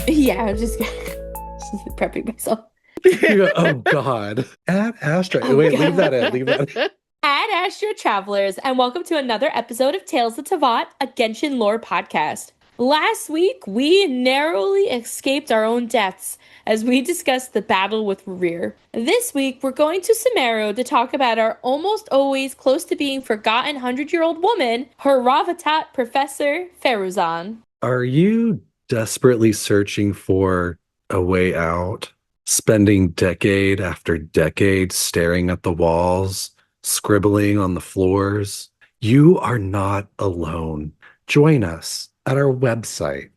Yeah, I'm just prepping myself. Oh God. At Astra. Oh, Wait, leave that in. God. Leave that in. Ad Astro Travelers, and welcome to another episode of Tales of Tavat, a Genshin lore podcast. Last week, we narrowly escaped our own deaths as we discussed the battle with Rear. This week, we're going to Sumeru to talk about our almost always close to being forgotten 100-year-old woman, her Ravatat Professor Feruzan. Are you desperately searching for a way out? Spending decade after decade staring at the walls, scribbling on the floors? You are not alone. Join us at our website,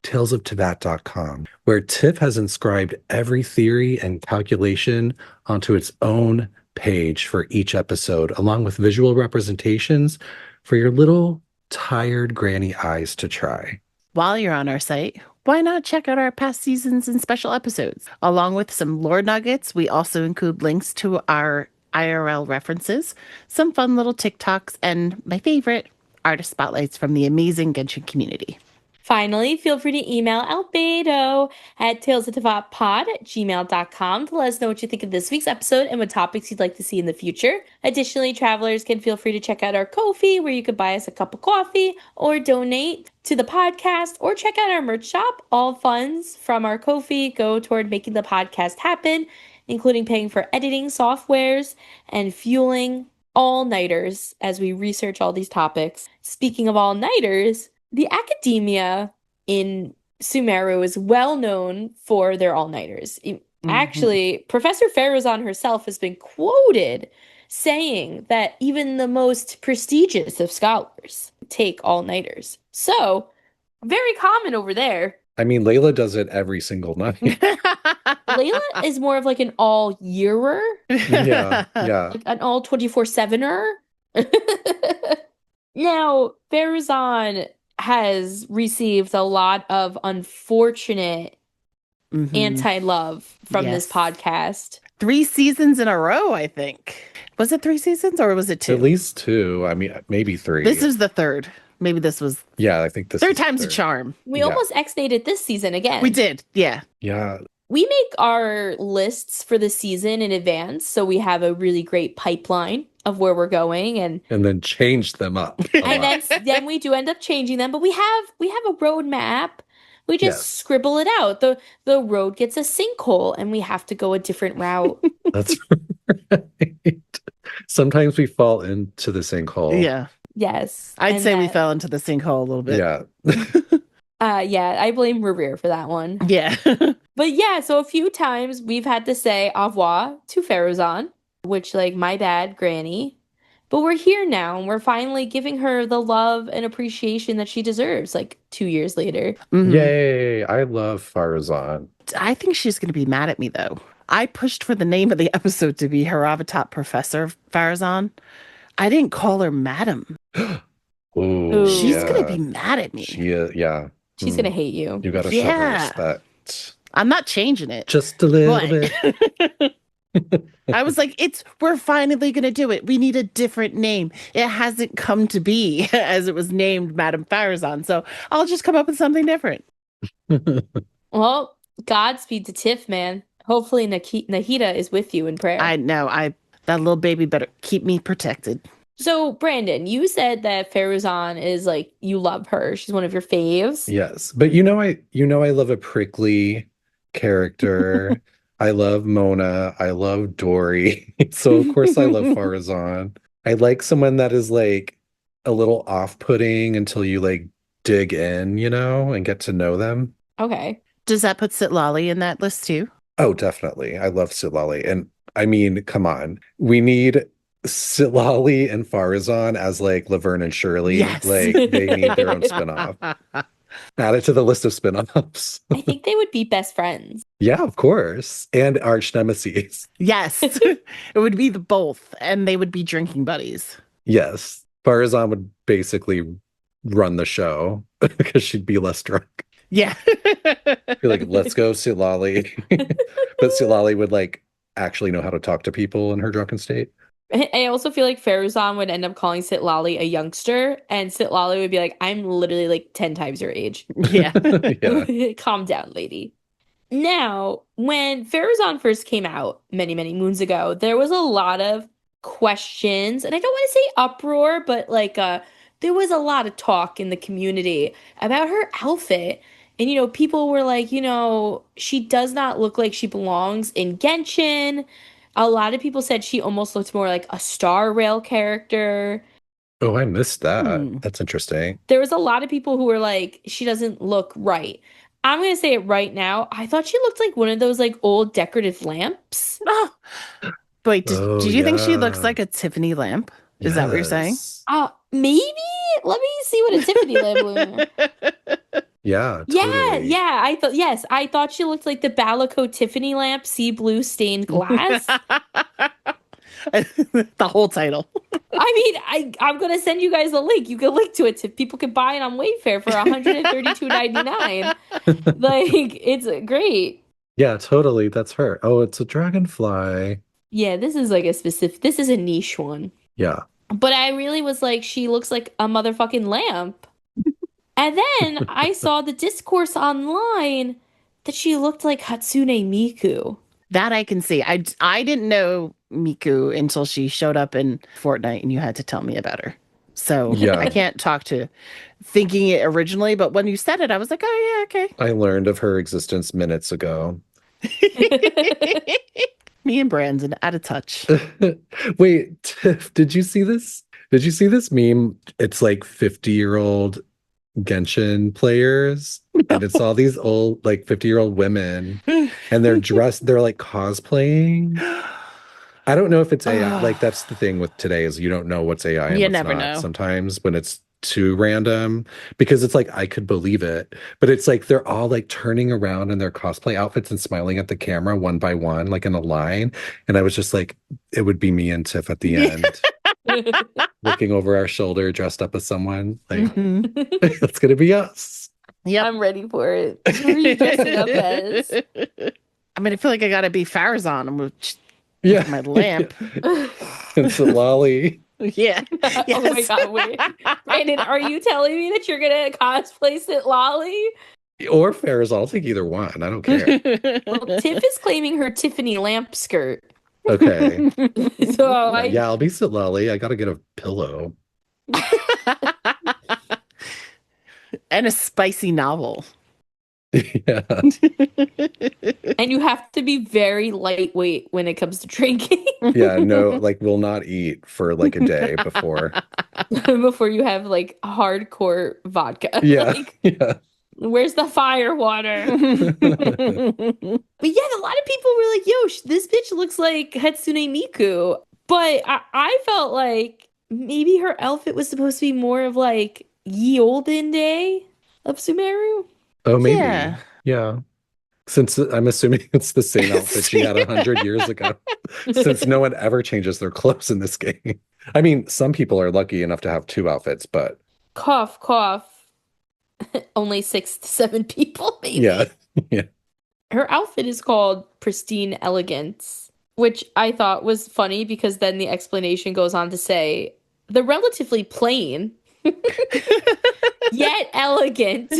talesoftabat.com, where Tiff has inscribed every theory and calculation onto its own page for each episode, along with visual representations for your little tired granny eyes to try. While you're on our site, why not check out our past seasons and special episodes? Along with some lore nuggets, we also include links to our IRL references, some fun little TikToks, and my favorite, artist spotlights from the amazing Genshin community. Finally, feel free to email Albedo at talesoftavatpod@gmail.com to let us know what you think of this week's episode and what topics you'd like to see in the future. Additionally, travelers can feel free to check out our Ko-fi, where you could buy us a cup of coffee or donate to the podcast, or check out our merch shop. All funds from our Ko-fi go toward making the podcast happen, including paying for editing softwares and fueling all-nighters as we research all these topics. Speaking of all-nighters, the academia in Sumeru is well known for their all-nighters. Actually, Professor Feruzan herself has been quoted saying that even the most prestigious of scholars take all-nighters. So, very common over there. I mean, Layla does it every single night. Layla is more of like an all-yearer, Yeah. like an all 24/7er. Now, Feruzan has received a lot of unfortunate anti-love from this Yes. podcast. 3 seasons in a row, I think. Was it 3 seasons or was it 2? At least 2. I mean, maybe 3. This is the 3rd. Maybe this was Yeah, I think this third is time's a third. charm. We Yeah. almost X-dated this season again. We did, yeah. Yeah. We make our lists for the season in advance, so we have a really great pipeline of where we're going, and And then change them up. a and lot. then we do end up changing them. But we have a roadmap. We just Yes. scribble it out. The road gets a sinkhole, and we have to go a different route. That's right. Sometimes we fall into the sinkhole. Yeah. Yes, I'd and say we that- fell into the sinkhole a little bit. Yeah. Yeah, I blame Revere for that one. Yeah. But yeah, so a few times we've had to say au revoir to Feruzan, which, like, my bad, Granny. But we're here now, and we're finally giving her the love and appreciation that she deserves, like, 2 years later. Mhm. Yay. I love Farazan. I think she's going to be mad at me, though. I pushed for the name of the episode to be Haravatat Professor Farazan. I didn't call her Madam. Ooh, She's yeah. going to be mad at me. She is, yeah. She's gonna hate you. You gotta show her Yeah. respect. I'm not changing it. Just a little But- bit. I was like, we're finally going to do it. We need a different name. It hasn't come to be as it was named Madame Farazan. So I'll just come up with something different. Well, Godspeed to Tiff, man. Hopefully Nahida is with you in prayer. I know. That little baby better keep me protected. So, Brandon, you said that Feruzan is, like, you love her. She's one of your faves. Yes. But I love a prickly character. I love Mona. I love Dory. So of course I love Farazan. I like someone that is like a little off-putting until you like dig in, and get to know them. Okay. Does that put Sitlali in that list too? Oh, definitely. I love Sitlali. And I mean, come on. We need Sitlali and Farazan as like Laverne and Shirley. Yes. Like they need their own spin-off. Add it to the list of spin-offs. I think they would be best friends. Yeah, of course. And arch nemesis. Yes. It would be the both, and they would be drinking buddies. Yes. Farazan would basically run the show because she'd be less drunk. Yeah. Be like, let's go, Sitlali. But Sitlali would like actually know how to talk to people in her drunken state. I also feel like Farazan would end up calling Sitlali a youngster, and Sitlali would be like, I'm literally like 10 times your age. Yeah. Yeah. Calm down, lady. Now, when Farazan first came out many, many moons ago, there was a lot of questions, and I don't want to say uproar, but like there was a lot of talk in the community about her outfit. And people were like, she does not look like she belongs in Genshin. A lot of people said she almost looked more like a Star Rail character. Oh, I missed that. Hmm. That's interesting. There was a lot of people who were like, she doesn't look right. I'm gonna say it right now. I thought she looked like one of those like old decorative lamps. Oh, wait, Oh, did you think she looks yeah. like a Tiffany lamp? Is that what you're saying? Yes. Maybe. Let me see what a Tiffany lamp looks. Yeah, Yeah, totally. yeah. I thought she looked like the Balico Tiffany lamp, sea blue stained glass. The whole title. I mean, I'm gonna send you guys a link. You can link to it so people can buy it on Wayfair for $132.99. Like, it's great. Yeah, totally. That's her. Oh, it's a dragonfly. Yeah, this is like this is a niche one. Yeah. But I really was like, she looks like a motherfucking lamp. And then I saw the discourse online that she looked like Hatsune Miku. That I can see. I didn't know Miku until she showed up in Fortnite and you had to tell me about her. So Yeah. I can't talk to thinking it originally, but when you said it, I was like, oh yeah, I learned of her existence minutes ago. okay. Me and Brandon out of touch. Wait, Tiff, did you see this? Did you see this meme? It's like 50-year-old Genshin players, and it's all these old, like 50-year-old women, and they're dressed, they're like cosplaying. I don't know if it's AI. Like, that's the thing with today is you don't know what's AI and You what's never not know. sometimes when it's too random, because it's like I could believe it, but it's like they're all like turning around in their cosplay outfits and smiling at the camera one by one, like in a line. And I was just like, it would be me and Tiff at the end, looking over our shoulder, dressed up as someone. Like, Mhm. that's gonna be us. Yep. I'm ready for it. Who are you dressing up as? I mean, I feel like I gotta be Farazan with Yeah. my lamp. It's a lolly. Yeah. Oh my Yes. god, wait. Brandon, are you telling me that you're gonna cosplay Sitlali? Or Ferris, I'll take either one. I don't care. Well, Tiff is claiming her Tiffany lamp skirt. Okay. So Yeah, I'll be Sitlali. I gotta get a pillow. And a spicy novel. Yeah. and you have to be very lightweight when it comes to drinking Yeah, no, like we'll not eat for like a day before. before you have like hardcore vodka. Yeah. Like, Yeah. where's the fire water? But yeah, a lot of people were like, yo, this bitch looks like Hatsune Miku. But I felt like maybe her outfit was supposed to be more of like ye olden day of Sumeru. Oh, maybe. Yeah. Yeah. Since I'm assuming it's the same outfit she had 100 years ago. Since no one ever changes their clothes in this game. I mean, some people are lucky enough to have two outfits, but Cough, cough. Only 6 to 7 people, maybe. yeah. Her outfit is called Pristine Elegance, which I thought was funny because then the explanation goes on to say the relatively plain yet elegant.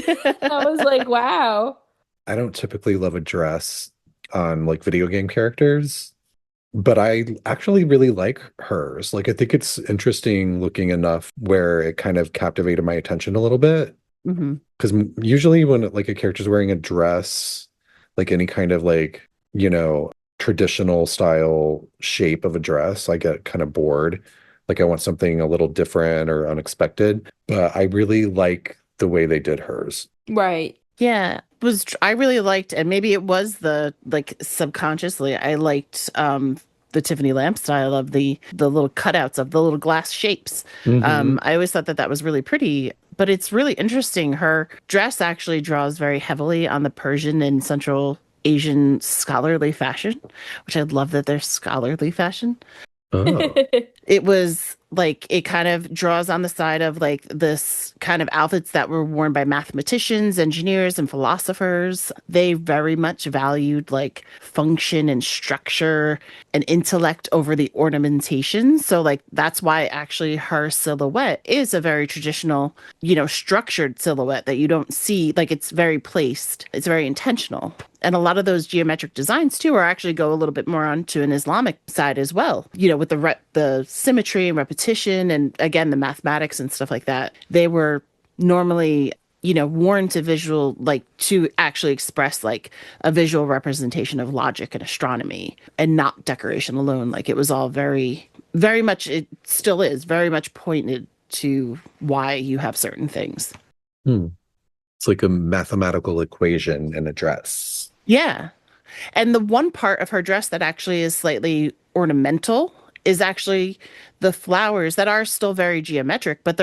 I was like, wow. I don't typically love a dress on like video game characters, but I actually really like hers. Like, I think it's interesting looking enough where it kind of captivated my attention a little bit. Mhm. Because usually when like a character's wearing a dress, like any kind of like, traditional style shape of a dress, I get kind of bored. Like I want something a little different or unexpected. But I really like the way they did hers. Right. Yeah, I really liked, and maybe it was the like subconsciously I liked the Tiffany lamp style of the little cutouts of the little glass shapes. Mhm. I always thought that that was really pretty, but it's really interesting. Her dress actually draws very heavily on the Persian and Central Asian scholarly fashion, which I love that they're scholarly fashion. Oh. It was like it kind of draws on the side of like this kind of outfits that were worn by mathematicians, engineers, and philosophers. They very much valued like function and structure and intellect over the ornamentation. So like that's why actually her silhouette is a very traditional, structured silhouette that you don't see. Like it's very placed. It's very intentional. And a lot of those geometric designs too are actually go a little bit more onto an Islamic side as well. With the symmetry and repetition, and again the mathematics and stuff like that. They were normally worn to visual, like to actually express like a visual representation of logic and astronomy, and not decoration alone. Like it was all very, very much. It still is very much pointed to why you have certain things. It's like a mathematical equation in a dress. Yeah. And the one part of her dress that actually is slightly ornamental is actually the flowers that are still very geometric, but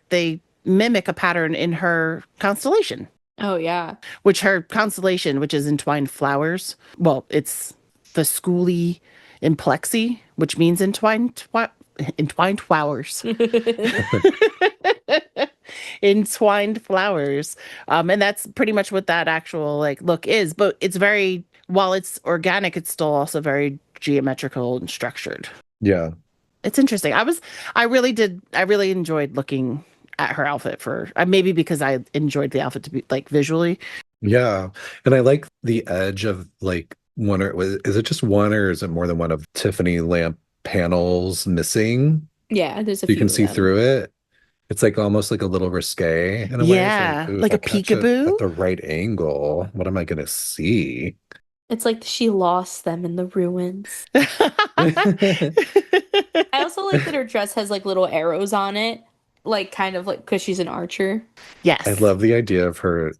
they mimic a pattern in her constellation. Oh, yeah. Which her constellation, which is entwined flowers, well, it's the Schoolie Implexi, which means entwined flowers. Entwined flowers. And that's pretty much what that actual like look is. But it's very, while it's organic, it's still also very geometrical and structured. Yeah. It's interesting. I really enjoyed looking at her outfit for maybe because I enjoyed the outfit to be like visually. Yeah. And I like the edge of like is it just one or is it more than one of Tiffany lamp panels missing? Yeah, there's a So you few can of see them. through it. It's like almost like a little risque in a way. Yeah, It's ooh, like if a I catch it peekaboo. at the right angle, what am I going to see? It's like she lost them in the ruins. I also like that her dress has like little arrows on it, like kind of like because she's an archer. Yes. I love the idea of her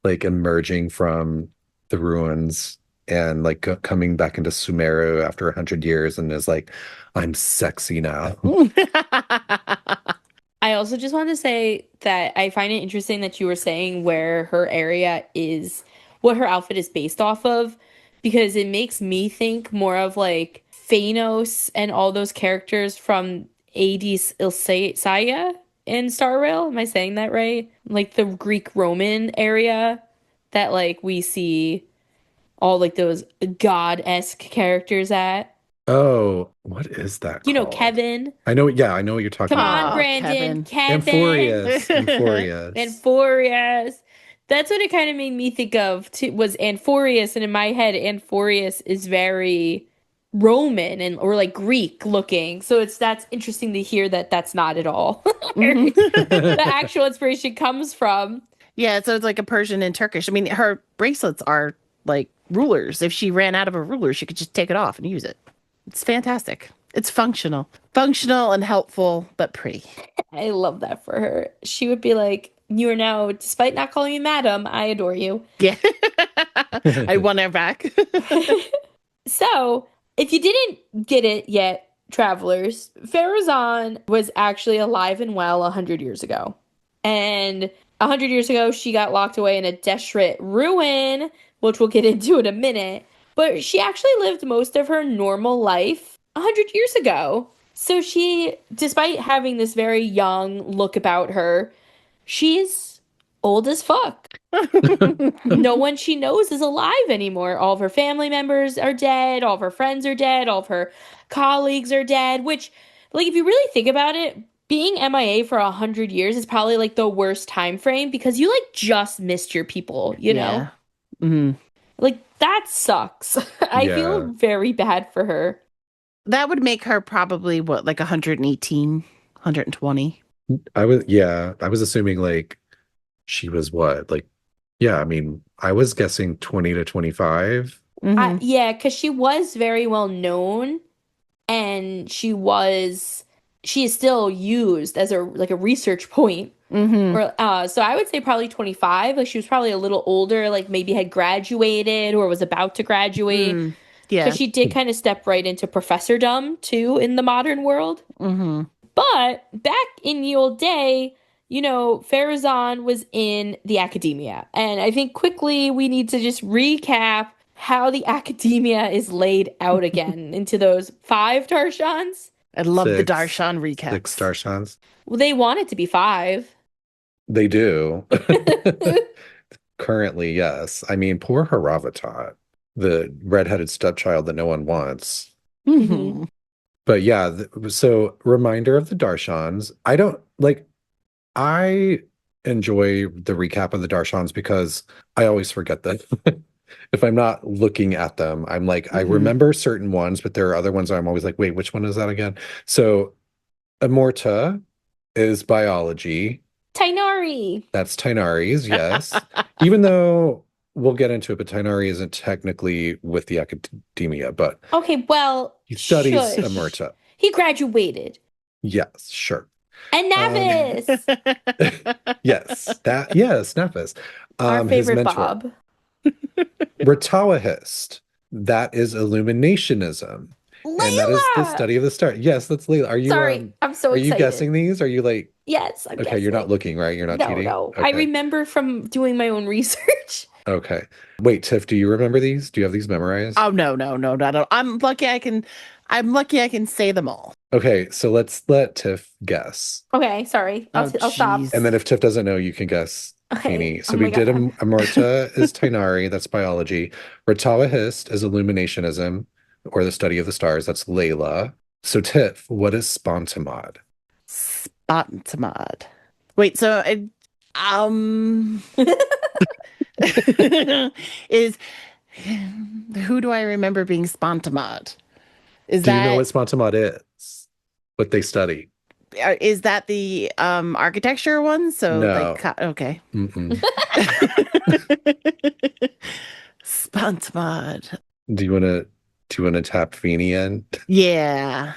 like emerging from the ruins and like coming back into Sumeru after 100 years and is like, I'm sexy now. I also just want to say that I find it interesting that you were saying where her area is, what her outfit is based off of, because it makes me think more of like Phanos and all those characters from Hades Ilsaia in Star Rail. Am I saying that right? Like the Greek Roman area that like we see all like those god-esque characters at. Oh, what is that called? Kevin. I know, yeah, I know what you're talking Come on, about. Brandon. Kevin. Amphorius. Amphorius. Amphorius. That's what it kind of made me think of too, was Amphorius, and in my head, Amphorius is very Roman and or like Greek looking. So that's interesting to hear that that's not at all where the actual inspiration comes from. Yeah, so it's like a Persian and Turkish. I mean, her bracelets are like rulers. If she ran out of a ruler, she could just take it off and use it. It's fantastic. It's functional. Functional and helpful, but pretty. I love that for her. She would be like, you are now, despite not calling me madam, I adore you. Yeah. I won her back. So, if you didn't get it yet, travelers, Farazan was actually alive and well 100 years ago. And 100 years ago, she got locked away in a Deshret ruin, which we'll get into in a minute. But she actually lived most of her normal life 100 years ago. So she, despite having this very young look about her, she's old as fuck. No one she knows is alive anymore. All of her family members are dead. All of her friends are dead. All of her colleagues are dead. Which, like, if you really think about it, being MIA for 100 years is probably like the worst time frame because you like just missed your people, you know? Mm-hmm. Like, that sucks. I feel very bad for her. That would make her probably what, like 118, 120? I was assuming like she was what? Like, yeah, I mean, I was guessing 20 to 25. Mm-hmm. Yeah, because she was very well known and she is still used as a research point. Mm-hmm. Or, so I would say probably 25. Like she was probably a little older, like maybe had graduated or was about to graduate. Yeah. Because she did kind of step right into professordom too in the modern world. Mm-hmm. But back in the old day, Farazan was in the academia. And I think quickly we need to just recap how the academia is laid out again into those 5 Tarshans. I love the Six. Darshan recaps. 6 Darshans. Well, they want it to be 5. They do. Currently, yes. I mean, poor Haravatat, the redheaded stepchild that no one wants. Mhm. But yeah, so reminder of the Darshans. I enjoy the recap of the Darshans because I always forget them. If I'm not looking at them, I'm like, I Mhm. remember certain ones, but there are other ones I'm always like, wait, which one is that again? So Amorta is biology. Tainari. That's Tainari's, yes. Even though we'll get into it, but Tainari isn't technically with the academia, but Okay, well, he studies shush. Amorta. He graduated. Yes, sure. And Navis. Yes, Nefis. Our His favorite mentor. Bob. Ratawahist. That is illuminationism. And that is the study of the star. Yes, that's Layla. Are you Sorry, I'm so are excited. you guessing these? Are you like Yes, I'm okay, guessing. you're not looking, right? You're not No, cheating? no. Okay. I remember from doing my own research. Okay. Wait, Tiff, do you remember these? Do you have these memorized? Oh no, not at all. I'm lucky I can say them all. Okay, so let's let Tiff guess. Okay, sorry. I'll stop. jeez. And then if Tiff doesn't know, you can guess Okay. Feeny. So Oh we my did God. Amorta is Tainari, that's biology. Ratawahist is illuminationism, or the study of the stars, that's Layla. So Tiff, what is Spontamod? Spontamod. Wait, so is who do I remember being Spontamod? Is Do you know that what Spontamod is? What they study? is that the architecture one? So No. okay. Mm-mm. Spontamod. Do you want to tap Feeny in? Yeah.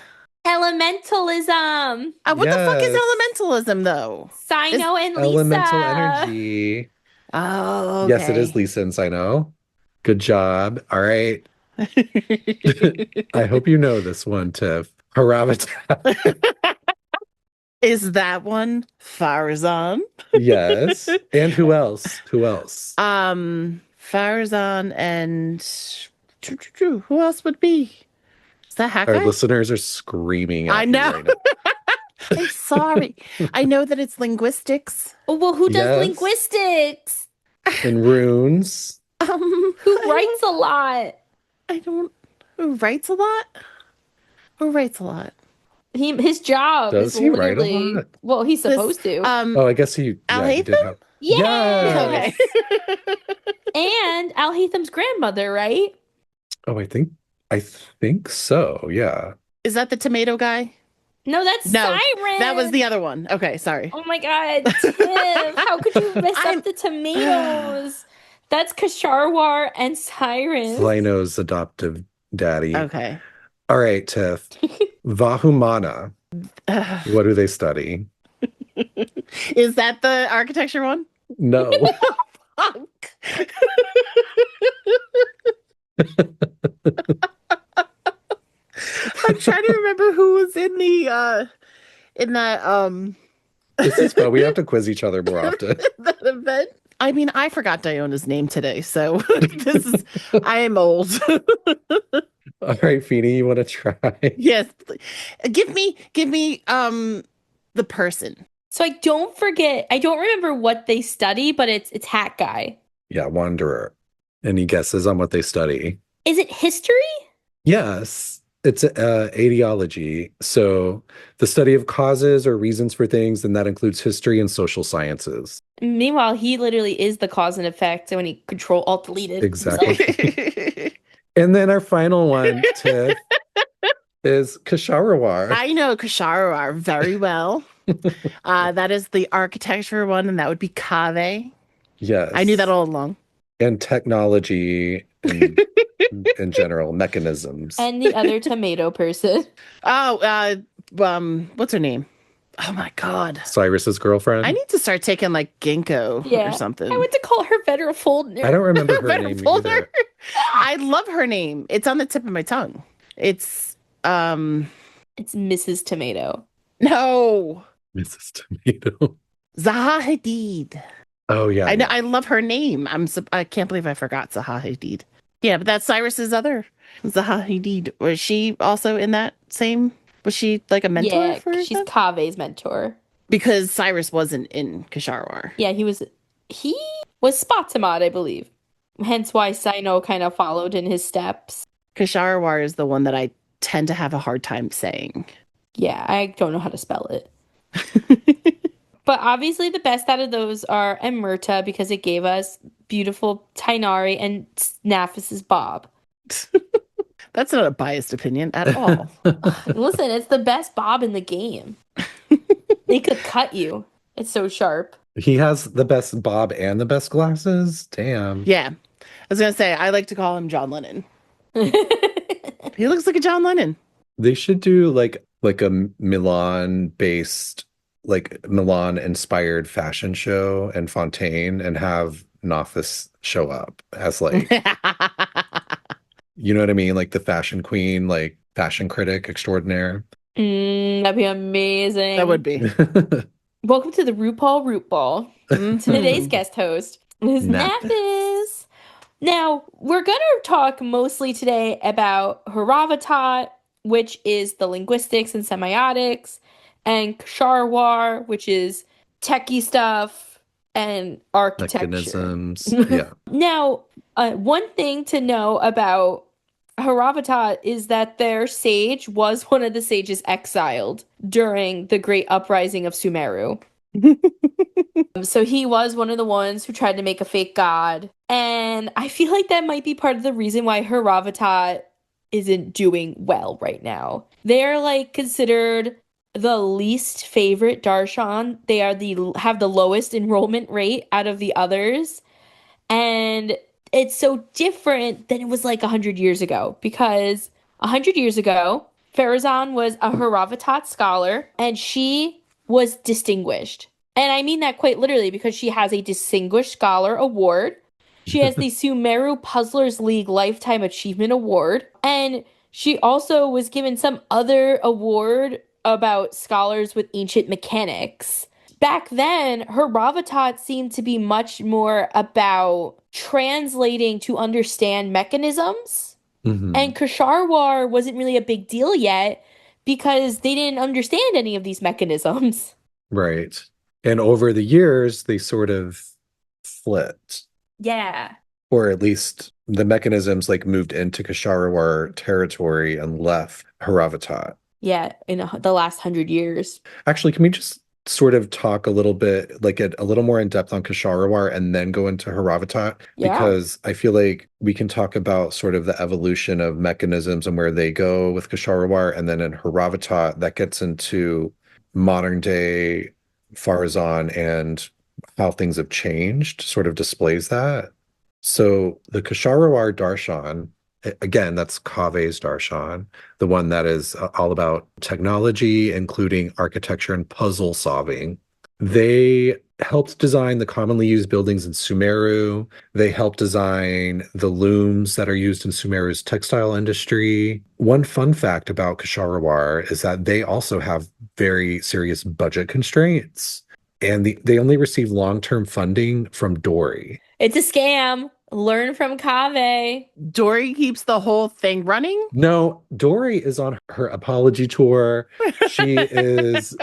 Elementalism. What the fuck is Yes. elementalism though? Sino and Lisa. Elemental energy. Oh, okay. Yes, it is Lisa and Sino. Good job. All right. I hope you know this one, Tiff. Haravatat. Is that one Farazan? Yes. And who else? Who else? Farazan and who else would be? Is that Our Hawkeye? listeners are screaming at I you know. right now. I'm sorry. I know that it's linguistics. Oh, well, who does Yes. linguistics? And runes. Who writes a lot? I don't. Who writes a lot? Who writes a lot? His job Does is he write a literally. lot? Well, he's supposed to. Oh, I guess he Al he did Haytham? have. Yes. Okay. And Al Haytham's grandmother, right? Oh, I think so. Yeah. Is that the tomato guy? No, that's No, Siren. That was the other one. Okay, sorry. Oh my God, Tiff! How could you mess I'm- up the tomatoes? That's Kasharwar and Siren. Lino's adoptive daddy. Okay. All right, Tiff. Vahumana. What do they study? Is that the architecture one? No. Fuck. I'm trying to remember who was in the in that This is fun. We have to quiz each other more often. that event. I mean, I forgot Diona's name today, so I am old. All right, Feeny, you want to try? Yes. Give me the person. So I don't remember what they study, but it's Hat Guy. Yeah, Wanderer. Any guesses on what they study? Is it history? Yes, it's ideology. So the study of causes or reasons for things, and that includes history and social sciences. Meanwhile, he literally is the cause and effect when he Control Alt deleted. Exactly. himself. And then our final one, Tiff, is Kasharawar. I know Kasharawar very well. That is the architecture one, and that would be Kave. Yes. I knew that all along. And technology in general, mechanisms. And the other tomato person. Oh, what's her name? Oh my god. Cyrus's girlfriend. I need to start taking like ginkgo Yeah. or something. I went to call her Federal Folder. I don't remember her Better name folder. either. I love her name. It's on the tip of my tongue. It's It's Mrs. Tomato. no, Mrs. Tomato. Zaha Hadid. Oh yeah. I know. I love her name. I can't believe I forgot Zaha Hadid. Yeah, but that's Cyrus's other Zaha Hadid. Was she also in that same? Was she like a mentor Yeah, for she's them? Kave's mentor. Because Cyrus wasn't in Kasharwar. Yeah, he was Spotamod, I believe. Hence why Sino kind of followed in his steps. Kasharwar is the one that I tend to have a hard time saying. Yeah, I don't know how to spell it. But obviously the best out of those are Emerta because it gave us beautiful Tainari and Snaphus's Bob. That's not a biased opinion at all. Listen, it's the best Bob in the game. They could cut you. It's so sharp. He has the best bob and the best glasses. Damn. Yeah. I was going to say, I like to call him John Lennon. He looks like a John Lennon. They should do like a Milan-based, like Milan-inspired fashion show and Fontaine, and have Nafis show up as like, you know what I mean? Like the fashion queen, like fashion critic extraordinaire. That'd be amazing. That would be. Welcome to the RuPaul Root Ball. Today's guest host is Naphis. Naphis. Now, we're going to talk mostly today about Haravatat, which is the linguistics and semiotics, and Ksharwar, which is techie stuff and architecture. Mechanisms. Yeah. Now, one thing to know about Haravatat is that their sage was one of the sages exiled during the Great Uprising of Sumeru. So he was one of the ones who tried to make a fake god. And I feel like that might be part of the reason why Haravatat isn't doing well right now. They're like considered the least favorite darshan. They are have the lowest enrollment rate out of the others. And it's so different than it was like 100 years ago, because 100 years ago, Farazan was a Haravatat scholar and she was distinguished. And I mean that quite literally, because she has a Distinguished Scholar Award. She has the Sumeru Puzzlers League Lifetime Achievement Award. And she also was given some other award about scholars with ancient mechanics. Back then, Haravatat seemed to be much more about translating to understand mechanisms. Mhm. And Ksharwar wasn't really a big deal yet because they didn't understand any of these mechanisms. Right. And over the years, they sort of flipped, Yeah. or at least the mechanisms like moved into Ksharawar territory and left Haravatat. Yeah, in the last 100 years. Actually, can we just sort of talk a little bit, like a little more in depth on Ksharawar and then go into Haravatat? Yeah. Because I feel like we can talk about sort of the evolution of mechanisms and where they go with Ksharawar, and then in Haravatat, that gets into modern day Farazan and how things have changed, sort of displays that. So the Ksharawar Darshan, again, that's Kave's Darshan, the one that is all about technology, including architecture and puzzle solving. They helped design the commonly used buildings in Sumeru. They helped design the looms that are used in Sumeru's textile industry. One fun fact about Ksharawar is that they also have very serious budget constraints, and they only receive long-term funding from Dori. It's a scam. Learn from Kave. Dory keeps the whole thing running? No, Dori is on her apology tour. She is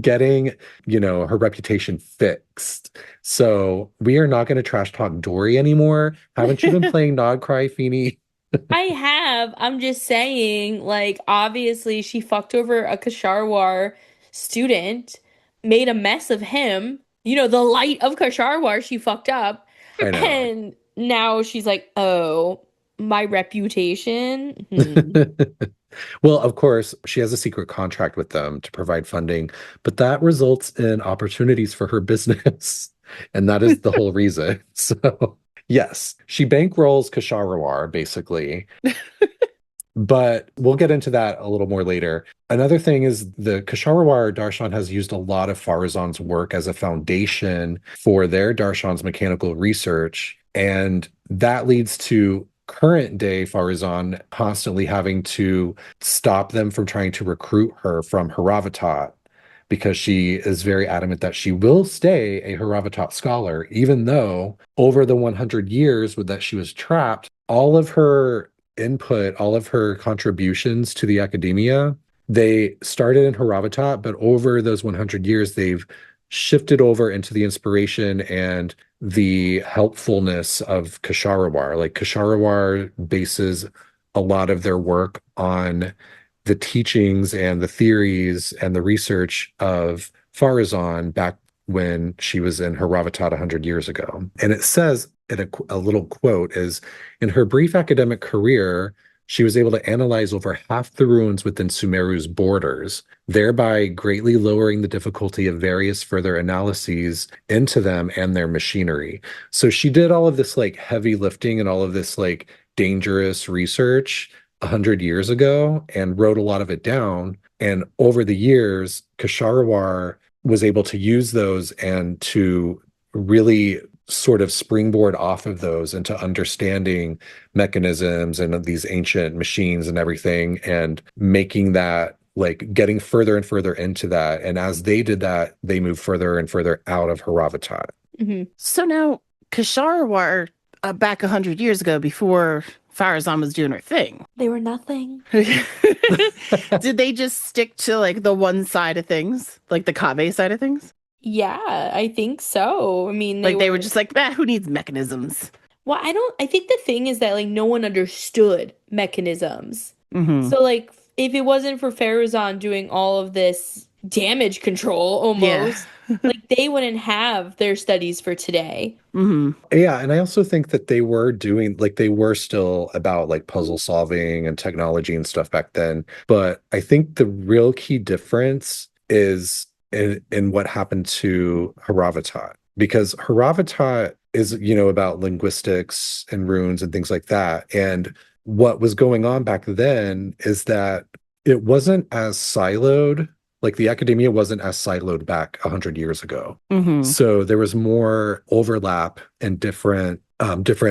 getting, her reputation fixed. So we are not going to trash talk Dori anymore. Haven't you been playing Nod Cry, Feeny? I have. I'm just saying, like, obviously she fucked over a Ksharwar student, made a mess of him. The light of Ksharwar she fucked up. I know. And now she's like, oh, my reputation. Well, of course, she has a secret contract with them to provide funding, but that results in opportunities for her business. And that is the whole reason. So, yes, she bankrolls Ksharawar, basically. But we'll get into that a little more later. Another thing is the Ksharawar Darshan has used a lot of Farazan's work as a foundation for their Darshan's mechanical research. And that leads to current day Farazan constantly having to stop them from trying to recruit her from Haravatat, because she is very adamant that she will stay a Haravatat scholar, even though over the 100 years that she was trapped, all of her input, all of her contributions to the academia they started in Haravatat, but over those 100 years, they've shifted over into the inspiration and the helpfulness of Kasharawar. Like Kasharawar bases a lot of their work on the teachings and the theories and the research of Farazan back when she was in Haravatat 100 years ago. And it says, in a little quote, is in her brief academic career, she was able to analyze over half the ruins within Sumeru's borders, thereby greatly lowering the difficulty of various further analyses into them and their machinery. So she did all of this like heavy lifting and all of this like dangerous research 100 years ago and wrote a lot of it down. And over the years, Kasharawar was able to use those and to really sort of springboard off of those into understanding mechanisms and these ancient machines and everything, and making that like getting further and further into that. And as they did that, they moved further and further out of Haravatat. Mm-hmm. So now Kasharawar, back 100 years ago, before Farazan was doing her thing, They were nothing. did they just stick to like the one side of things, like the Kaveh side of things? Yeah, I think so. I mean, Like they were just like, who needs mechanisms? well, I think the thing is that like no one understood mechanisms. Mm-hmm. So like if it wasn't for Farazan doing all of this damage control almost, like they wouldn't have their studies for today. Mm-hmm. Yeah, and I also think that they were doing like they were still about like puzzle solving and technology and stuff back then. But I think the real key difference is in what happened to Haravatat, because Haravatat is, you know, about linguistics and runes and things like that. And what was going on back then is that it wasn't as siloed, like the academia wasn't as siloed back 100 years ago. Mm-hmm. So there was more overlap and different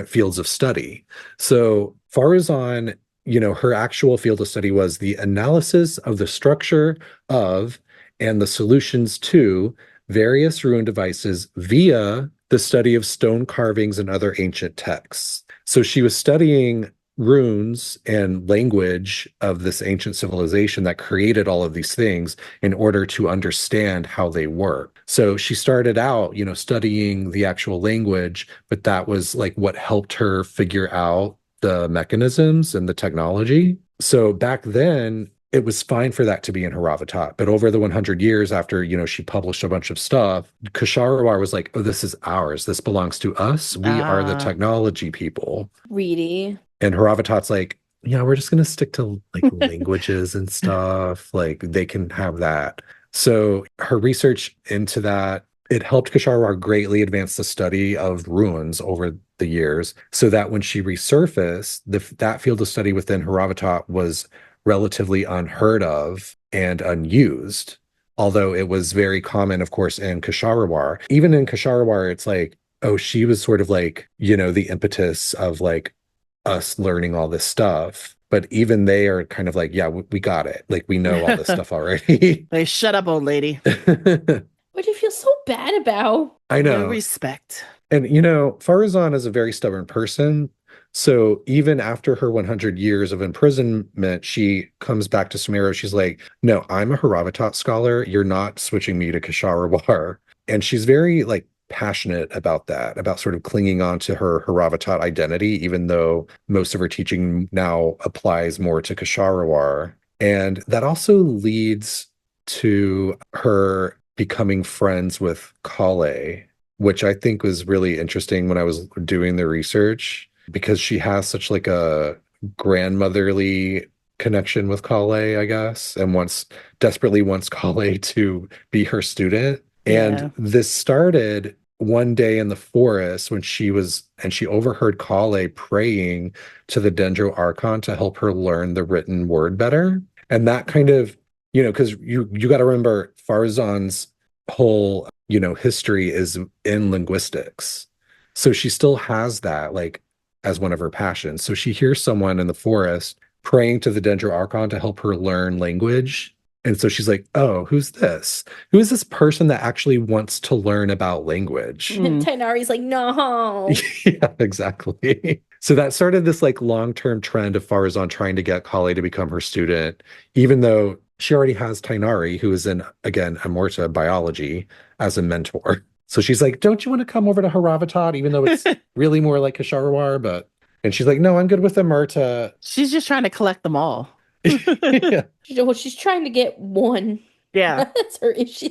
fields of study. So Farazan, you know, her actual field of study was the analysis of the structure of and the solutions to various rune devices via the study of stone carvings and other ancient texts. So she was studying runes and language of this ancient civilization that created all of these things in order to understand how they work. So she started out, you know, studying the actual language, but that was like what helped her figure out the mechanisms and the technology. So back then, it was fine for that to be in Haravatat. But over the 100 years after, you know, she published a bunch of stuff, Kasharawar was like, oh, this is ours. This belongs to us. We are the technology people. Really? And Haravatat's like, yeah, we're just going to stick to like languages and stuff. Like they can have that. So her research into that, it helped Kasharawar greatly advance the study of ruins over the years, so that when she resurfaced, that field of study within Haravatat was relatively unheard of and unused, although it was very common, of course, in Kasharawar. Even in Kasharawar, it's like, oh, she was sort of like, you know, the impetus of like us learning all this stuff. But even they are kind of like, yeah, we got it. Like, we know all this stuff already. Hey, shut up, old lady. What do you feel so bad about? I know. No respect. And, you know, Farazan is a very stubborn person. So even after her 100 years of imprisonment, she comes back to Sumeru. She's like, no, I'm a Haravatat scholar. You're not switching me to Kasharawar. And she's very like passionate about that, about sort of clinging on to her Haravatat identity, even though most of her teaching now applies more to Kasharawar. And that also leads to her becoming friends with Kale, which I think was really interesting when I was doing the research, because she has such like a grandmotherly connection with Kale, I guess, and desperately wants Kale to be her student. And this started one day in the forest when she overheard Kale praying to the Dendro Archon to help her learn the written word better. And that kind of, you know, because you got to remember Farazan's whole, you know, history is in linguistics. So she still has that like as one of her passions. So she hears someone in the forest praying to the Dendro Archon to help her learn language. And so she's like, oh, who's this? Who is this person that actually wants to learn about language? And Tainari's like, no. Yeah, exactly. So that started this like long-term trend of Farazan trying to get Kale to become her student, even though she already has Tainari, who is in, again, Amorta biology, as a mentor. So she's like, don't you want to come over to Haravatat, even though it's really more like Kisharawar? And she's like, no, I'm good with Amurta. She's just trying to collect them all. Yeah. Well, she's trying to get one. Yeah. That's her issue.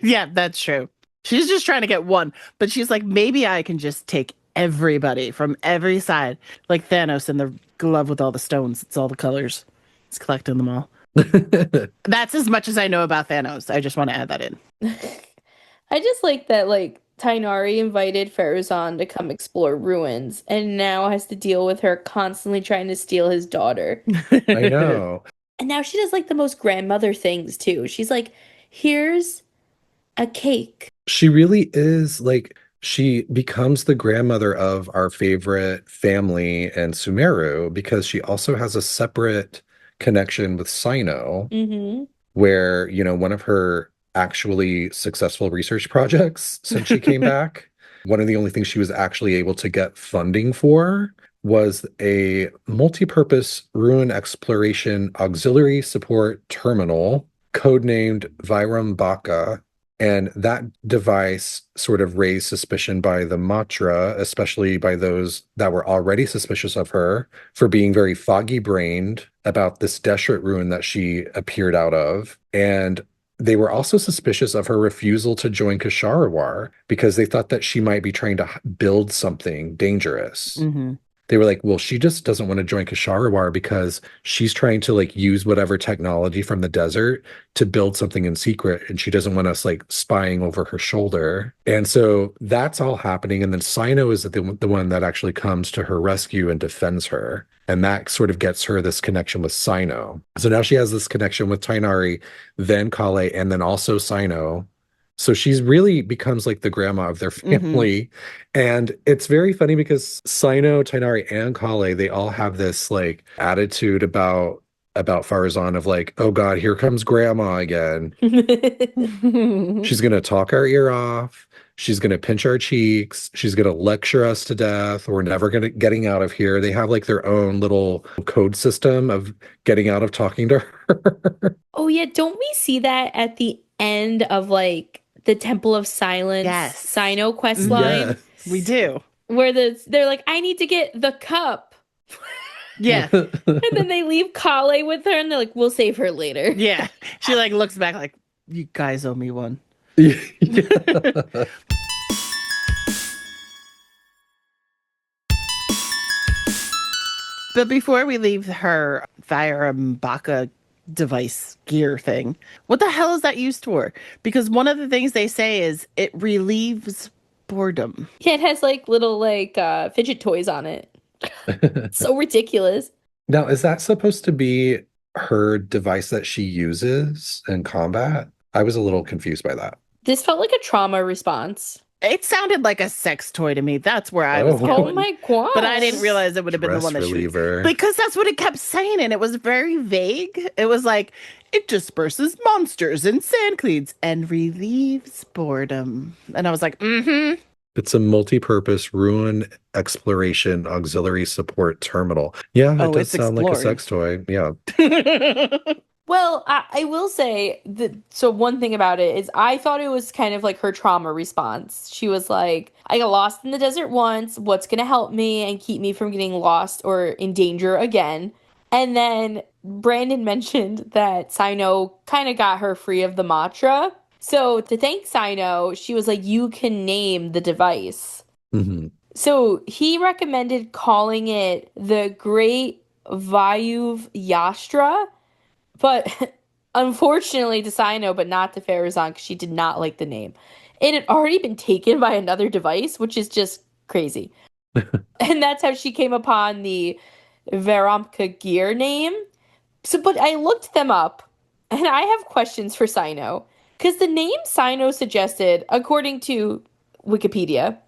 Yeah, that's true. She's just trying to get one, but she's like, maybe I can just take everybody from every side, like Thanos in the glove with all the stones. It's all the colors. It's collecting them all. That's as much as I know about Thanos. I just want to add that in. I just like that, like, Tainari invited Farazan to come explore ruins and now has to deal with her constantly trying to steal his daughter. I know. And now she does like the most grandmother things too. She's like, here's a cake. She really is like, she becomes the grandmother of our favorite family in Sumeru because she also has a separate connection with Sino, Mm-hmm. where, one of her actually successful research projects since she came back, one of the only things she was actually able to get funding for was a multi-purpose ruin exploration auxiliary support terminal, codenamed Virum Baka. And that device sort of raised suspicion by the Matra, especially by those that were already suspicious of her for being very foggy-brained about this Deshret ruin that she appeared out of. And they were also suspicious of her refusal to join Kisharawar because they thought that she might be trying to build something dangerous. Mm-hmm. They were like, well, she just doesn't want to join Kisharawar because she's trying to like use whatever technology from the desert to build something in secret. And she doesn't want us like spying over her shoulder. And so that's all happening. And then Sino is the one that actually comes to her rescue and defends her. And that sort of gets her this connection with Sino. So now she has this connection with Tainari, then Kale, and then also Sino. So she's really becomes like the grandma of their family. And it's very funny because Sino, Tainari, and Kale, they all have this like attitude about Farazan of like, oh God, here comes grandma again. She's gonna talk our ear off. She's gonna pinch our cheeks. She's gonna lecture us to death. We're never getting out of here. They have like their own little code system of getting out of talking to her. Oh yeah, don't we see that at the end of like the Temple of Silence Sino quest line? Yes. We do. Where they're like, I need to get the cup. Yeah. And then they leave Kale with her and they're like, we'll save her later. Yeah. She like looks back like, you guys owe me one. Yeah. But before we leave her Virum Baka device gear thing, what the hell is that used for? Because one of the things they say is it relieves boredom. Yeah, it has like little like fidget toys on it. So ridiculous. Now, is that supposed to be her device that she uses in combat? I was a little confused by that. This felt like a trauma response. It sounded like a sex toy to me. That's where I was Oh. going. Oh my gosh. But I didn't realize it would have been the Stress one that she... reliever. Because that's what it kept saying, and it was very vague. It was like, it disperses monsters and sand cleats and relieves boredom. And I was like, mm-hmm. It's a multi-purpose ruin exploration auxiliary support terminal. Yeah, it Oh, does it's sound like a exploring. sex toy. Yeah. Well, I will say that. So one thing about it is I thought it was kind of like her trauma response. She was like, I got lost in the desert once. What's going to help me and keep me from getting lost or in danger again? And then Brandon mentioned that Sino kind of got her free of the Matra. So to thank Sino, she was like, you can name the device. hmm So he recommended calling it the Great Vayuv Yastra. But unfortunately to Sino, but not to Farazan, because she did not like the name. It had already been taken by another device, which is just crazy. And that's how she came upon the Veramka gear name. So, but I looked them up, and I have questions for Sino. Because the name Sino suggested, according to Wikipedia,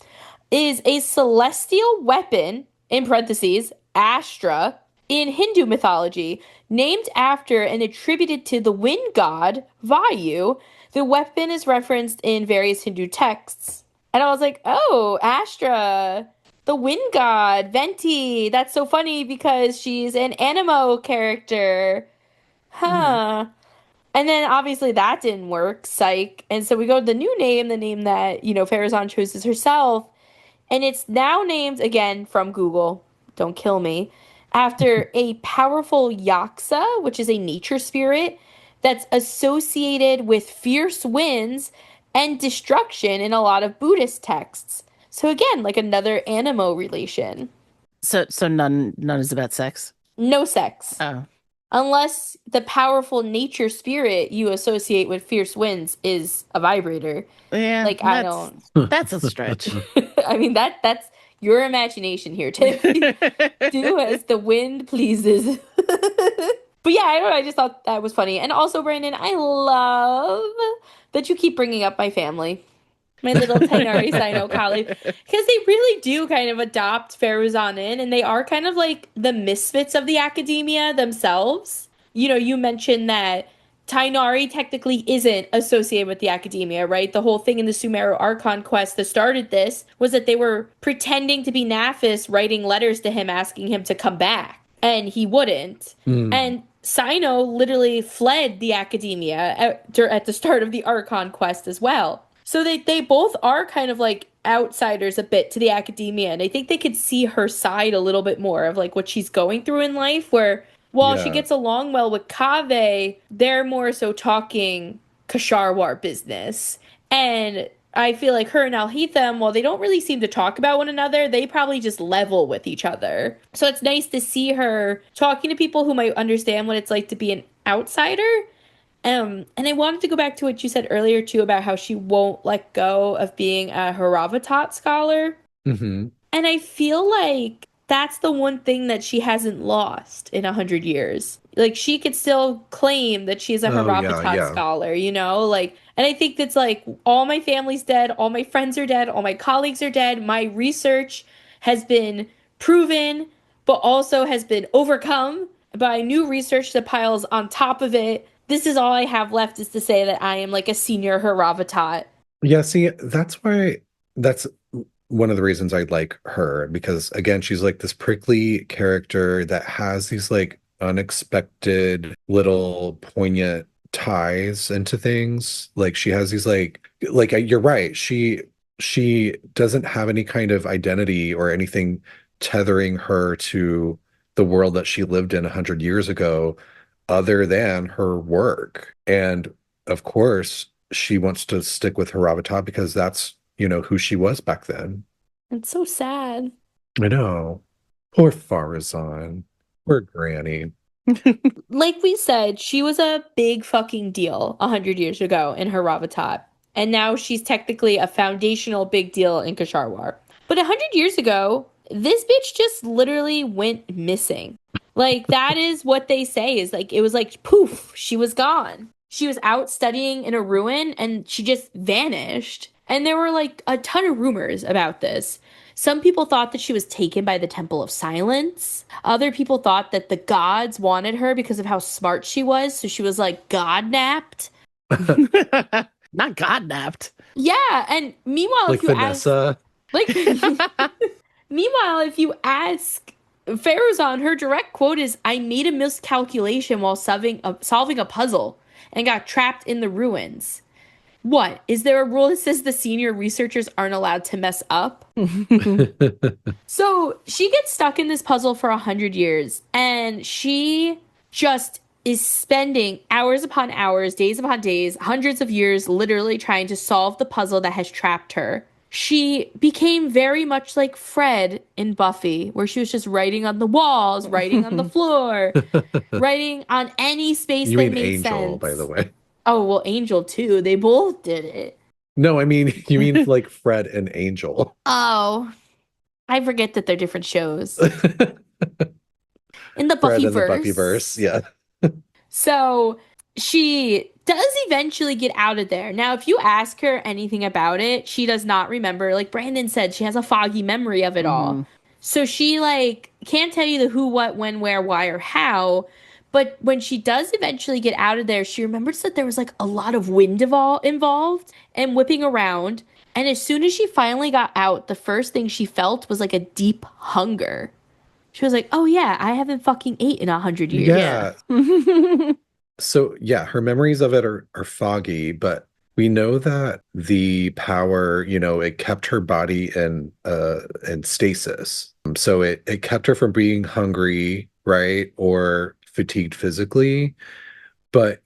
is a celestial weapon, in parentheses, Astra, in Hindu mythology, named after and attributed to the wind god, Vayu. The weapon is referenced in various Hindu texts. And I was like, oh, Astra, the wind god, Venti. That's so funny because she's an Animo character. Huh. And then obviously that didn't work, psych. And so we go to the new name, the name that, Farazan chooses herself. And it's now named, again, from Google, don't kill me, after a powerful yaksa, which is a nature spirit that's associated with fierce winds and destruction in a lot of Buddhist texts. So again, like another animo relation. So none is about sex. No sex. Oh. Unless the powerful nature spirit you associate with fierce winds is a vibrator. Yeah. Like, I don't. That's a stretch. I mean, that's your imagination here, Tiffany. Do as the wind pleases. But yeah, I don't know. I just thought that was funny. And also, Brandon, I love that you keep bringing up my family. My little Tainari Sino colleague. Because they really do kind of adopt Feruzan in, and they are kind of like the misfits of the academia themselves. You mentioned that Tainari technically isn't associated with the academia, right? The whole thing in the Sumeru Archon quest that started this was that they were pretending to be Nafis, writing letters to him asking him to come back, and he wouldn't. And Sino literally fled the academia at the start of the Archon quest as well. So they both are kind of like outsiders a bit to the academia, and I think they could see her side a little bit more of like what she's going through in life, where while she gets along well with Kaveh, they're more so talking Kasharwar business. And I feel like her and Alhitham, while they don't really seem to talk about one another, they probably just level with each other. So it's nice to see her talking to people who might understand what it's like to be an outsider. And I wanted to go back to what you said earlier, too, about how she won't let go of being a Haravatat scholar. Mm-hmm. And I feel like that's the one thing that she hasn't lost in 100 years. Like, she could still claim that she's a Haravatat scholar, Like, and I think that's like, all my family's dead, all my friends are dead, all my colleagues are dead, my research has been proven, but also has been overcome by new research that piles on top of it. This is all I have left, is to say that I am like a senior Haravatat. Yeah, see, that's one of the reasons I like her, because again, she's like this prickly character that has these like unexpected little poignant ties into things. Like she has these like you're right. She doesn't have any kind of identity or anything tethering her to the world that she lived in 100 years ago, other than her work. And of course, she wants to stick with Haravatat because that's, who she was back then. It's so sad. I know. Poor Farazan. Poor Granny. Like we said, she was a big fucking deal 100 years ago in Haravatat. And now she's technically a foundational big deal in Kasharwar. But 100 years ago, this bitch just literally went missing. Like, that is what they say, is like, it was like, poof, she was gone. She was out studying in a ruin and she just vanished. And there were like a ton of rumors about this. Some people thought that she was taken by the Temple of Silence. Other people thought that the gods wanted her because of how smart she was. So she was like god-napped. Not god-napped. Yeah. And meanwhile, like if you Vanessa. Meanwhile, if you ask Farazan, her direct quote is, "I made a miscalculation while solving a puzzle and got trapped in the ruins." What? Is there a rule that says the senior researchers aren't allowed to mess up? So she gets stuck in this puzzle for 100 years, and she just is spending hours upon hours, days upon days, hundreds of years literally trying to solve the puzzle that has trapped her. She became very much like Fred in Buffy, where she was just writing on the walls, writing on the floor, writing on any space You that mean made Angel, sense. by the way. Oh, well, Angel too. They both did it. No, I mean, you mean like Fred and Angel. Oh, I forget that they're different shows. In the Fred Buffyverse. and the Buffyverse, yeah. So she does eventually get out of there. Now, if you ask her anything about it, she does not remember. Like Brandon said, she has a foggy memory of it all. So she can't tell you the who, what, when, where, why, or how. But when she does eventually get out of there, she remembers that there was a lot of wind involved and whipping around. And as soon as she finally got out, the first thing she felt was a deep hunger. She was like, "Oh yeah, I haven't fucking ate in 100 years." Yeah. So yeah, her memories of it are foggy, but we know that the power, it kept her body in stasis. So it kept her from being hungry, right? Or fatigued physically. But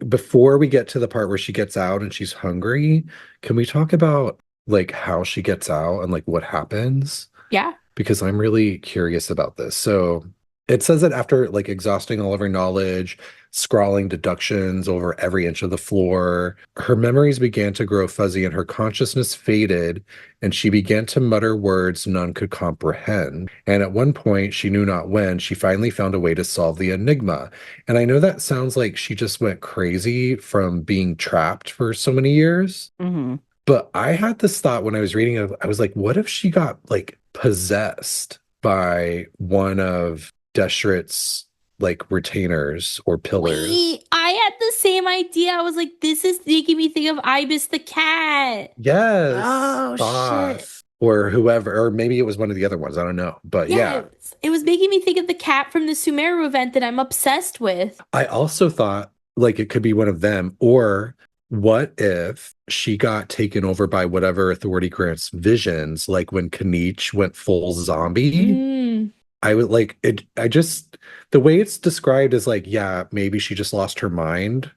before we get to the part where she gets out and she's hungry, can we talk about like how she gets out and like what happens? Yeah. Because I'm really curious about this. So it says that after like exhausting all of her knowledge, scrawling deductions over every inch of the floor, her memories began to grow fuzzy and her consciousness faded, and she began to mutter words none could comprehend. And at one point, she knew not when, she finally found a way to solve the enigma. And I know that sounds like she just went crazy from being trapped for so many years. Hmm. But I had this thought when I was reading it. I was like, what if she got like possessed by one of Deshret's like retainers or pillars? Wait, I had the same idea. I was like, this is making me think of Ibis the cat. Yes. Oh, shit. Thoth, or whoever, or maybe it was one of the other ones. I don't know. But yeah. It was making me think of the cat from the Sumeru event that I'm obsessed with. I also thought like it could be one of them. Or what if she got taken over by whatever authority grants visions, like when Kanich went full zombie? Mm. I would like it. The way it's described is like, yeah, maybe she just lost her mind,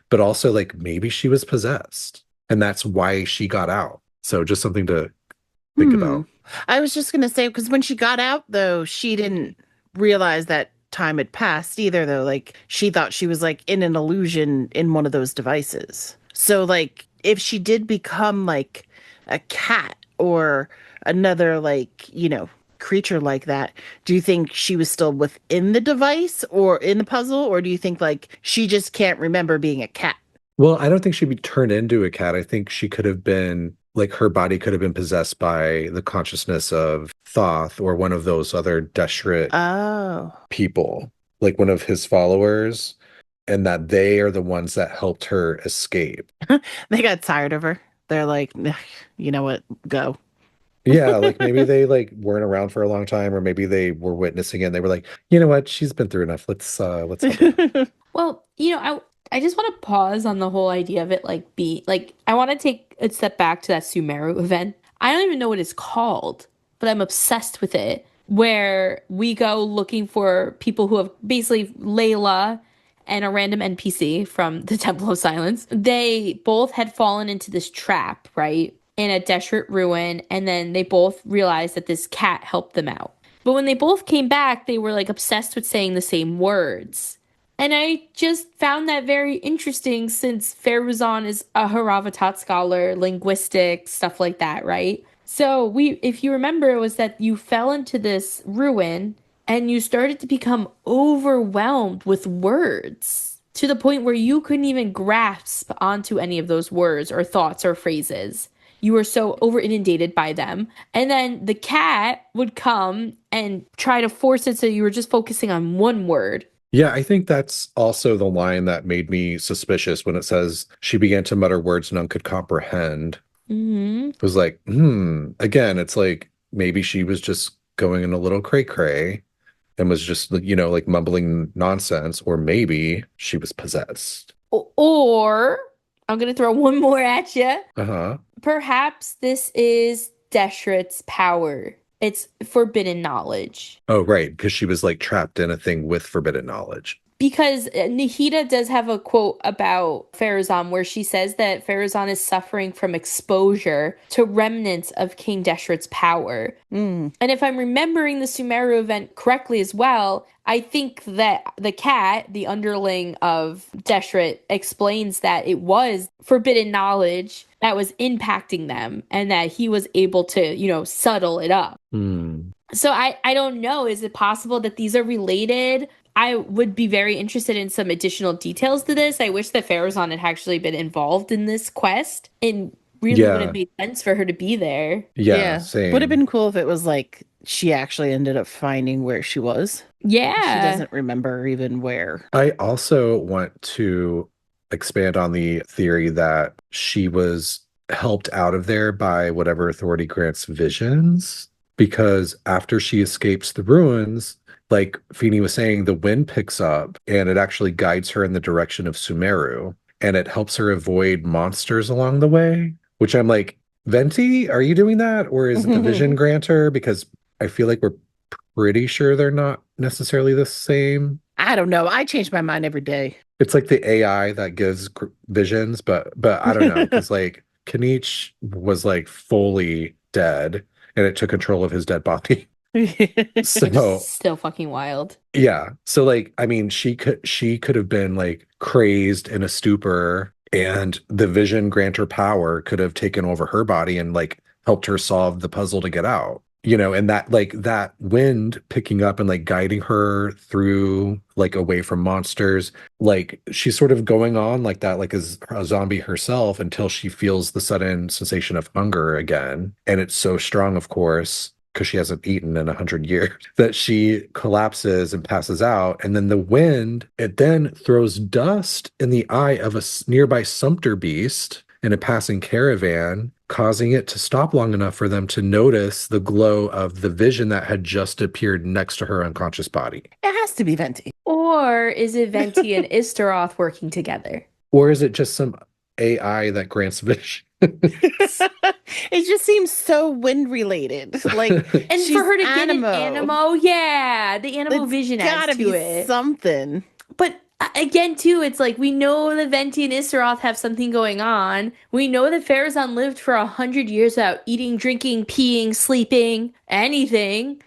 but also like maybe she was possessed and that's why she got out. So just something to think about. I was just going to say, because when she got out, though, she didn't realize that time had passed either, though. Like, she thought she was like in an illusion in one of those devices. So, like, if she did become like a cat or another, like, creature like that, do you think she was still within the device or in the puzzle? Or do you think like she just can't remember being a cat? Well, I don't think she'd be turned into a cat. I think she could have been like her body could have been possessed by the consciousness of Thoth or one of those other Deshret Oh. people, like one of his followers, and that they are the ones that helped her escape. They got tired of her. They're like, "Ugh, you know what? Go." Yeah, like maybe they like weren't around for a long time, or maybe they were witnessing it and they were like, you know what, she's been through enough. Let's help her. Well, I just want to pause on the whole idea of it like be like I want to take a step back to that Sumeru event. I don't even know what it's called, but I'm obsessed with it. Where we go looking for people who have basically Layla and a random NPC from the Temple of Silence. They both had fallen into this trap, right? In a Deshret ruin, and then they both realized that this cat helped them out. But when they both came back, they were like obsessed with saying the same words. And I just found that very interesting since Feruzan is a Haravatat scholar, linguistics, stuff like that, right? So if you remember, it was that you fell into this ruin and you started to become overwhelmed with words to the point where you couldn't even grasp onto any of those words or thoughts or phrases. You were so over inundated by them. And then the cat would come and try to force it so you were just focusing on one word. Yeah, I think that's also the line that made me suspicious when it says she began to mutter words none could comprehend. Mm-hmm. It was like, again, it's like maybe she was just going in a little cray-cray and was just, like mumbling nonsense, or maybe she was possessed. Or I'm going to throw one more at you. Uh-huh. Perhaps this is Deshret's power. It's forbidden knowledge. Oh, right, because she was like trapped in a thing with forbidden knowledge. Because Nahida does have a quote about Feruzan where she says that Feruzan is suffering from exposure to remnants of King Deshret's power. Mm. And if I'm remembering the Sumeru event correctly as well, I think that the cat, the underling of Deshret, explains that it was forbidden knowledge that was impacting them and that he was able to, subtle it up. So I don't know. Is it possible that these are related? I would be very interested in some additional details to this. I wish that Feruzan had actually been involved in this quest. And really would have made sense for her to be there. Yeah, same. Would have been cool if it was like she actually ended up finding where she was. Yeah. She doesn't remember even where. I also want to expand on the theory that she was helped out of there by whatever authority grants visions, because after she escapes the ruins, like Feeny was saying, the wind picks up and it actually guides her in the direction of Sumeru, and it helps her avoid monsters along the way, which I'm like, Venti, are you doing that? Or is it the Vision Granter? Because I feel like we're pretty sure they're not necessarily the same. I don't know. I change my mind every day. It's like the AI that gives visions, but I don't know, because like Kanich was like fully dead and it took control of his dead body. So Still fucking wild. yeah. So like, I mean, she could have been like crazed in a stupor, and the Vision Granter power could have taken over her body and like helped her solve the puzzle to get out. You know, and that like that wind picking up and like guiding her through like away from monsters, like she's sort of going on like that, like as a zombie herself, until she feels the sudden sensation of hunger again. And it's so strong, of course, because she hasn't eaten in 100 years, that she collapses and passes out. And then the wind, it then throws dust in the eye of a nearby sumpter beast in a passing caravan, causing it to stop long enough for them to notice the glow of the vision that had just appeared next to her unconscious body. It has to be Venti. Or is it Venti and Istaroth working together? Or is it just some AI that grants vision? It just seems so wind related. Like, And she's for her to get an Animo. Animo, yeah, the Animo It's vision gotta adds be to it. something. But again, too, it's like we know that Venti and Istaroth have something going on. We know that Farazan lived for 100 years without eating, drinking, peeing, sleeping, anything.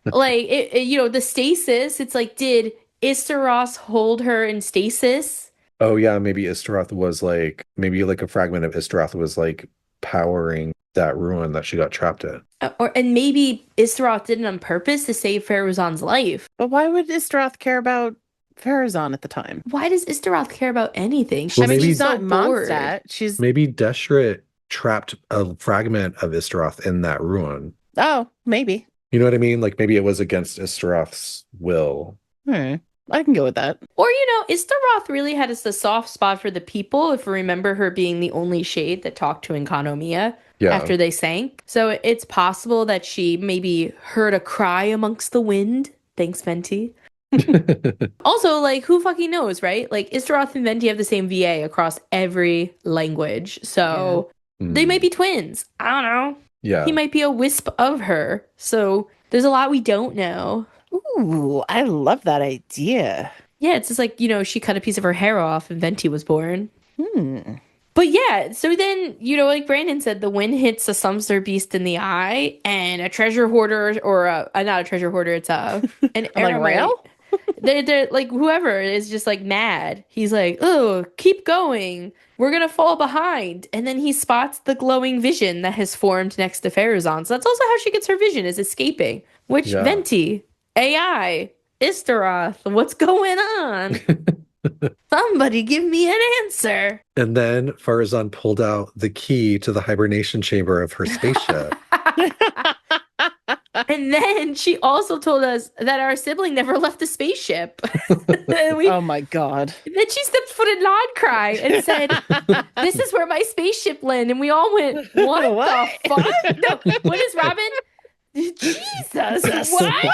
Like, you know, the stasis, it's like, did Istaroth hold her in stasis? Oh yeah, maybe Istaroth was like, maybe like a fragment of Istaroth was like powering that ruin that she got trapped in. And maybe Istaroth did it on purpose to save Farazan's life. But why would Istroth care about Farazan at the time? Why does Istaroth care about anything? Well, I mean, maybe- she's not so bored. Mondstadt. She's Maybe Deshret trapped a fragment of Istaroth in that ruin. oh, maybe. You know what I mean? Like maybe it was against Istaroth's will. I can go with that. Or, you know, Istaroth really had a soft spot for the people, if we remember her being the only shade that talked to Enkanomiya Yeah. after they sank. So it's possible that she maybe heard a cry amongst the wind. Thanks, Venti. Also, like, who fucking knows, right? Like, Istaroth and Venti have the same VA across every language. So they might be twins. I don't know. Yeah. He might be a wisp of her. So there's a lot we don't know. Ooh, I love that idea. Yeah, it's just like, you know, she cut a piece of her hair off and Venti was born. But yeah, so then, you know, like Brandon said, the wind hits a Sumster beast in the eye, and a treasure hoarder, or not a treasure hoarder, it's an Like eremite. Rael? They're like, whoever is just like mad. He's like, oh, keep going. We're going to fall behind. And then he spots the glowing vision that has formed next to Farazan. So that's also how she gets her vision, is escaping. Which, Yeah. Venti, AI, Istaroth, what's going on? Somebody give me an answer. And then Farazan pulled out the key to the hibernation chamber of her spaceship. And then she also told us that our sibling never left the spaceship. Oh my god. Then she stepped foot in Nodcry and said, "This is where my spaceship landed." And we all went, "What, What? the fuck?" No, what is Robin? Jesus, what?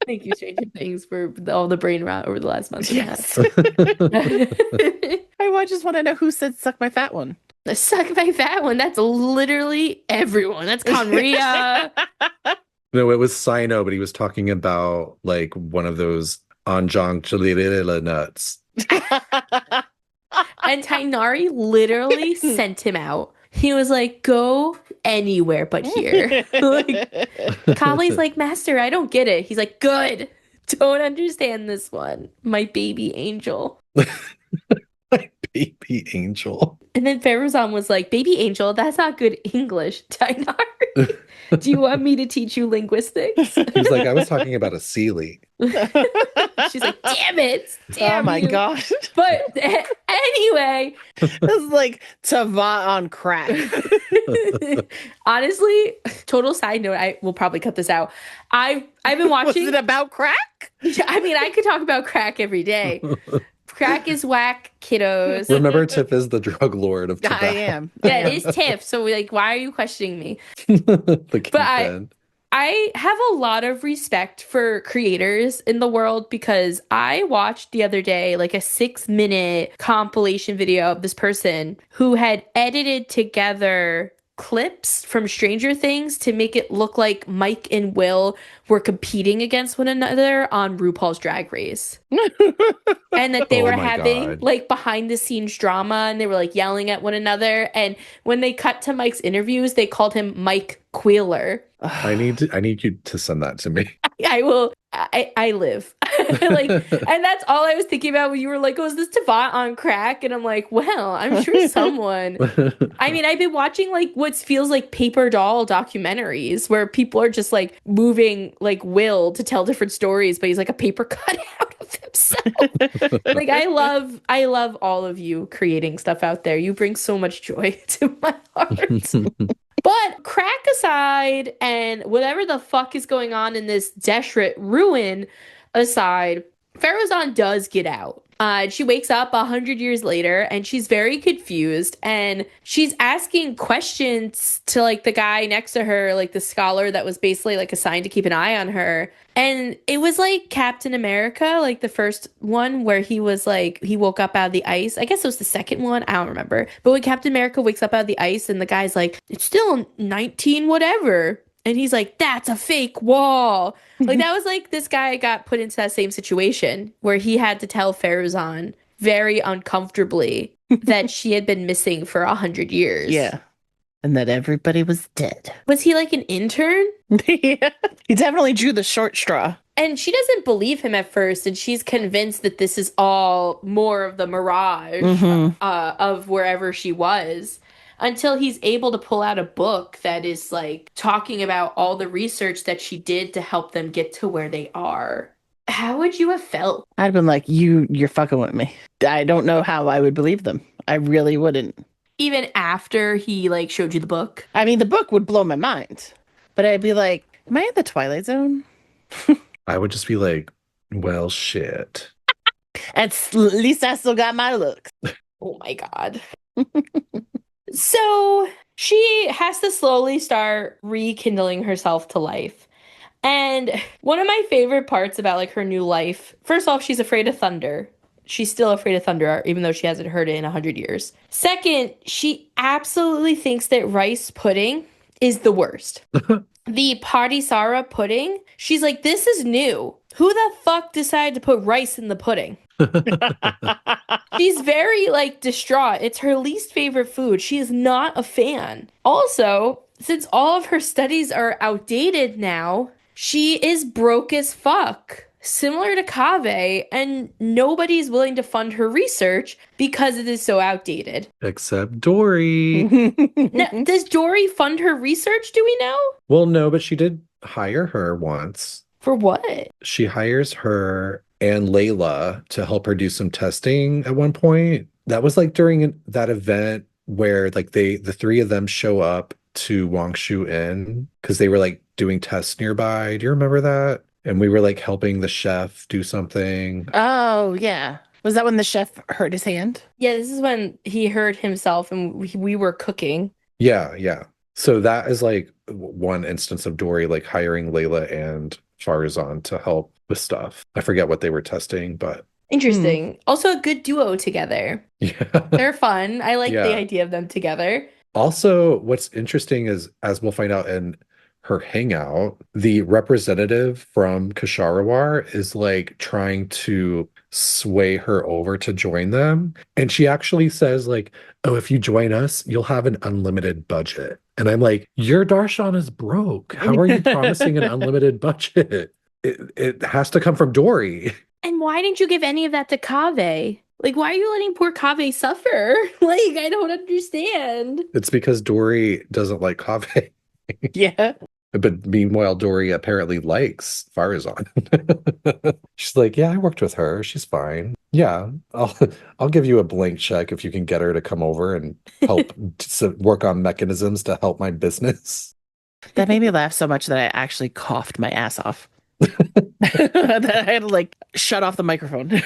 Thank you, Stranger Things, for all the brain rot over the last month and a half. I just want to know who said suck my fat one. Suck my fat one. That's literally everyone. That's Conria. No, it was Sino, but he was talking about like one of those Anjong Chalilila nuts. And Tainari literally sent him out. He was like, go anywhere but here. Like, Kali's like, Master, I don't get it. He's like, good. Don't understand this one. My baby angel. My baby angel. And then Farazan was like, baby angel, that's not good English. Tainari, do you want me to teach you linguistics? He was like, I was talking about a Sealy. She's like, damn it. Damn Oh my you." god. But anyway, This is like Tava on crack. honestly, total side note, I will probably cut this out. I've been watching. Was it about crack? I mean, I could talk about crack every day. Crack is whack, kiddos. Remember, Tiff is the drug lord of I tobacco. am. Yeah, it is Tiff. So, like, why are you questioning me? The But I- kingpin. I have a lot of respect for creators in the world because I watched the other day like a 6-minute compilation video of this person who had edited together clips from Stranger Things to make it look like Mike and Will were competing against one another on RuPaul's Drag Race. And that they Oh were my having God. like behind the scenes drama and they were like yelling at one another. And when they cut to Mike's interviews, they called him Mike Queeler. I need you to send that to me. I will. I live like, and that's all I was thinking about when you were like, "Oh, is this Tavant on crack?" And I'm like, "Well, I'm sure someone." I mean, I've been watching like what feels like paper doll documentaries where people are just like moving like Will to tell different stories, but he's like a paper cutout of himself. Like I love all of you creating stuff out there. You bring so much joy to my heart. But crack aside and whatever the fuck is going on in this Deshret ruin aside, Farazan does get out. She wakes up 100 years later and she's very confused and she's asking questions to like the guy next to her, like the scholar that was basically like assigned to keep an eye on her. And it was like Captain America, like the first one where he was like, he woke up out of the ice. I guess it was the second one. I don't remember. But when Captain America wakes up out of the ice and the guy's like, it's still 19 whatever. And he's like, that's a fake wall. Like that was like this guy got put into that same situation where he had to tell Farazan very uncomfortably that she had been missing for 100 years. Yeah. And that everybody was dead. Was he like an intern? Yeah. He definitely drew the short straw. And she doesn't believe him at first, and she's convinced that this is all more of the mirage of wherever she was. Until he's able to pull out a book that is like talking about all the research that she did to help them get to where they are. How would you have felt? I'd have been like, you're fucking with me. I don't know how I would believe them. I really wouldn't. Even after he like showed you the book? I mean, the book would blow my mind, but I'd be like, am I in the Twilight Zone? I would just be like, well, shit. At least I still got my looks. Oh my God. So she has to slowly start rekindling herself to life. And one of my favorite parts about like her new life, first off, she's afraid of thunder. She's still afraid of thunder, even though she hasn't heard it in 100 years. Second, she absolutely thinks that rice pudding is the worst. The Padisara pudding, she's like, this is new. Who the fuck decided to put rice in the pudding? She's very like distraught. It's her least favorite food. She is not a fan. Also, since all of her studies are outdated now, she is broke as fuck. Similar to Kaveh, and nobody's willing to fund her research because it is so outdated. Except Dory. Now, does Dory fund her research, do we know? Well, no, but she did hire her once. For what? She hires her and Layla to help her do some testing at one point. That was like during that event where like the three of them show up to Wangshu Inn because they were like doing tests nearby. Do you remember that? And we were like helping the chef do something. Oh, yeah. Was that when the chef hurt his hand? Yeah, this is when he hurt himself and we were cooking. Yeah, yeah. So that is like one instance of Dory like hiring Layla and Farazan to help with stuff. I forget what they were testing, but Interesting. Also a good duo together. yeah. They're fun. I like Yeah. the idea of them together. Also, what's interesting is, as we'll find out in her hangout, the representative from Kasharawar is like trying to sway her over to join them. And she actually says, like, oh, if you join us, you'll have an unlimited budget. And I'm like, your Darshan is broke. How are you promising an unlimited budget? It has to come from Dory. And why didn't you give any of that to Kaveh? Like, why are you letting poor Kaveh suffer? Like, I don't understand. It's because Dory doesn't like Kaveh. Yeah. But meanwhile, Dory apparently likes Farazan. She's like, yeah, I worked with her. She's fine. Yeah, I'll give you a blank check if you can get her to come over and help work on mechanisms to help my business. That made me laugh so much that I actually coughed my ass off. That I had to like shut off the microphone.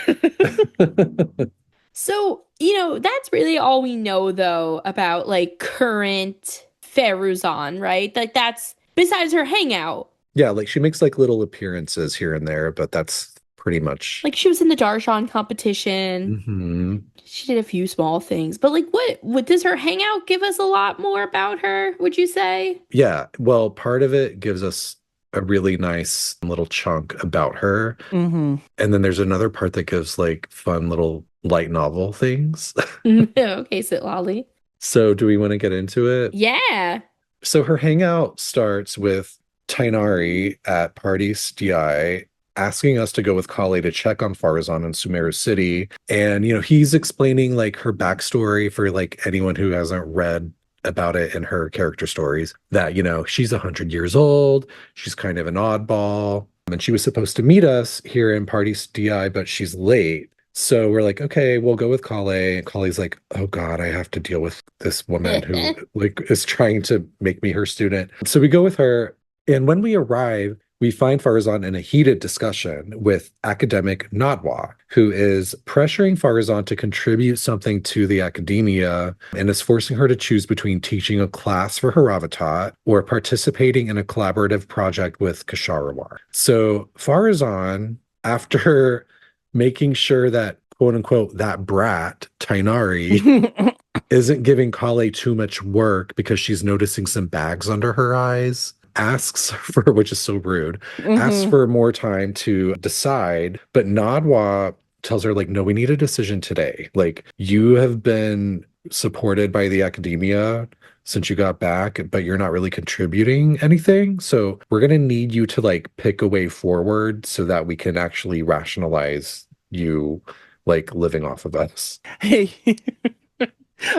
So, that's really all we know, though, about like current Feruzan, right? Like, that's besides her hangout. Yeah, like she makes like little appearances here and there, but that's pretty much. Like she was in the Darshan competition. Mhm. She did a few small things, but like what does her hangout give us a lot more about her, would you say? Yeah, well, part of it gives us a really nice little chunk about her. Mm-hmm. And then there's another part that gives like fun little light novel things. Okay, sit lolly. So, do we want to get into it? Yeah. So, her hangout starts with Tainari at Parties DI asking us to go with Kali to check on Farazan in Sumeru City. And, he's explaining like her backstory for like anyone who hasn't read about it in her character stories that, she's 100 years old. She's kind of an oddball. And she was supposed to meet us here in Parties DI, but she's late. So we're like, okay, we'll go with Kale. And Kale's like, oh God, I have to deal with this woman who like is trying to make me her student. So we go with her. And when we arrive, we find Farazan in a heated discussion with academic Nadwa, who is pressuring Farazan to contribute something to the academia and is forcing her to choose between teaching a class for Haravatat or participating in a collaborative project with Kasharawar. So Farazan, after making sure that, quote unquote, that brat, Tainari, isn't giving Kale too much work because she's noticing some bags under her eyes, asks for, which is so rude, asks for more time to decide. But Nadwa tells her, like, no, we need a decision today. Like, you have been supported by the academia since you got back, but you're not really contributing anything. So we're going to need you to like pick a way forward so that we can actually rationalize you like living off of us. Hey,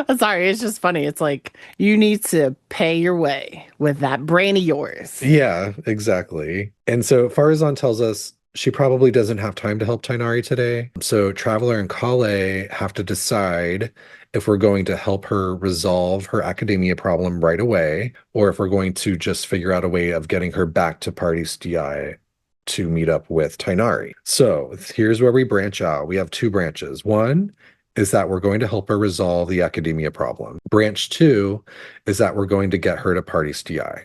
I'm sorry. It's just funny. It's like you need to pay your way with that brain of yours. Yeah, exactly. And so Farazan tells us she probably doesn't have time to help Tainari today. So Traveler and Kale have to decide if we're going to help her resolve her academia problem right away, or if we're going to just figure out a way of getting her back to Parties DI to meet up with Tainari. So here's where we branch out. We have two branches. One is that we're going to help her resolve the academia problem. Branch two is that we're going to get her to Parties DI,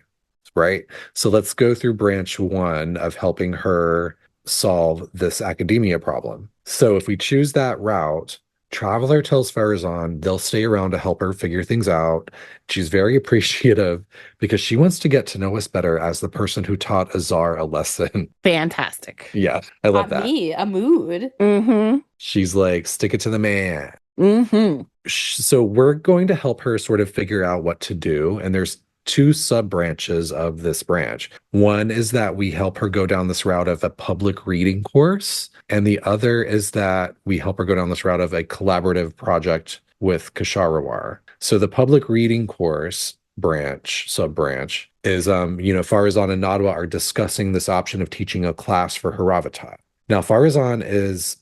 right? So let's go through branch one of helping her solve this academia problem. So if we choose that route, Traveler tells Farazan they'll stay around to help her figure things out. She's very appreciative because she wants to get to know us better as the person who taught Azar a lesson. Fantastic. Yeah, I love that. Me, a mood. Mm-hmm. She's like, stick it to the man. Mm-hmm. So we're going to help her sort of figure out what to do. And there's two sub branches of this branch. One is that we help her go down this route of a public reading course. And the other is that we help her go down this route of a collaborative project with Kasharawar. So the public reading course sub branch is, Farazan and Nadwa are discussing this option of teaching a class for Haravatat. Now, Farazan is,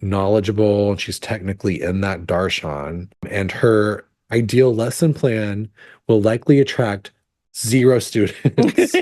knowledgeable and she's technically in that darshan, and her ideal lesson plan will likely attract 0 students.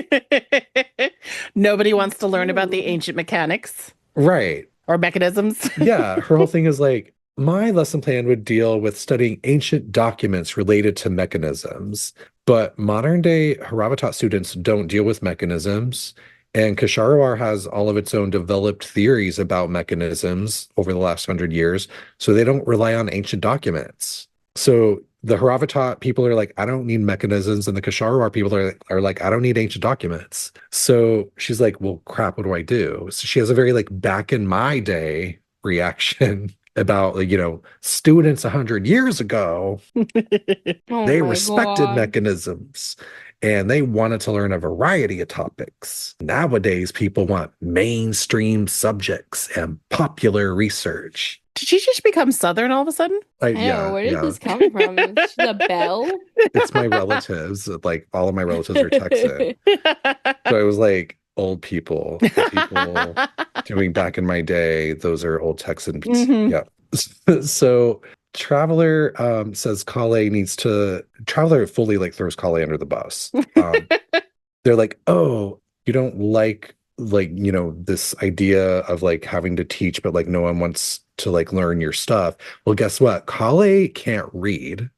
Nobody wants to learn about the ancient mechanics. Right. Or mechanisms. Yeah. Her whole thing is like, my lesson plan would deal with studying ancient documents related to mechanisms, but modern day Haravatat students don't deal with mechanisms. And Kasharawar has all of its own developed theories about mechanisms over the last 100 years, so they don't rely on ancient documents. So the Haravatat people are like, I don't need mechanisms, and the Kasharawar people are like, I don't need ancient documents. So she's like, well, crap, what do I do? So she has a very like back in my day reaction about students 100 years ago, they respected mechanisms. And they wanted to learn a variety of topics. Nowadays, people want mainstream subjects and popular research. Did she just become Southern all of a sudden? Yeah, where did this come from? The bell? It's my relatives. Like, all of my relatives are Texan. So I was like, old people. The people doing back in my day, those are old Texan. Mm-hmm. Yeah. So Traveler says Traveler fully like throws Kale under the bus. They're like, oh, you don't like this idea of like having to teach, but like no one wants to like learn your stuff. Well, guess what? Kale can't read.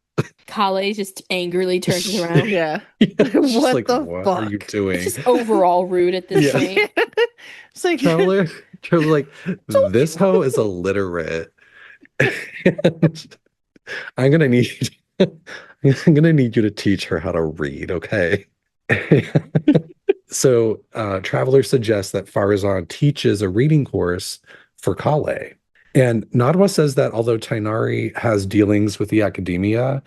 Kale just angrily turns around. Yeah. She's What like, the what are you fuck? doing? It's just overall rude at this Yeah. point. It's like, Traveler, like, Told this you. hoe is illiterate. And I'm gonna need I'm gonna need you to teach her how to read, okay? So Traveler suggests that Farazan teaches a reading course for Kale. And Nadwa says that although Tainari has dealings with the academia,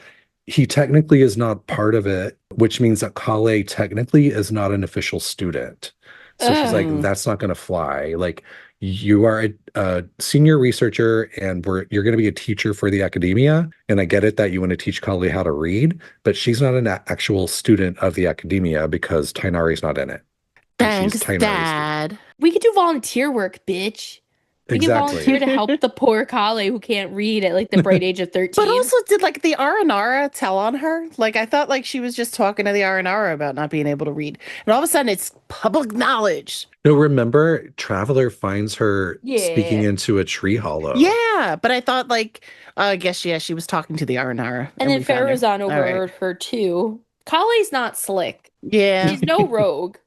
he technically is not part of it, which means that Kale technically is not an official student. So she's like, Ugh. that's not going to fly. Like, you are a senior researcher and you're going to be a teacher for the academia. And I get it that you want to teach Kale how to read, but she's not an actual student of the academia because Tainari's not in it. And she's Thanks, Tainari's student. Dad. We could do volunteer work, bitch. We can volunteer to help the poor Kale who can't read at like the bright age of 13. But also, did like the Aranara tell on her? Like, I thought like she was just talking to the Aranara about not being able to read, and all of a sudden it's public knowledge. No, remember, Traveler finds her speaking Yeah. into a tree hollow. Yeah, but I thought like, I guess she was talking to the Aranara, and then we found her. Farazan All right. overheard her too. Kale's not slick. Yeah, She's no rogue.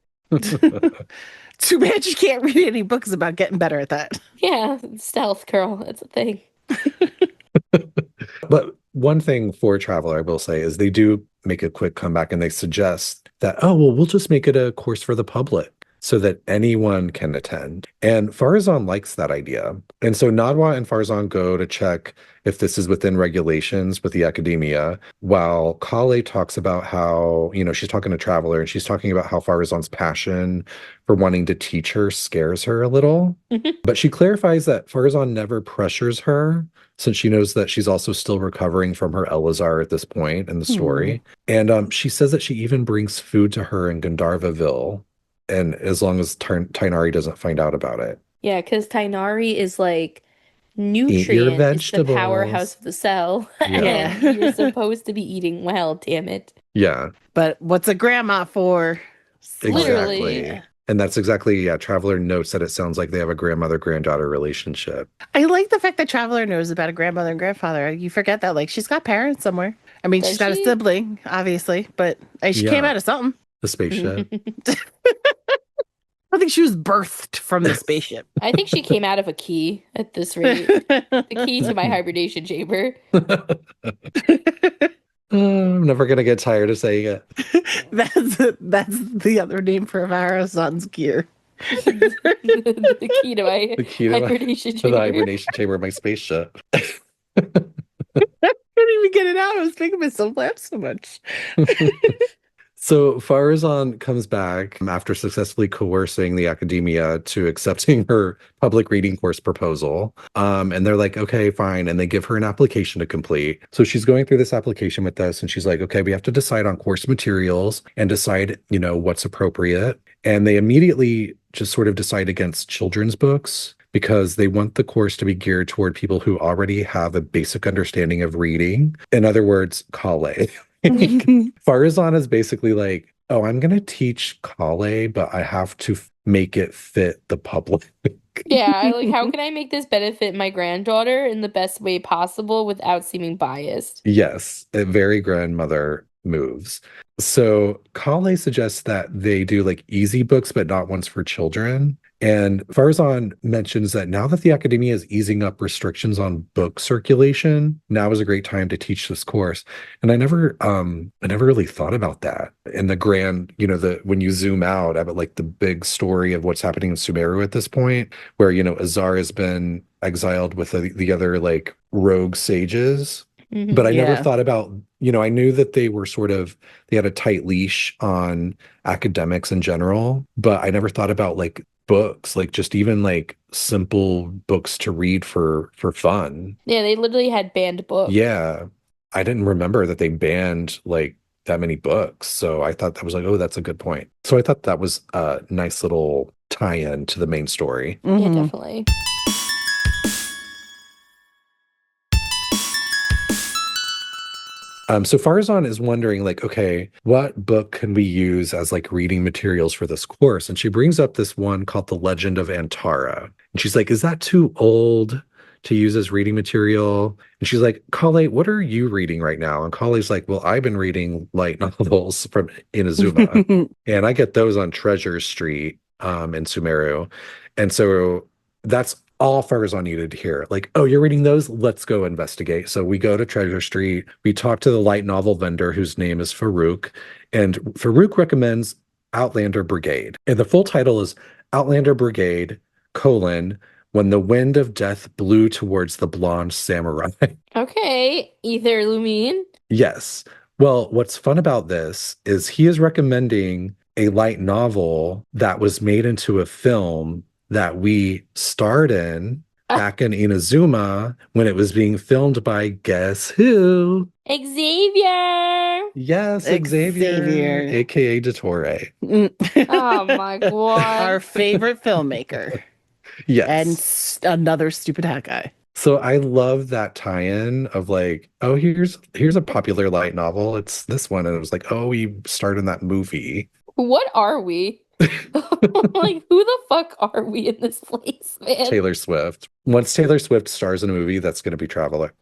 too bad she can't read any books about getting better at that. Yeah, stealth girl. That's a thing. But one thing for Traveler, I will say, is they do make a quick comeback and they suggest that, oh, well, we'll just make it a course for the public so that anyone can attend. And Farazan likes that idea. And so Nadwa and Farazan go to check if this is within regulations with the academia, while Kale talks about how, she's talking to Traveler and she's talking about how Farazan's passion for wanting to teach her scares her a little. But she clarifies that Farazan never pressures her, since she knows that she's also still recovering from her Elazar at this point in the story. And she says that she even brings food to her in Gandharvaville, and as long as Tainari doesn't find out about it. Yeah, because Tainari is like your nutrient. It's the vegetables. powerhouse of the cell. Yeah. And you're supposed to be eating well, damn it. Yeah, But what's a grandma for? Literally. exactly. And that's exactly, Traveler notes that it sounds like they have a grandmother-granddaughter relationship. I like the fact that Traveler knows about a grandmother and grandfather. You forget that, like, she's got parents somewhere. I mean, Does she's got she? a sibling, obviously, but she came Yeah. out of something. The spaceship. I think she was birthed from the spaceship. I think she came out of a key at this rate. The key to my hibernation chamber. I'm never going to get tired of saying it. That's the other name for Farazan's gear. The key to my The key to, hibernation to the chamber. hibernation chamber of my spaceship. Couldn't even get it out. I was making myself laugh so much. So Farazan comes back after successfully coercing the academia to accepting her public reading course proposal. And they're like, okay, fine. And they give her an application to complete. So she's going through this application with us and she's like, okay, we have to decide on course materials and decide, what's appropriate. And they immediately just sort of decide against children's books because they want the course to be geared toward people who already have a basic understanding of reading. In other words, Kale. Farazan is basically like, oh, I'm going to teach Kale, but I have to make it fit the public. Yeah, like how can I make this benefit my granddaughter in the best way possible without seeming biased? Yes, a very grandmother moves. So Kale suggests that they do like easy books, but not ones for children. And Farazan mentions that now that the academia is easing up restrictions on book circulation, now is a great time to teach this course. And I never really thought about that in the grand, when you zoom out about like the big story of what's happening in Sumeru at this point, where, Azar has been exiled with the other like rogue sages. Mhm. But I never Yeah. thought about, I knew that they had a tight leash on academics in general, but I never thought about like books, like just even like simple books to read for fun. Yeah, they literally had banned books. Yeah. I didn't remember that they banned like that many books. So I thought that was like, oh, that's a good point. So I thought that was a nice little tie-in to the main story. Yeah, Mhm. definitely. So Farazan is wondering, like, okay, what book can we use as like reading materials for this course? And she brings up this one called The Legend of Antara. And she's like, is that too old to use as reading material. And she's like, Kale, what are you reading right now? And Kale's like, well, I've been reading light novels from Inazuma, and I get those on Treasure Street in Sumeru. And so that's all Farzan needed to hear. Like, oh, you're reading those? Let's go investigate. So we go to Treasure Street. We talk to the light novel vendor whose name is Farouk. And Farouk recommends Outlander Brigade. And the full title is Outlander Brigade, When the Wind of Death Blew Towards the Blonde Samurai. Okay, Ether Lumine. Yes. Well, what's fun about this is he is recommending a light novel that was made into a film that we starred in back in Inazuma when it was being filmed by guess who? Xavier. Yes, Xavier, aka Dottore. Oh my god. Our favorite filmmaker. Yes. And another stupid hat guy. So I love that tie-in of like, oh, here's a popular light novel. It's this one. And it was like, oh, we starred in that movie. What are we? Like, who the fuck are we in this place, man? Taylor Swift. Once Taylor Swift stars in a movie, that's going to be Traveler.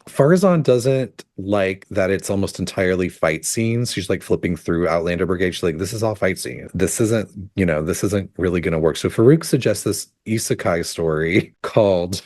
Farzan doesn't like that it's almost entirely fight scenes. She's like flipping through Outlander Brigade. She's like, this is all fight scene. This isn't really going to work. So Farouk suggests this isekai story called,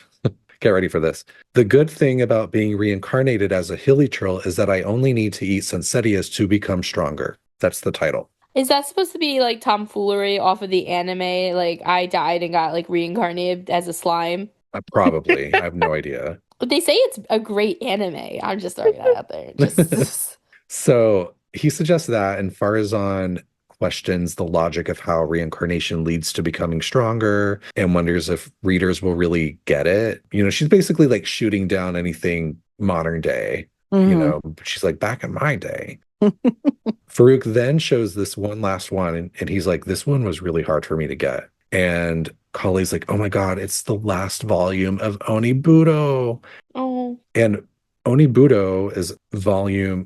get ready for this. The good thing about being reincarnated as a hilichurl is that I only need to eat Sensetias to become stronger. That's the title. Is that supposed to be like tomfoolery off of the anime? Like, I died and got like reincarnated as a slime? Probably. I have no idea. But they say it's a great anime. I'm just throwing that out there. Just So he suggests that, and Farzan questions the logic of how reincarnation leads to becoming stronger and wonders if readers will really get it. You know, she's basically like shooting down anything modern day. You know, she's like, back in my day. Farouk then shows this one last one, and he's like, this one was really hard for me to get. And Kale's like, oh my God, it's the last volume of Oniburo. oh. And Oniburo is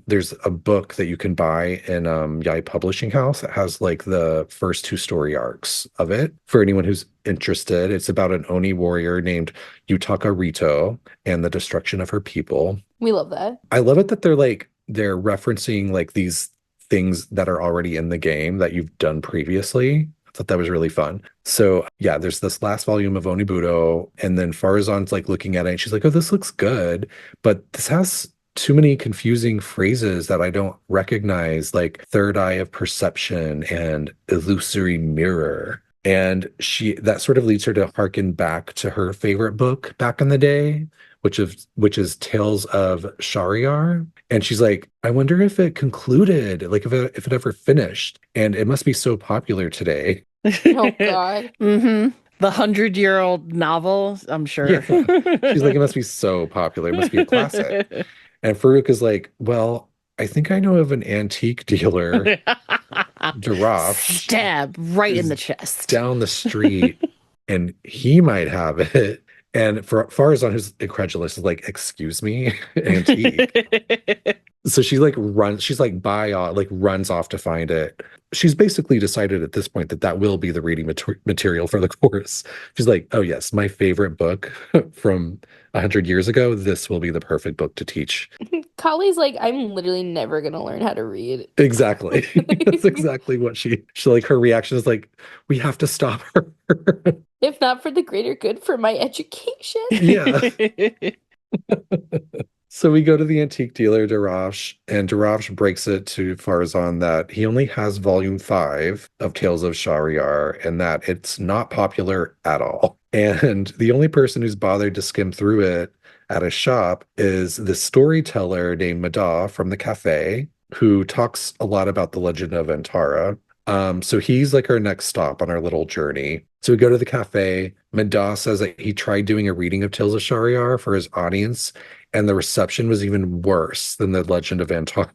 there's a book that you can buy in Yai Publishing House that has like the first 2 story arcs of it. For anyone who's interested, it's about an Oni warrior named Yutaka Rito and the destruction of her people. We love that. I love it that they're referencing like these things that are already in the game that you've done previously. I thought that was really fun. So yeah, there's this last volume of Oniburo, and then Farzan's like looking at it and she's like, oh, this looks good, but this has too many confusing phrases that I don't recognize, like third eye of perception and illusory mirror. And that sort of leads her to harken back to her favorite book back in the day, which is Tales of Shahryar. And she's like, I wonder if it concluded, like if it ever finished. And it must be so popular today. Oh God. The 100-year-old novel, I'm sure. Yeah. She's like, it must be so popular. It must be a classic. And Farouk is like, well, I think I know of an antique dealer, Daraf. Stab right in the chest. Down the street, and he might have it. And for Farzan, who's incredulous, is like, excuse me, antique. So she like runs, she's like runs off to find it. She's basically decided at this point that will be the reading material for the course. She's like, oh yes, my favorite book from 100 years ago. This will be the perfect book to teach. Kale's like, I'm literally never gonna learn how to read. Exactly. That's exactly what she like, her reaction is like, we have to stop her. If not for the greater good for my education. Yeah. So we go to the antique dealer, Daraf, and Daraf breaks it to Farzan that he only has volume 5 of Tales of Shahryar and that it's not popular at all. And the only person who's bothered to skim through it at a shop is the storyteller named Mada from the cafe, who talks a lot about the legend of Antara. So he's like our next stop on our little journey. So we go to the cafe. Mada says that he tried doing a reading of Tales of Shahryar for his audience, and the reception was even worse than the Legend of Antara.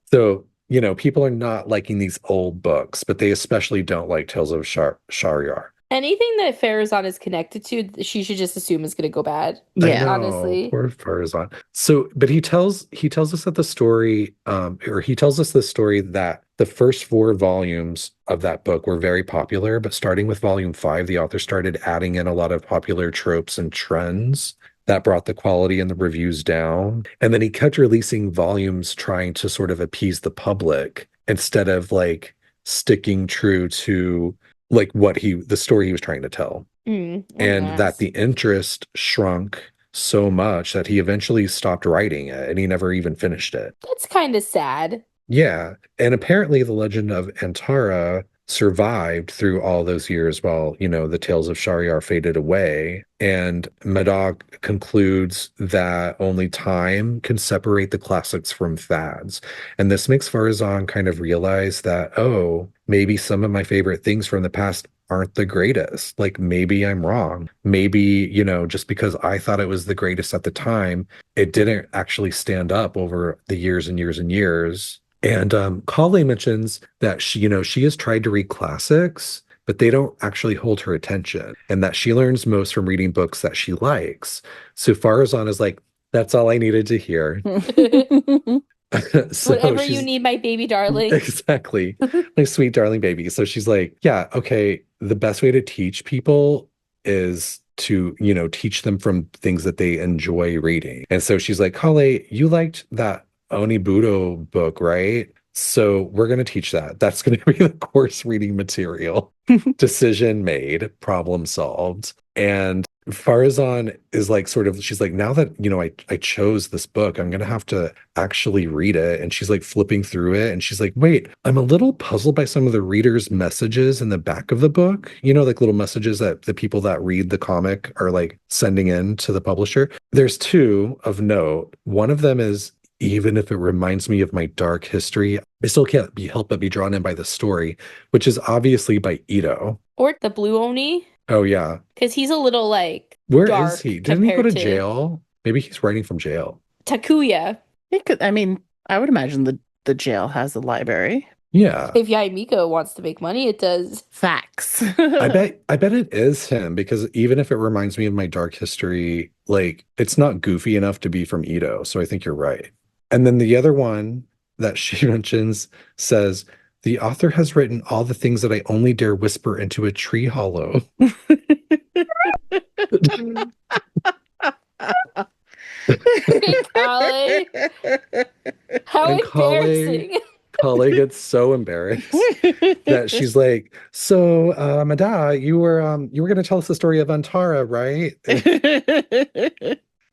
So, you know, people are not liking these old books, but they especially don't like Tales of Shahryar. Anything that Farazan is connected to, she should just assume is going to go bad. I Yeah. know, honestly. poor Farazan. So, but he tells us that the story, or he tells us the story that the first 4 volumes of that book were very popular, but starting with volume 5, the author started adding in a lot of popular tropes and trends that brought the quality and the reviews down. And then he kept releasing volumes trying to sort of appease the public instead of like sticking true to like the story he was trying to tell. What And an that ass. the interest shrunk so much that he eventually stopped writing it and he never even finished it. That's kind of sad. Yeah. And apparently the legend of Antara survived through all those years while, the tales of Shahryar faded away. And Madoc concludes that only time can separate the classics from fads. And this makes Farazan kind of realize that, oh, maybe some of my favorite things from the past aren't the greatest. Like maybe I'm wrong. Maybe, just because I thought it was the greatest at the time, it didn't actually stand up over the years and years and years. And Kale mentions that she has tried to read classics, but they don't actually hold her attention, and that she learns most from reading books that she likes. So Farazan is like, that's all I needed to hear. So Whatever you she's- need, my baby darling. Exactly. My sweet darling baby. So she's like, yeah, okay, the best way to teach people is to, teach them from things that they enjoy reading. And so she's like, Kale, you liked that Oniburo book, right? So we're going to teach that. That's going to be the course reading material. Decision made, problem solved. And Farazan is like she's like, now that, I chose this book, I'm going to have to actually read it. And she's like flipping through it. And she's like, wait, I'm a little puzzled by some of the readers' messages in the back of the book, like little messages that the people that read the comic are like sending in to the publisher. There's 2 of note. One of them is, even if it reminds me of my dark history, I still can't help but be drawn in by the story, which is obviously by Ito. Or the blue Oni, Oh, yeah. because he's a little like Where is dark he? Didn't he go to compared to jail? Maybe he's writing from jail. Takuya. It could, I mean, I would imagine the jail has a library. Yeah. If Yaimiko wants to make money, it does. Facts. I bet it is him, because even if it reminds me of my dark history, like it's not goofy enough to be from Ito. So I think you're right. And then the other one that she mentions says, the author has written all the things that I only dare whisper into a tree hollow. Kale, how And Kale- embarrassing. Kale gets so embarrassed that she's like, so Mada, you were going to tell us the story of Antara, right?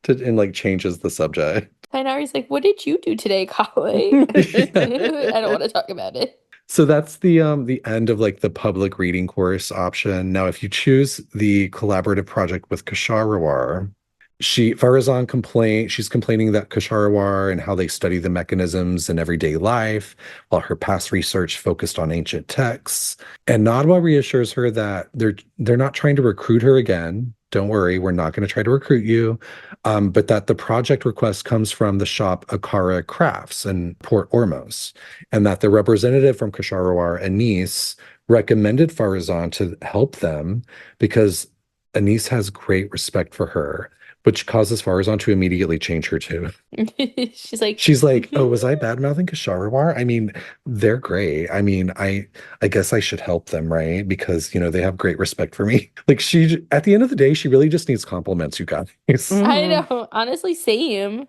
And like changes the subject. Kainari's like, what did you do today, Kale? I don't want to talk about it. So that's the end of like the public reading course option. Now, if you choose the collaborative project with Kshahrewar, she's complaining that Kshahrewar and how they study the mechanisms in everyday life, while her past research focused on ancient texts. And Nadwa reassures her that they're not trying to recruit her again. Don't worry, we're not going to try to recruit you. But that the project request comes from the shop Akara Crafts in Port Ormos, and that the representative from Kshahrewar, Anise, recommended Farazan to help them because Anise has great respect for her, which causes Farazan to immediately change her tune. She's like, Oh, was I bad-mouthing Kshahrewar? I mean, they're great. I mean, I guess I should help them, right? Because, they have great respect for me. Like at the end of the day, she really just needs compliments, you guys. I know. Honestly, same.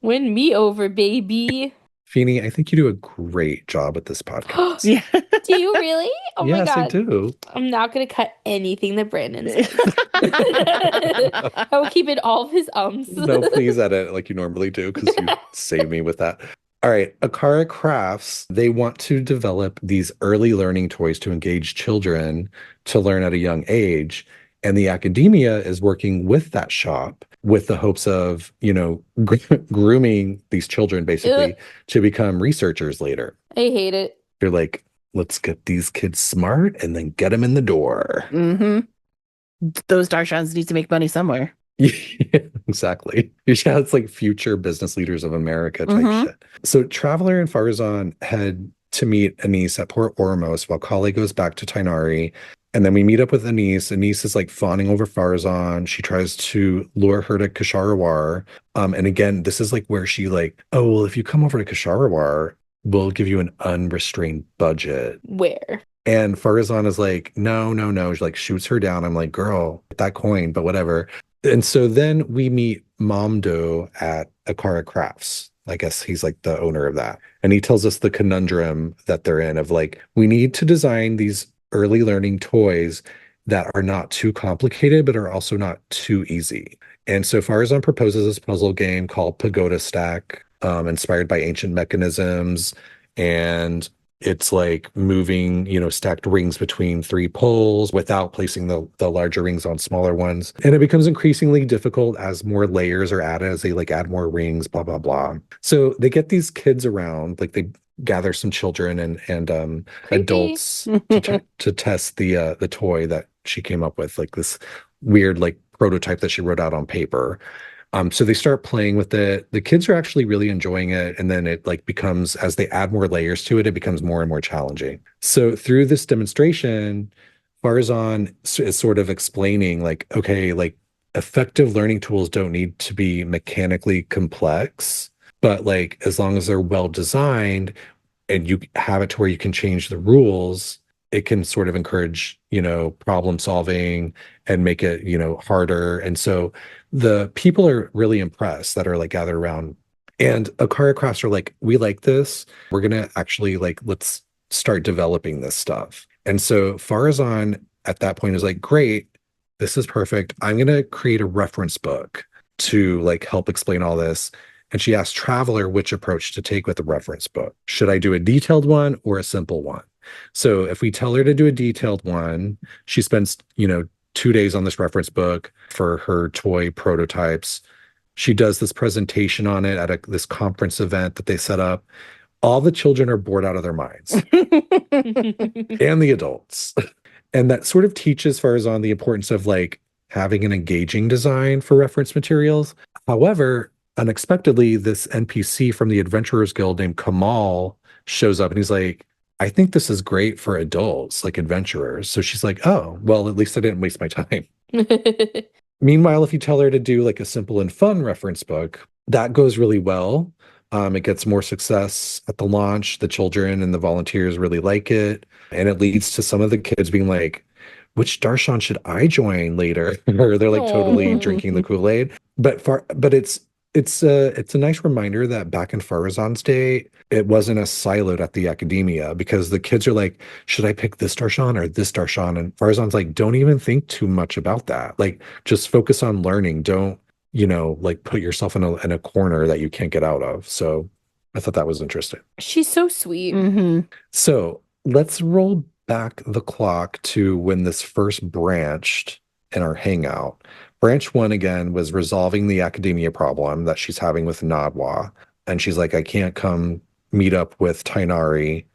Win me over, baby. Feeny, I think you do a great job at this podcast. Yeah. Do you really? Oh my Yes, I god. do. I'm not gonna cut anything that Brandon said. I will keep it all of his ums. No, please edit like you normally do, because you save me with that. All right, Akara Crafts, they want to develop these early learning toys to engage children to learn at a young age. And the academia is working with that shop with the hopes of, grooming these children basically to become researchers later. I hate it. They're like, let's get these kids smart and then get them in the door. Those Darshans need to make money somewhere. Yeah, exactly. Yeah, it's like future business leaders of America type shit. So Traveler and Farazan head to meet Anise at Port Ormos while Kali goes back to Tainari. And then we meet up with Anise. Anise is like fawning over Farazan. She tries to lure her to Kasharawar. And again, this is like where she like, oh, well, if you come over to Kasharawar, we'll give you an unrestrained budget. Where? And Farazan is like, no, no, no. She like shoots her down. I'm like, girl, get that coin, but whatever. And so then we meet Momdo at Akara Crafts. I guess he's like the owner of that. And he tells us the conundrum that they're in of like, we need to design these early learning toys that are not too complicated, but are also not too easy. And so Farazan proposes this puzzle game called Pagoda Stack, inspired by ancient mechanisms. And it's like moving, stacked rings between 3 poles without placing the larger rings on smaller ones. And it becomes increasingly difficult as more layers are added, as they like add more rings, blah, blah, blah. So they get these kids around, like they gather some children and Creepy. adults to test the toy that she came up with, like this weird like prototype that she wrote out on paper. So they start playing with it. The kids are actually really enjoying it. And then it like becomes, as they add more layers to it, it becomes more and more challenging. So through this demonstration, Farazan is sort of explaining like, okay, like effective learning tools don't need to be mechanically complex, but like as long as they're well designed and you have it to where you can change the rules, it can sort of encourage, problem solving and make it, harder. And so the people are really impressed that are like gathered around. And Akara Crafts are like, we like this. We're going to actually like, let's start developing this stuff. And so Farazan at that point is like, great, this is perfect. I'm going to create a reference book to like help explain all this. And she asked Traveler which approach to take with the reference book. Should I do a detailed one or a simple one? So if we tell her to do a detailed one, she spends, 2 days on this reference book for her toy prototypes. She does this presentation on it at this conference event that they set up. All the children are bored out of their minds and the adults. And that sort of teaches Farazan the importance of like having an engaging design for reference materials. However, unexpectedly, this NPC from the Adventurers Guild named Kamal shows up and he's like, I think this is great for adults, like adventurers. So she's like, oh, well, at least I didn't waste my time. Meanwhile, if you tell her to do like a simple and fun reference book, that goes really well. It gets more success at the launch. The children and the volunteers really like it. And it leads to some of the kids being like, which Darshan should I join later? Or they're like totally drinking the Kool-Aid. But it's a nice reminder that back in Farazan's day, it wasn't as siloed at the academia, because the kids are like, should I pick this Darshan or this Darshan? And Farazan's like, don't even think too much about that. Like, just focus on learning. Don't, like put yourself in a corner that you can't get out of. So I thought that was interesting. She's so sweet. Mm-hmm. So let's roll back the clock to when this first branched in our hangout. Branch 1 again was resolving the academia problem that she's having with Nadwa. And she's like, I can't come meet up with Tainari.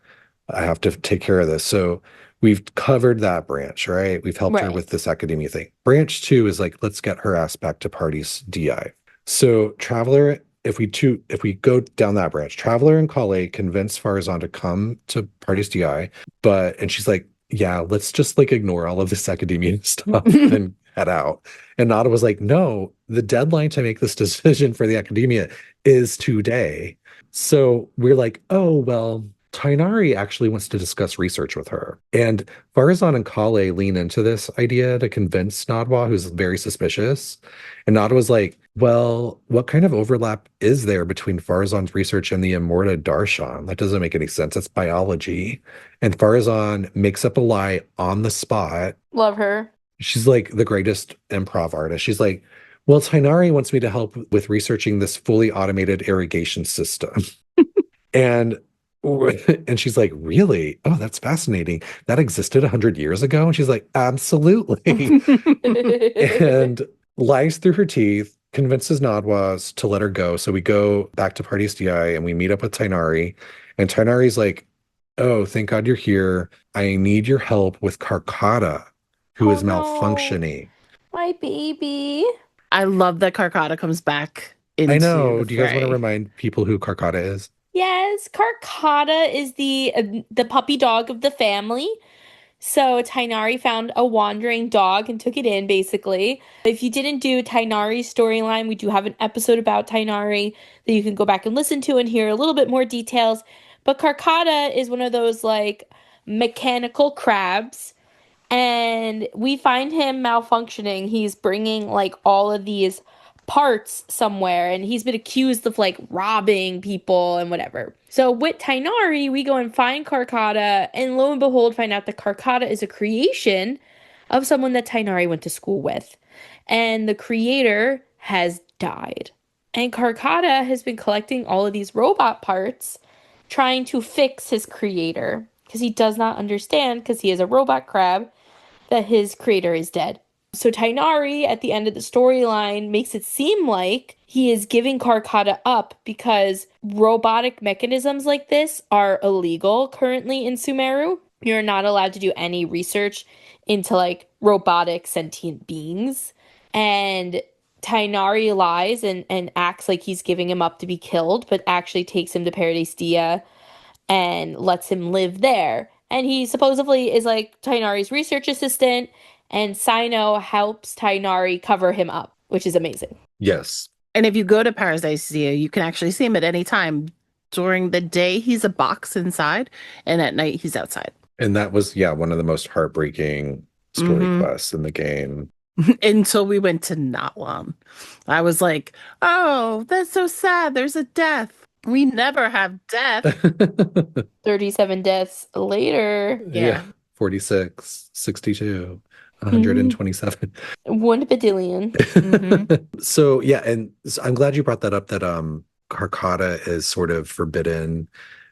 I have to take care of this. So we've covered that branch, right? We've helped her with this academia thing. Branch 2 is like, let's get her ass back to Party's DI. So Traveler, if we go down that branch, Traveler and Kale convince Farazan to come to Party's DI, and she's like, yeah, let's just like ignore all of this academia stuff and head out. And Nada was like, no, the deadline to make this decision for the academia is today. So we're like, oh, well, Tainari actually wants to discuss research with her. And Farazan and Kale lean into this idea to convince Nadwa, who's very suspicious. And Nada was like, well, what kind of overlap is there between Farazan's research and the Immorta Darshan? That doesn't make any sense. It's biology. And Farazan makes up a lie on the spot. Love her. She's like the greatest improv artist. She's like, well, Tainari wants me to help with researching this fully automated irrigation system. and she's like, really? Oh, that's fascinating. That existed 100 years ago? And she's like, absolutely. And lies through her teeth, convinces Nadwa to let her go. So we go back to Party's DI and we meet up with Tainari. And Tainari's like, oh, thank God you're here. I need your help with Karkata, who is malfunctioning. My baby. I love that Karkata comes back into I know. the Do you guys fray. want to remind people who Karkata is? Yes, Karkata is the puppy dog of the family. So Tainari found a wandering dog and took it in, basically. If you didn't do Tainari's storyline, we do have an episode about Tainari that you can go back and listen to and hear a little bit more details. But Karkata is one of those like mechanical crabs, and we find him malfunctioning. He's bringing like all of these parts somewhere, and he's been accused of like robbing people and whatever. So with Tainari, we go and find Karkata, and lo and behold, find out that Karkata is a creation of someone that Tainari went to school with. And the creator has died. And Karkata has been collecting all of these robot parts, trying to fix his creator because he does not understand, because he is a robot crab, that his creator is dead. So Tainari, at the end of the storyline, makes it seem like he is giving Karkata up because robotic mechanisms like this are illegal currently in Sumeru. You're not allowed to do any research into like robotic sentient beings. And Tainari lies and acts like he's giving him up to be killed, but actually takes him to Paradise Dia and lets him live there. And he supposedly is like Tainari's research assistant, and Sino helps Tainari cover him up, which is amazing. Yes. And if you go to Paradise Dia, you can actually see him at any time. During the day, he's a box inside, and at night, he's outside. And that was, one of the most heartbreaking story quests in the game. Until we went to Natlan. I was like, oh, that's so sad. There's a death. We never have death. 37 deaths later. Yeah. 46, 62, 127. 1 badillion. So, and I'm glad you brought that up, that Karkata is sort of forbidden,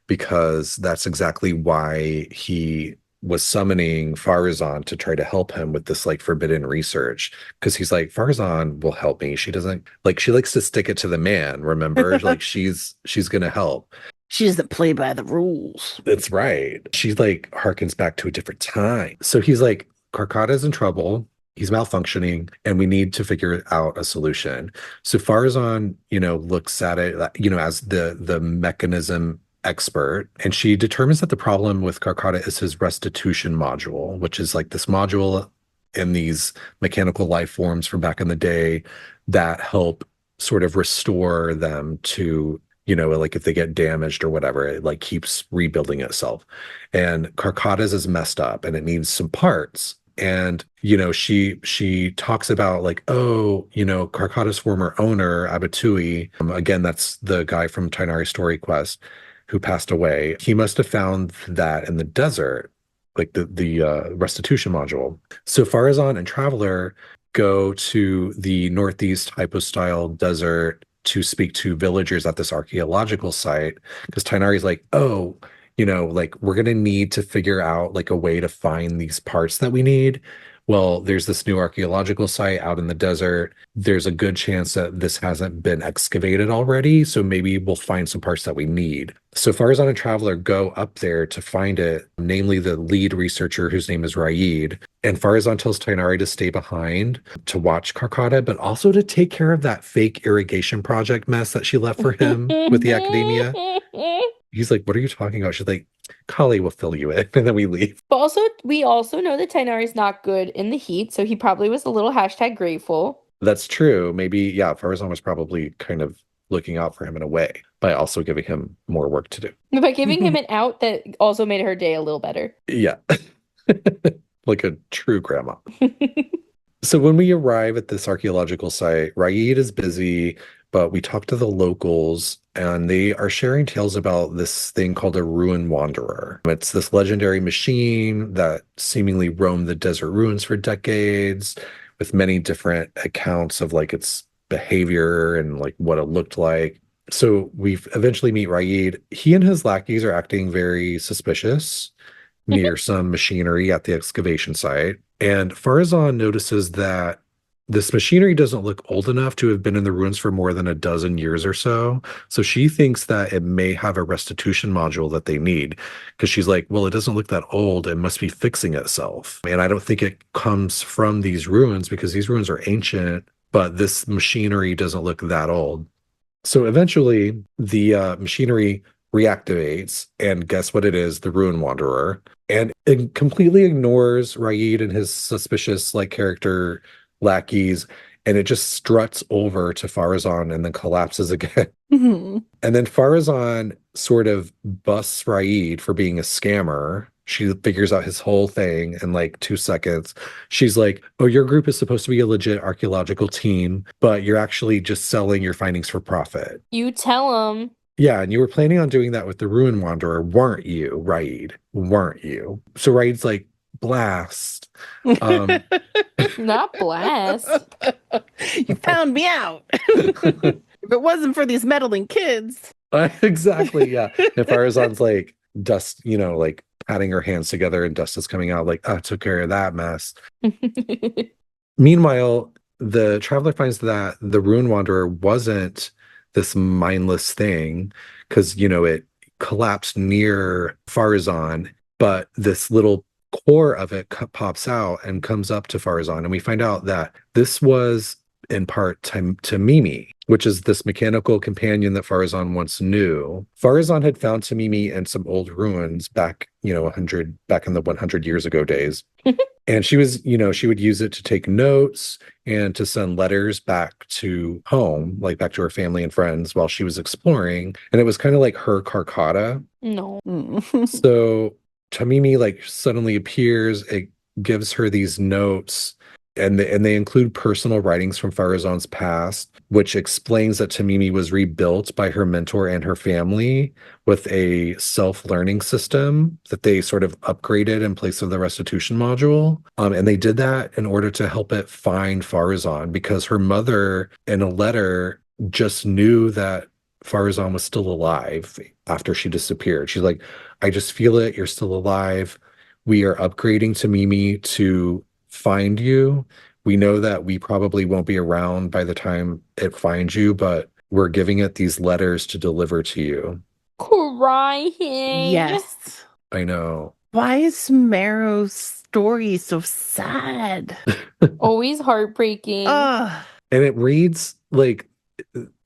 because that's exactly why he was summoning Farazan to try to help him with this like forbidden research, because he's like, Farazan will help me. She doesn't like, she likes to stick it to the man, remember? Like she's gonna help. She doesn't play by the rules. That's right. She like harkens back to a different time. So he's like, Karkata's in trouble. He's malfunctioning, and we need to figure out a solution. So Farazan, looks at it, as the mechanism expert, and she determines that the problem with Karkata is his restitution module, which is like this module in these mechanical life forms from back in the day that help sort of restore them to, like if they get damaged or whatever, it like keeps rebuilding itself. And Karkata's is messed up and it needs some parts. And, she talks about like, Karkata's former owner, Abatui, again, that's the guy from Tainari Story Quest who passed away. He must have found that in the desert, like the restitution module. So Farazan and Traveler go to the Northeast hypostyle desert to speak to villagers at this archaeological site, because Tainari's like, like we're going to need to figure out like a way to find these parts that we need. Well, there's this new archaeological site out in the desert. There's a good chance that this hasn't been excavated already, so maybe we'll find some parts that we need. So Farazan and Traveler go up there to find it, namely the lead researcher, whose name is Raid. And Farazan tells Tainari to stay behind to watch Karkata, but also to take care of that fake irrigation project mess that she left for him with the academia. He's like, what are you talking about? She's like, Kali will fill you in. And then we leave. But we also know that Tainari is not good in the heat, so he probably was a little #grateful. That's true. Maybe, Farazan was probably kind of looking out for him in a way by also giving him more work to do. By giving him an out that also made her day a little better. Yeah. Like a true grandma. So when we arrive at this archaeological site, Raid is busy, but we talk to the locals, and they are sharing tales about this thing called a ruin wanderer. It's this legendary machine that seemingly roamed the desert ruins for decades, with many different accounts of like its behavior and like what it looked like. So we eventually meet Raid. He and his lackeys are acting very suspicious near some machinery at the excavation site. And Farazan notices that this machinery doesn't look old enough to have been in the ruins for more than a dozen years or so. So she thinks that it may have a restitution module that they need, because she's like, well, it doesn't look that old. It must be fixing itself. And I don't think it comes from these ruins, because these ruins are ancient, but this machinery doesn't look that old. So eventually the machinery reactivates, and guess what it is? The Ruin Wanderer. And it completely ignores Raid and his suspicious like character lackeys, and it just struts over to Farazan and then collapses again. Mhm. And then Farazan sort of busts Raid for being a scammer. She figures out his whole thing in like 2 seconds. She's like, oh, your group is supposed to be a legit archaeological team, but you're actually just selling your findings for profit. You tell him. Yeah, and you were planning on doing that with the Ruin Wanderer, weren't you, Raid? Weren't you? So Raid's like, blast. Not blast. You found me out. If it wasn't for these meddling kids. Exactly, yeah. And Farazan's like, dust, like patting her hands together and dust is coming out like, I took care of that mess. Meanwhile, the traveler finds that the Ruin Wanderer wasn't this mindless thing because, it collapsed near Farazan, but this little core of it pops out and comes up to Farazan. And we find out that this was in part to Mimi, which is this mechanical companion that Farazan once knew. Farazan had found Tamimi in some old ruins back, back in the 100 years ago days. And she was, she would use it to take notes and to send letters back to home, like back to her family and friends while she was exploring. And it was kind of like her Carcata. No. So Tamimi like suddenly appears. It gives her these notes. And they include personal writings from Farazan's past, which explains that Tamimi was rebuilt by her mentor and her family with a self-learning system that they sort of upgraded in place of the restitution module. And they did that in order to help it find Farazan because her mother, in a letter, just knew that Farazan was still alive after she disappeared. She's like, I just feel it. You're still alive. We are upgrading Tamimi to find you. We know that we probably won't be around by the time it finds you, but we're giving it these letters to deliver to you. Crying. Yes. I know. Why is Marrow's story so sad? Always heartbreaking. Ugh. And it reads like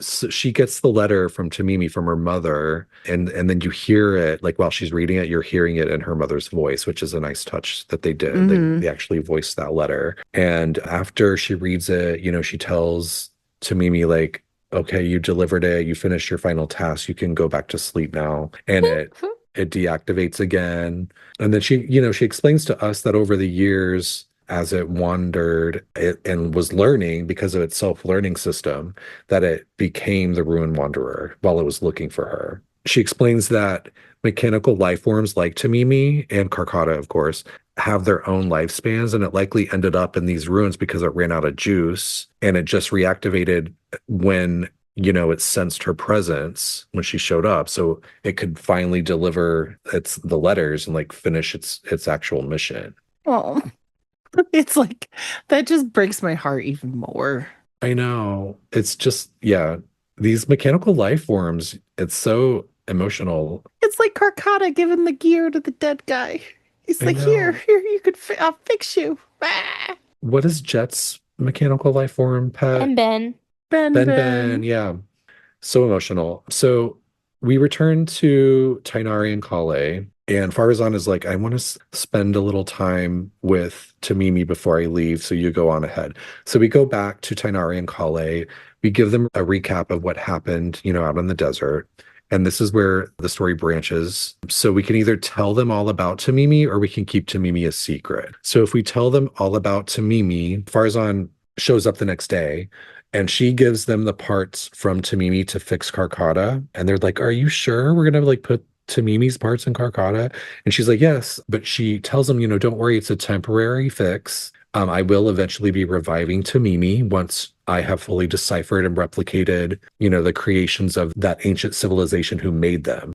so she gets the letter from Tamimi from her mother, and then you hear it like while she's reading it, you're hearing it in her mother's voice, which is a nice touch that they did. They actually voiced that letter. And after she reads it, she tells Tamimi like, okay, you delivered it, you finished your final task, you can go back to sleep now. And it deactivates again. And then she explains to us that over the years, as it wandered and was learning because of its self-learning system, that it became the Ruin Wanderer while it was looking for her. She explains that mechanical life forms like Tamimi and Carcata, of course, have their own lifespans, and it likely ended up in these ruins because it ran out of juice, and it just reactivated when it sensed her presence when she showed up, so it could finally deliver the letters and like finish its actual mission. Oh. It's like, that just breaks my heart even more. I know. It's just, yeah, these mechanical life forms, it's so emotional. It's like Carcata giving the gear to the dead guy. He's like, here, you could, I'll fix you. Ah. What is Jet's mechanical life form, Pat? And Ben. Ben. Yeah. So emotional. So we return to Tainari and Kale. And Farazan is like, I want to spend a little time with Tamimi before I leave, so you go on ahead. So we go back to Tainari and Kale. We give them a recap of what happened, out in the desert. And this is where the story branches. So we can either tell them all about Tamimi or we can keep Tamimi a secret. So if we tell them all about Tamimi, Farazan shows up the next day and she gives them the parts from Tamimi to fix Carcata. And they're like, are you sure we're going to like put Tamimi's parts in Carcata? And she's like, yes, but she tells him, don't worry, it's a temporary fix. I will eventually be reviving Tamimi once I have fully deciphered and replicated, the creations of that ancient civilization who made them.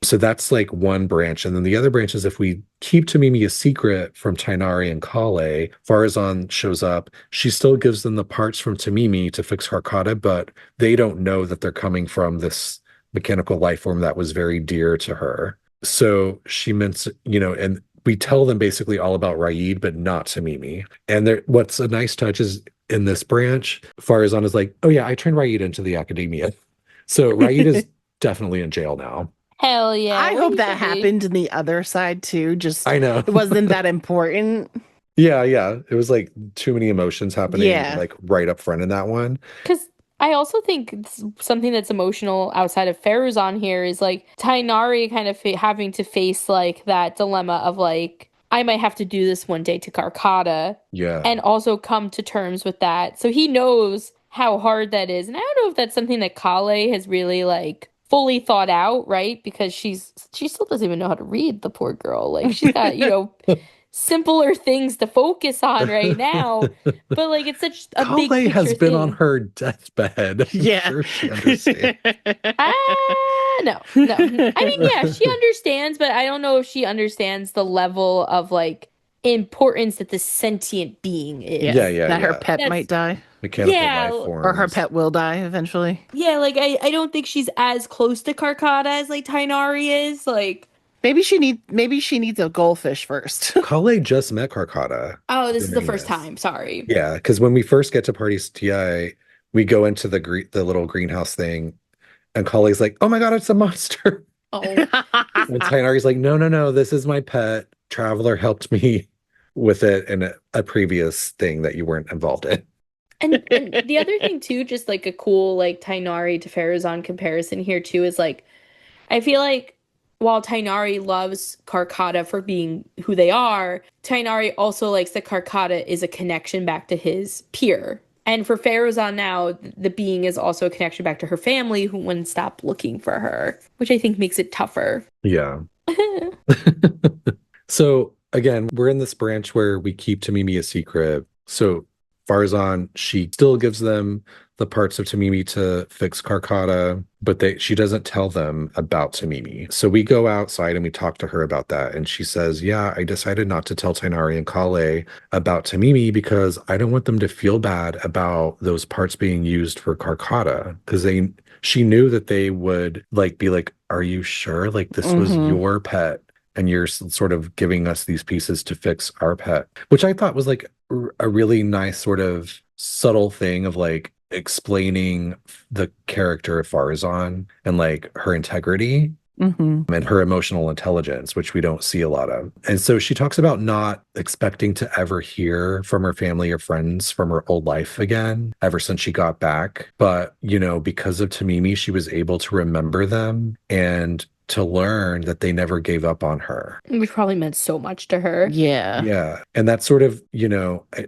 So that's like one branch. And then the other branch is if we keep Tamimi a secret from Tainari and Kale, Farazan shows up. She still gives them the parts from Tamimi to fix Carcata, but they don't know that they're coming from this mechanical life form that was very dear to her. So she meant, and we tell them basically all about Raid, but not Tamimi. And what's a nice touch is in this branch, Farazan is like, oh yeah, I turned Raid into the academia. So Raid is definitely in jail now. Hell yeah. I Well, hope he that should be. happened in the other side too. Just I know. it wasn't that important. Yeah, yeah. It was like too many emotions happening Yeah. like right up front in that one. Because I also think something that's emotional outside of Feruzan here is like Tainari kind of having to face like that dilemma of like, I might have to do this one day to Karkata Yeah. and also come to terms with that. So he knows how hard that is. And I don't know if that's something that Kale has really like fully thought out, right? Because she still doesn't even know how to read, the poor girl. Like she's got, simpler things to focus on right now. But like it's such a big Kale has picture been on thing. her deathbed. I'm Yeah. sure she understands. No. I mean, yeah, she understands, but I don't know if she understands the level of like importance that this sentient being is. Yeah, that her yeah. pet That's- might die. Mechanical Yeah, life forms. Or her pet will die eventually. Yeah, like I don't think she's as close to Karkata as like Tainari is. Like, Maybe she needs a goldfish first. Kale just met Karkata. oh, this is the during first this. time. Sorry. Yeah, because when we first get to Party TI, we go into the little greenhouse thing, and Kale's like, "Oh my god, it's a monster!" Oh, And Tainari's like, "No, this is my pet. Traveler helped me with it in a previous thing that you weren't involved in." and the other thing too, just like a cool like Tainari to Farazan comparison here too is like I feel like while Tainari loves Karkata for being who they are, Tainari also likes that Karkata is a connection back to his peer. And for Farazan now, the being is also a connection back to her family who wouldn't stop looking for her, which I think makes it tougher. Yeah. So again, we're in this branch where we keep Tamimi a secret. So Farzan, she still gives them the parts of Tamimi to fix Karkata, but she doesn't tell them about Tamimi. So we go outside and we talk to her about that. And she says, yeah, I decided not to tell Tainari and Kale about Tamimi because I don't want them to feel bad about those parts being used for Karkata. Because she knew that they would like be like, are you sure? Like this was your pet. And you're sort of giving us these pieces to fix our pet, which I thought was like a really nice sort of subtle thing of like explaining the character of Farazan and like her integrity and her emotional intelligence, which we don't see a lot of. And so she talks about not expecting to ever hear from her family or friends from her old life again, ever since she got back. But, because of Tamimi, she was able to remember them and to learn that they never gave up on her. Which probably meant so much to her. Yeah. Yeah. And that sort of,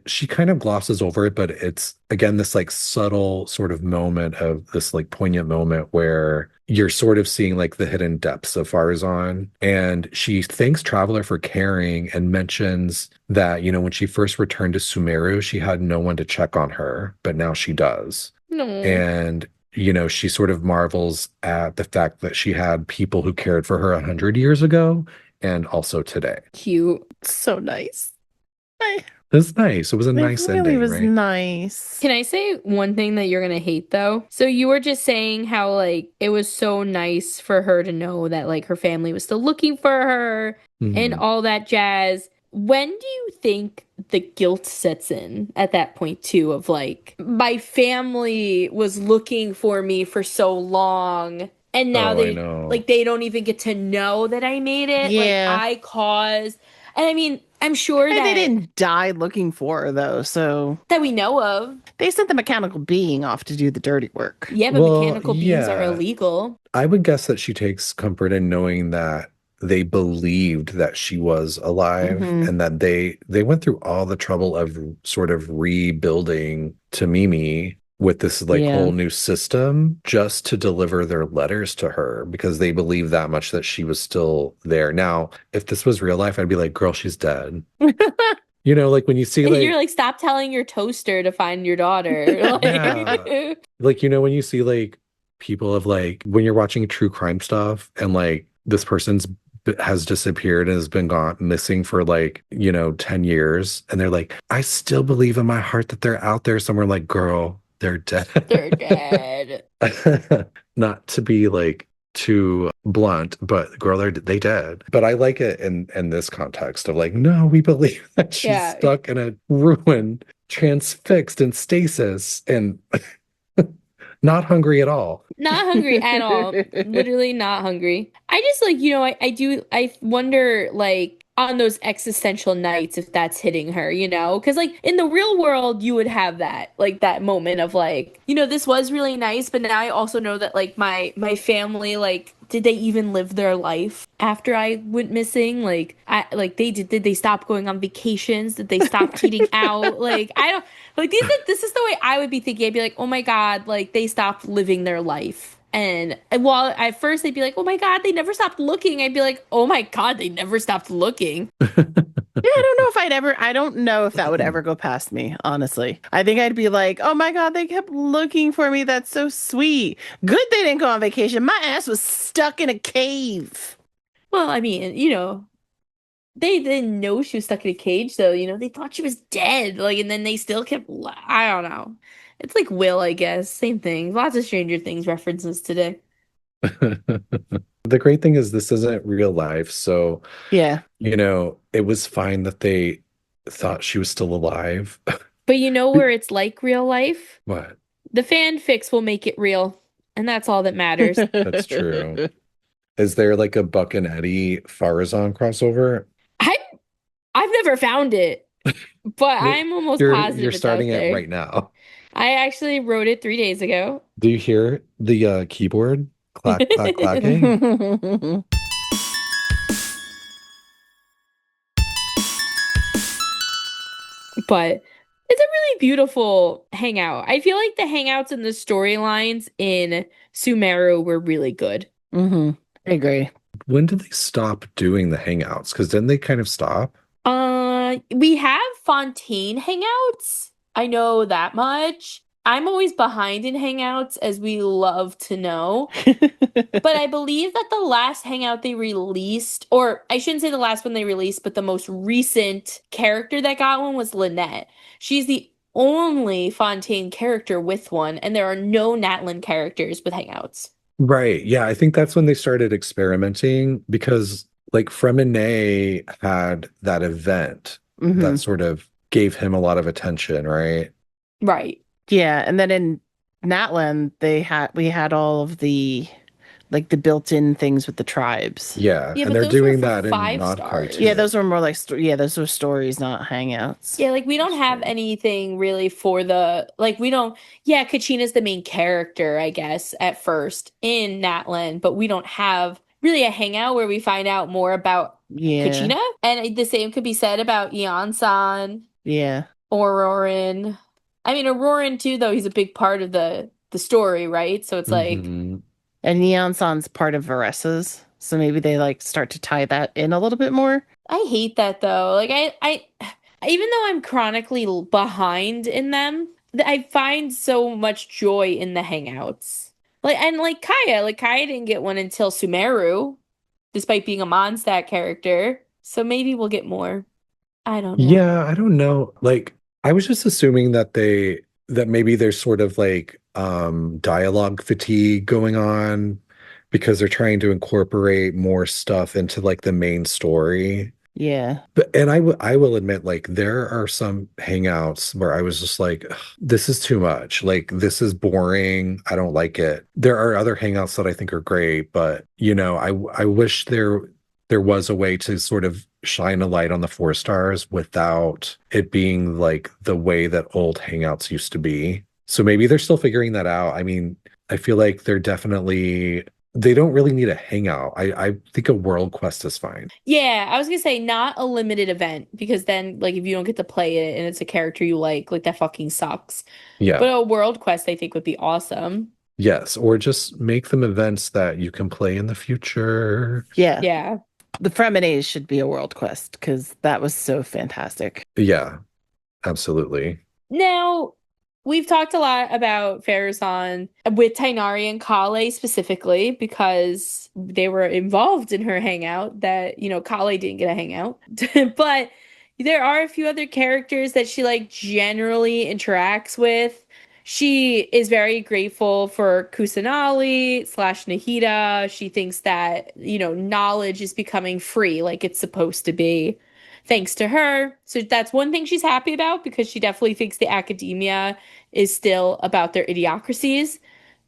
she kind of glosses over it, but it's again this like subtle sort of moment of this like poignant moment where you're sort of seeing like the hidden depths of Farazan. And she thanks Traveler for caring and mentions that, when she first returned to Sumeru, she had no one to check on her, but now she does. No. And she sort of marvels at the fact that she had people who cared for her 100 years ago and also today. Cute. So nice. It was nice. It was a nice It really ending, was right? nice. Can I say one thing that you're gonna hate though? So you were just saying how like it was so nice for her to know that like her family was still looking for her and Mhm. all that jazz. When do you think the guilt sets in at that point too of like my family was looking for me for so long and now Oh, I they know. like they don't even get to know that I made it. Yeah. Like I caused and I mean I'm sure And that they didn't die looking for her though, so that we know of. they sent the mechanical being off to do the dirty work. Yeah, but Well, mechanical beings are yeah. illegal. I would guess that she takes comfort in knowing that they believed that she was alive Mhm. and that they went through all the trouble of sort of rebuilding Tamimi with this like Yeah. whole new system just to deliver their letters to her because they believed that much that she was still there. Now, if this was real life, I'd be like, girl, she's dead. Like when you see And like you're like, stop telling your toaster to find your daughter. Yeah. like when you see like people of like when you're watching true crime stuff and like this person's has disappeared and has been missing for like 10 years and they're like, I still believe in my heart that they're out there somewhere. Like, girl, they're dead. They're dead. Not to be like too blunt, but girl, they dead. But I like it in this context of like, no, we believe that she's Yeah. stuck in a ruin, transfixed in stasis, and Not hungry at all. Not hungry at all. Literally not hungry. I just like, I wonder like on those existential nights if that's hitting her, you know? Because like in the real world, you would have that, like that moment of like, this was really nice, but now I also know that like my family, like, did they even live their life after I went missing? Like did they stop going on vacations? Did they stop eating out? Like I don't like this is the way I would be thinking. I'd be like, oh my God, like they stopped living their life. And while at first they'd be like, oh my God, they never stopped looking. I'd be like, oh my God, they never stopped looking. Yeah, I don't know if that would ever go past me, honestly. I think I'd be like, oh my God, they kept looking for me. That's so sweet. Good they didn't go on vacation. My ass was stuck in a cave. Well, I mean, they didn't know she was stuck in a cage, though. They thought she was dead. Like, and then they still kept, I don't know. It's like Will, I guess. Same thing. Lots of Stranger Things references today. The great thing is this isn't real life, so Yeah. it was fine that they thought she was still alive. But you know where it's like real life? What? The fanfics will make it real. And that's all that matters. That's true. Is there like a Buck and Eddie Farazan crossover? I've never found it, but I'm almost positive You're it's starting out it there. right now. I actually wrote it 3 days ago. Do you hear the keyboard clack clack clacking? But it's a really beautiful hangout. I feel like the hangouts and the storylines in Sumeru were really good. I agree. When did they stop doing the hangouts? Because didn't they kind of stop? We have Fontaine hangouts. I know that much. I'm always behind in hangouts, as we love to know. But I believe that the last hangout they released, or I shouldn't say the last one they released, but the most recent character that got one was Lynette. She's the only Fontaine character with one, and there are no Natlin characters with hangouts. Right. Yeah, I think that's when they started experimenting because like Fremine had that event that sort of gave him a lot of attention, right? Right. Yeah, and then in Natland we had all of the like the built-in things with the tribes. Yeah, Yeah, and but they're those were doing for that in 5 Not stars. Cartoon. Yeah, those were more like those were stories, not hangouts. Yeah, like we don't have anything really for we don't, yeah, Kachina's the main character, I guess, at first in Natland, but we don't have really a hangout where we find out more about Kachina. And the same could be said about Eon-san. Yeah. Aurorin. I mean, Aurorin too, though, he's a big part of the story, right? So it's like, Mhm. And Neon-san's part of Varessa's, so maybe they like start to tie that in a little bit more. I hate that though. Like I even though I'm chronically behind in them, I find so much joy in the hangouts. Like Kaya didn't get one until Sumeru, despite being a Mondstadt character. So maybe we'll get more. I don't know. Yeah, I don't know. Like I was just assuming that maybe there's sort of like dialogue fatigue going on because they're trying to incorporate more stuff into like the main story. Yeah. And I will admit, like, there are some hangouts where I was just like, "Ugh, this is too much. Like, this is boring. I don't like it. There are other hangouts that I think are great, but I wish there was a way to sort of shine a light on the 4 stars without it being like the way that old hangouts used to be. So maybe they're still figuring that out. I mean, I feel like they don't really need a hangout. I think a world quest is fine. Yeah, I was gonna say not a limited event because then like if you don't get to play it and it's a character you like that fucking sucks. Yeah. But a world quest I think would be awesome. Yes, or just make them events that you can play in the future. Yeah. Yeah. The Fremenes should be a world quest because that was so fantastic. Yeah, absolutely. Now, we've talked a lot about Farazan with Tainari and Kale specifically because they were involved in her hangout that, Kale didn't get a hangout. But there are a few other characters that she like generally interacts with. She is very grateful for Kusanali / Nahida. She thinks that, knowledge is becoming free like it's supposed to be. Thanks to her. So that's one thing she's happy about because she definitely thinks the academia is still about their idiocracies.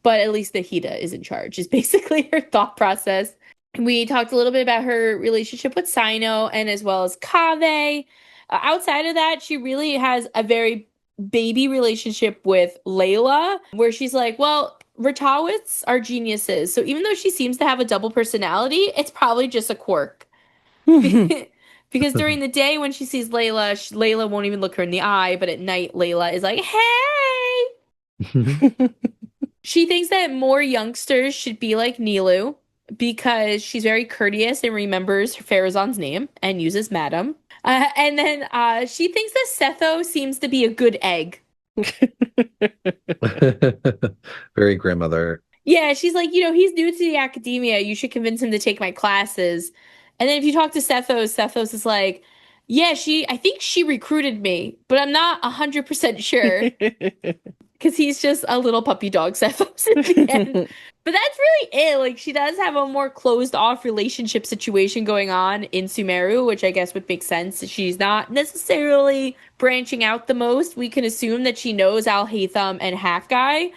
but at least Nahida is in charge, is basically her thought process. We talked a little bit about her relationship with Sino and as well as Kaveh. Outside of that, she really has a very baby relationship with Layla, where she's like, well, Ratawits are geniuses. So even though she seems to have a double personality, it's probably just a quirk. Because during the day when she sees Layla, Layla won't even look her in the eye, but at night, Layla is like, hey! She thinks that more youngsters should be like Nilu because she's very courteous and remembers Farazan's name and uses madam. And then she thinks that Setho seems to be a good egg. Very grandmother. Yeah, she's like, he's new to the academia. You should convince him to take my classes. And then if you talk to Sethos is like, yeah, I think she recruited me, but I'm not 100% sure. Because he's just a little puppy dog, Sethos, at the end. But that's really it. Like, she does have a more closed off relationship situation going on in Sumeru, which I guess would make sense. She's not necessarily branching out the most. We can assume that she knows Al-Haytham and Hakai,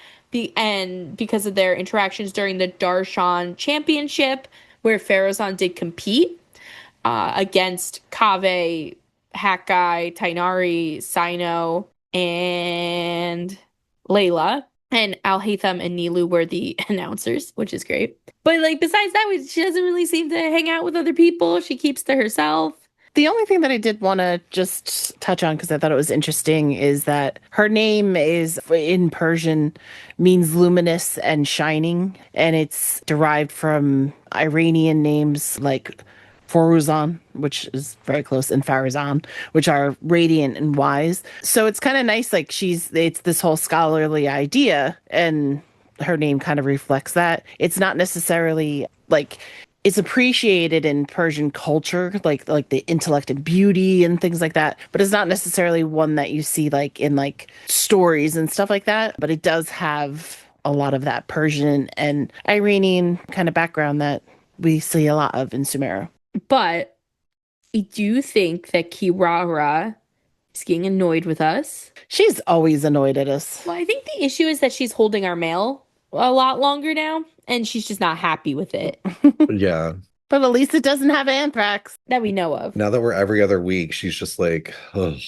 and because of their interactions during the Darshan Championship, where Farazan did compete against Kaveh, Hakai, Tainari, Sino, and Layla. And Al-Haytham and Nilu were the announcers, which is great. But like besides that, she doesn't really seem to hang out with other people. She keeps to herself. The only thing that I did want to just touch on, because I thought it was interesting, is that her name is in Persian means luminous and shining, and it's derived from Iranian names like Foruzan, which is very close, and Farazan, which are radiant and wise. So it's kind of nice, like it's this whole scholarly idea, and her name kind of reflects that. It's not necessarily like it's appreciated in Persian culture, like the intellect and beauty and things like that, but it's not necessarily one that you see like in like stories and stuff like that. But it does have a lot of that Persian and Iranian kind of background that we see a lot of in Sumeru. But I do think that Kirara is getting annoyed with us. She's always annoyed at us. Well, I think the issue is that she's holding our mail a lot longer now, and she's just not happy with it. Yeah. But at least it doesn't have anthrax. That we know of. Now that we're every other week, she's just like, ugh,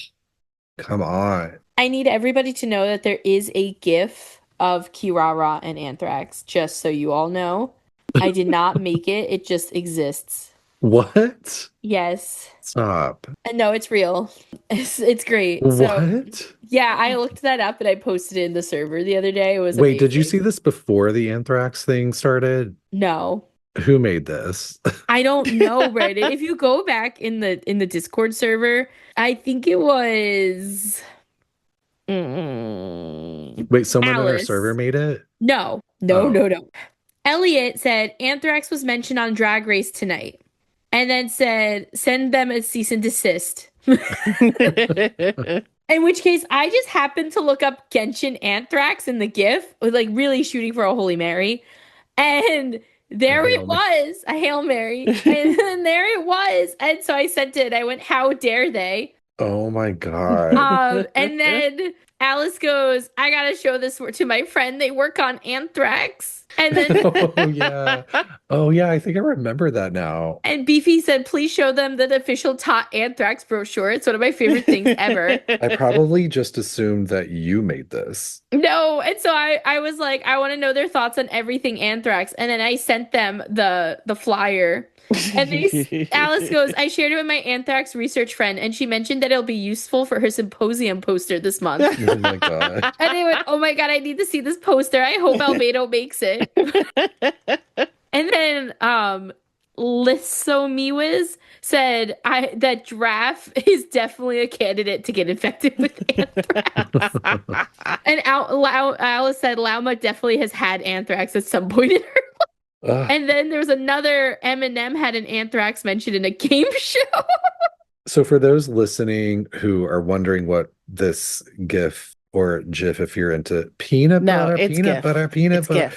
come on. I need everybody to know that there is a GIF of Kirara and anthrax, just so you all know. I did not make it. It just exists. What? Yes. Stop. No, it's real. It's great. So, What? yeah, I looked that up and I posted it in the server the other day. It was Wait, did you amazing. see this before the anthrax thing started? No. Who made this? I don't know, Reddit. If you go back in the Discord server, I think it was Wait, someone in our Alice. server made it? No. Elliot said anthrax was mentioned on Drag Race tonight. And then said, send them a cease and desist. In which case, I just happened to look up Genshin Anthrax in the GIF, with like really shooting for a Holy Mary. And there it was, a Hail Mary. And then there it was. And so I sent it. I went, how dare they? Oh my God. And then Alice goes, I gotta show this to my friend. They work on anthrax. And then Oh yeah, I think I remember that now. And Beefy said, please show them the official Tot Anthrax brochure. It's one of my favorite things ever. I probably just assumed that you made this. No. And so I was like, I want to know their thoughts on everything anthrax. And then I sent them the flyer. And Alice goes, I shared it with my anthrax research friend, and she mentioned that it'll be useful for her symposium poster this month. Oh my God. And they went, oh my God, I need to see this poster. I hope Albedo makes it. And then Lissomiwas said that Giraffe is definitely a candidate to get infected with anthrax. And Alice said Lauma definitely has had anthrax at some point in her life. And then there was another Eminem had an anthrax mentioned in a game show. So for those listening who are wondering what this GIF or GIF, if you're into peanut butter, peanut butter, peanut butter,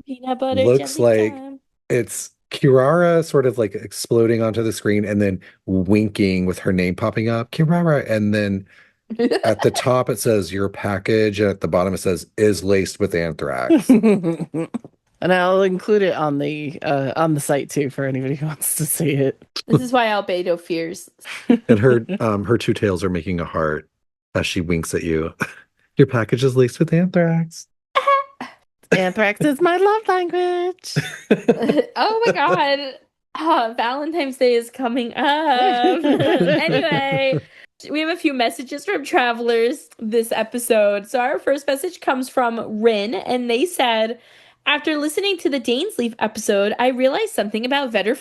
peanut butter looks like time. It's Kirara sort of like exploding onto the screen and then winking with her name popping up, Kirara, and then At the top, it says your package, and at the bottom, it says is laced with anthrax. And I'll include it on the site too for anybody who wants to see it. This is why Albedo fears. And her two tails are making a heart as she winks at you. Your package is laced with anthrax. Anthrax is my love language. Oh my god. Valentine's Day is coming up. Anyway, we have a few messages from travelers this episode. So our first message comes from Rin, and they said, after listening to the Dainsleif episode, I realized something about Vedder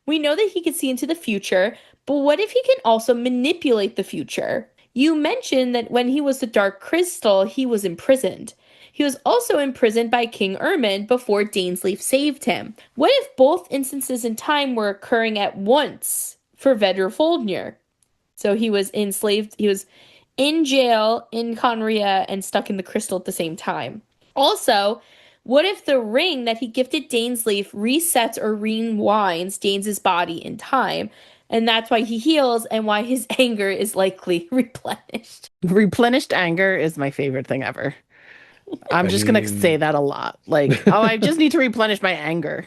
We know that he can see into the future, but what if he can also manipulate the future? You mentioned that when he was the Dark Crystal, he was imprisoned. He was also imprisoned by King Ermin before Dainsleif saved him. What if both instances in time were occurring at once for Vedder So he was enslaved, he was in jail in Conria and stuck in the crystal at the same time. Also, what if the ring that he gifted Dainsleif resets or rewinds Dains's body in time? And that's why he heals and why his anger is likely replenished. Replenished anger is my favorite thing ever. I'm just going to say that a lot. Like, oh, I just need to replenish my anger.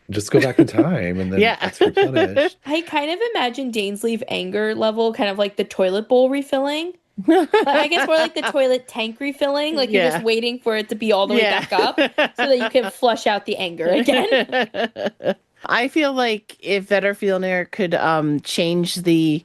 Just go back in time and then it's replenished. I kind of imagine Dainsleif anger level kind of like the toilet bowl refilling. I guess more like the toilet tank refilling. Like you're just waiting for it to be all the way back up so that you can flush out the anger again. I feel like if Vetterfjolnir could change the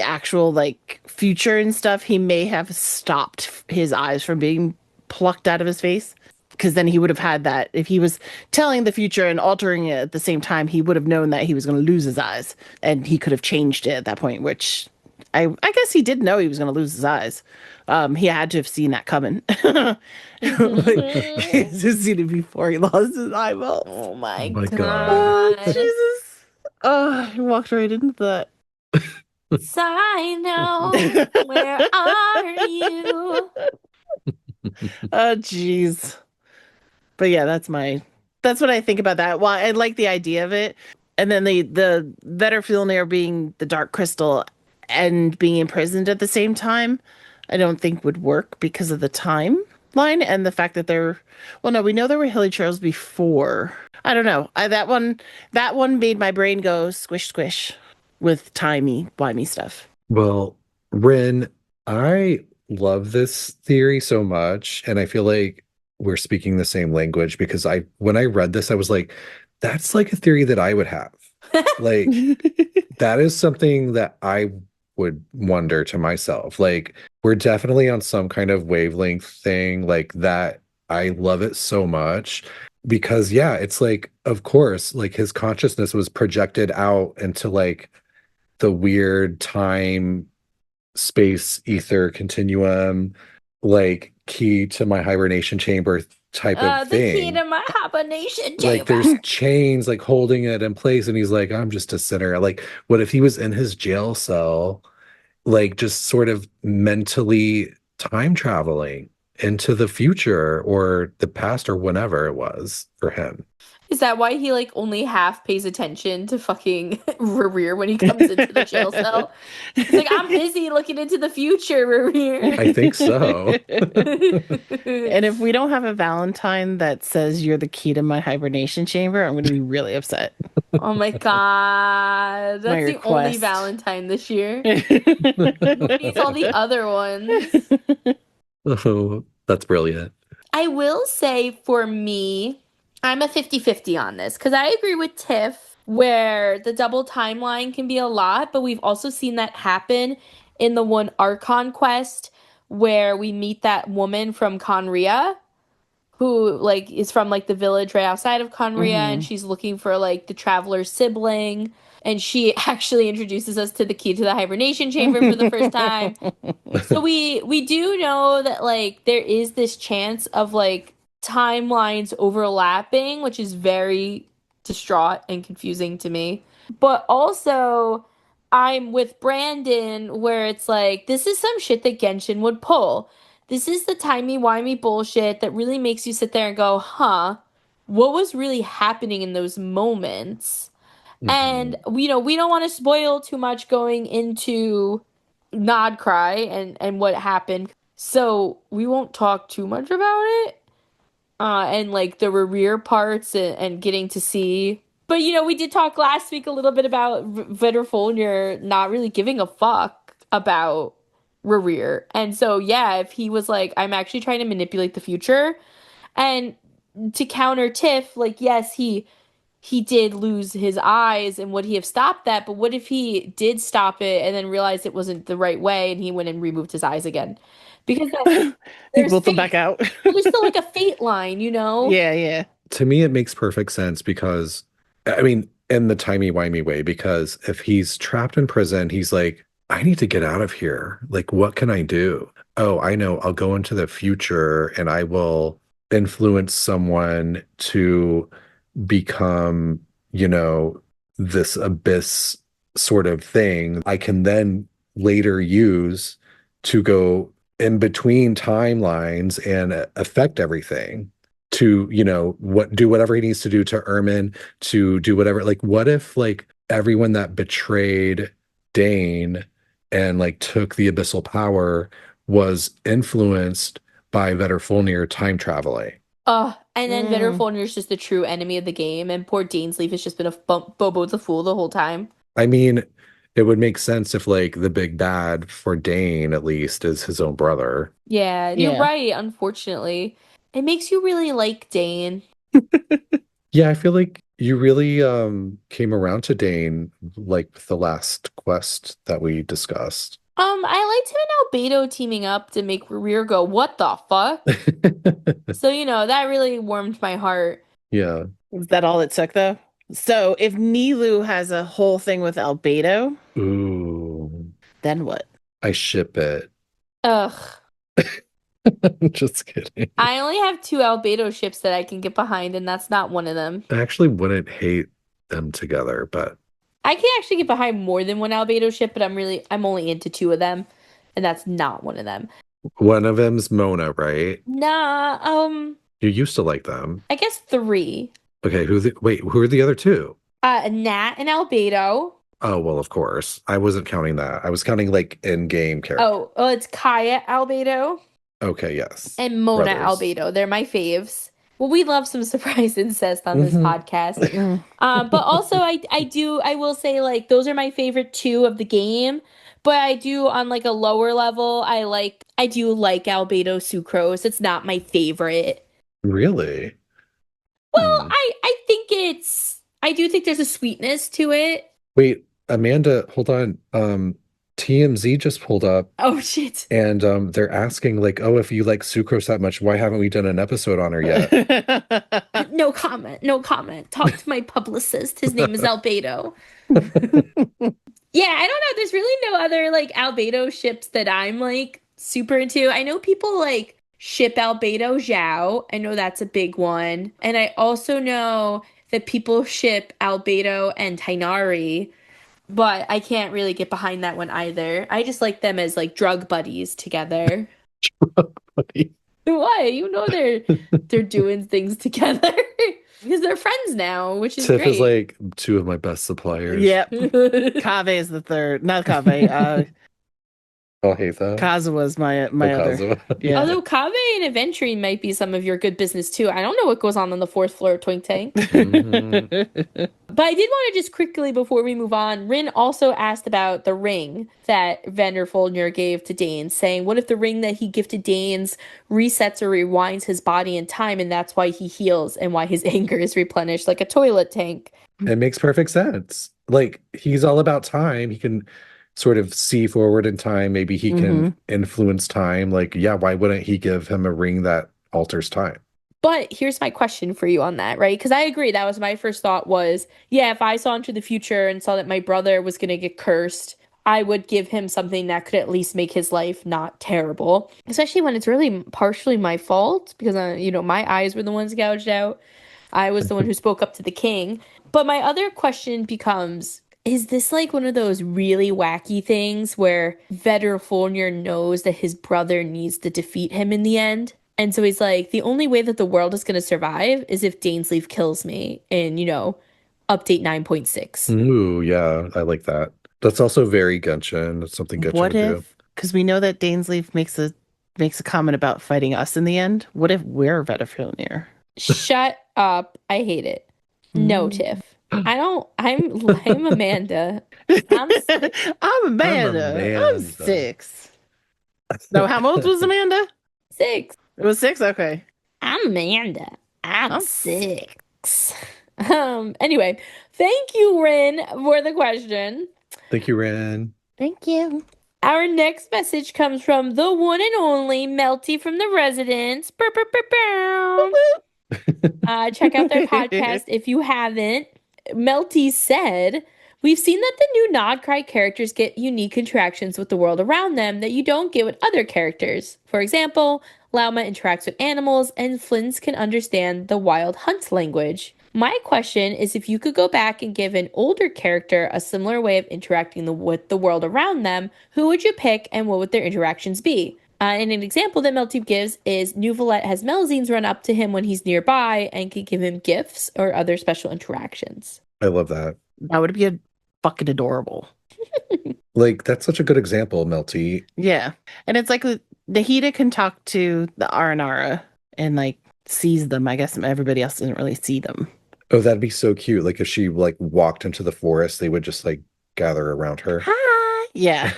actual future and stuff, he may have stopped his eyes from being plucked out of his face. Because then he would have had that. If he was telling the future and altering it at the same time, he would have known that he was going to lose his eyes. And he could have changed it at that point, which I guess he did know he was going to lose his eyes. He had to have seen that coming. He's just seen it before he lost his eyeball. Oh my God. Oh, Jesus. Oh, he walked right into that. Sino, where are you? Oh, jeez. But yeah, that's what I think about that. Well, I like the idea of it. And then the Vetterfjolnir being the Dark Crystal and being imprisoned at the same time, I don't think would work because of the timeline and the fact that we know there were hilichurls before. I don't know. That one made my brain go squish squish with timey-wimey stuff. Well, Rin, I love this theory so much, and I feel like we're speaking the same language because when I read this, I was like, that's like a theory that I would have. Like, that is something that I would wonder to myself. Like, we're definitely on some kind of wavelength thing like that. I love it so much because, yeah, it's like, of course, like his consciousness was projected out into like the weird time space ether continuum, like key to my hibernation chamber type of thing. The key to my hibernation chamber. Like there's chains like holding it in place, and he's like, I'm just a sinner. Like, what if he was in his jail cell, like just sort of mentally time traveling into the future or the past or whenever it was for him? Is that why he like only half pays attention to fucking Rerir when he comes into the jail cell? He's like, I'm busy looking into the future, Rerir. I think so. And if we don't have a Valentine that says you're the key to my hibernation chamber, I'm going to be really upset. Oh my god. That's the only Valentine this year. It's all the other ones. Oh, that's brilliant. I will say for me, I'm a 50-50 on this because I agree with Tiff where the double timeline can be a lot, but we've also seen that happen in the one Archon quest where we meet that woman from Conria who like is from like the village right outside of Conria and she's looking for like the traveler's sibling. And she actually introduces us to the key to the hibernation chamber for the first time. So we do know that like there is this chance of like timelines overlapping, which is very distraught and confusing to me. But also, I'm with Brandon where it's like, this is some shit that Genshin would pull. This is the timey-wimey bullshit that really makes you sit there and go, huh, what was really happening in those moments? And, we don't want to spoil too much going into nod cry and what happened. So we won't talk too much about it. And like the rear parts and getting to see. But we did talk last week a little bit about Vedderfolnir not really giving a fuck about Rear. And so yeah, if he was like, I'm actually trying to manipulate the future, and to counter Tiff, like yes, he did lose his eyes, and would he have stopped that? But what if he did stop it and then realized it wasn't the right way and he went and removed his eyes again? Because He there's pulled them fate. back out. Well, there's still like a fate line, Yeah, yeah. To me, it makes perfect sense because, I mean, in the timey-wimey way, because if he's trapped in prison, he's like, I need to get out of here. Like, what can I do? Oh, I know. I'll go into the future and I will influence someone to become, this abyss sort of thing. I can then later use to go in between timelines and affect everything to, do whatever he needs to do to Ermin, to do whatever. Like, what if like everyone that betrayed Dane and like took the abyssal power was influenced by Vedderfolnir time traveling? And then Vedderfolnir is just the true enemy of the game, and poor Dainsleif has just been a Bobo the Fool the whole time. I mean, it would make sense if like the big bad for Dane at least is his own brother. Yeah, you're Yeah. right, unfortunately. It makes you really like Dane. Yeah, I feel like you really came around to Dane like with the last quest that we discussed. I liked him and Albedo teaming up to make Rear go, what the fuck? So, that really warmed my heart. Yeah. Is that all it took, though? So if Nilou has a whole thing with Albedo, Ooh, then what? I ship it. Ugh. Just kidding. I only have 2 Albedo ships that I can get behind, and that's not one of them. I actually wouldn't hate them together, but I can actually get behind more than one Albedo ship, but I'm only into 2 of them, and that's not one of them. one of them's Mona, right? Nah, You used to like them. I guess 3. Okay, who are the other two? Nat and Albedo. Oh, well, of course. I wasn't counting that. I was counting like in-game characters. Oh, it's Kaya Albedo Okay, yes. and Mona Brothers. Albedo. They're my faves. Well, we love some surprise incest on this Mhm. podcast. But also I will say like those are my favorite 2 of the game. But I do on like a lower level, I do like Albedo Sucrose. It's not my favorite. Really? Well, Hmm. I do think there's a sweetness to it. Wait, Amanda, hold on. TMZ just pulled up Oh shit. and they're asking like, oh, if you like sucrose that much, why haven't we done an episode on her yet? No comment. No comment. Talk to my publicist. His name is Albedo. Yeah, I don't know. There's really no other like Albedo ships that I'm like super into. I know people like ship Albedo Zhao. I know that's a big one. And I also know that people ship Albedo and Tainari, but I can't really get behind that one either. I just like them as like drug buddies together. Why? They're doing things together because they're friends now, which is Tiff great. is like 2 of my best suppliers. Yep. Kave is the third. Not Kave. I'll hate that. Kazua's my other. Kazuha. Yeah. Although Kave and Aventurine might be some of your good business too. I don't know what goes on the 4th floor of Twink Tank. Mhm. But I did want to just quickly, before we move on, Rin also asked about the ring that Vanderfolnir gave to Dane, saying, what if the ring that he gifted Danes resets or rewinds his body in time, and that's why he heals and why his anger is replenished like a toilet tank? It makes perfect sense. Like, he's all about time. He can sort of see forward in time. Maybe he can influence time. Like, yeah, why wouldn't he give him a ring that alters time? But here's my question for you on that, right? Because I agree. That was my first thought was, yeah, if I saw into the future and saw that my brother was going to get cursed, I would give him something that could at least make his life not terrible. Especially when it's really partially my fault because, my eyes were the ones gouged out. I was the one who spoke up to the king. But my other question becomes, is this like one of those really wacky things where Vedderfolnir knows that his brother needs to defeat him in the end? And so he's like, the only way that the world is going to survive is if Dainsleif kills me in, update 9.6. Ooh, yeah, I like that. That's also very Genshin. That's something Genshin What would do. if, because we know that Dainsleif makes a comment about fighting us in the end. What if we're Vedafilnir? Shut up. I hate it. No, Mm. Tiff. I'm Amanda. I'm I'm Amanda. I'm Amanda. 6. No, how old was Amanda? 6. It was 6? Okay. I'm Amanda. I'm I'm 6. Anyway, thank you, Rin, for the question. Thank you, Ren. Thank you. Our next message comes from the one and only Melty from the Residence. Burr, burr, burr, burr. Check out their podcast if you haven't. Melty said, "We've seen that the new Nodcry characters get unique interactions with the world around them that you don't get with other characters. For example, Lauma interacts with animals, and Flynn's can understand the wild hunt language. My question is if you could go back and give an older character a similar way of interacting with the world around them, who would you pick and what would their interactions be?" And an example that Melty gives is Nuvolette has Melzines run up to him when he's nearby and can give him gifts or other special interactions. I love that. That would be fucking adorable. Like, that's such a good example, Melty. Yeah. And it's like Nahida can talk to the Aranara and like sees them. I guess everybody else doesn't really see them. Oh, that'd be so cute. Like, if she like walked into the forest, they would just like gather around her. Hi. Yeah.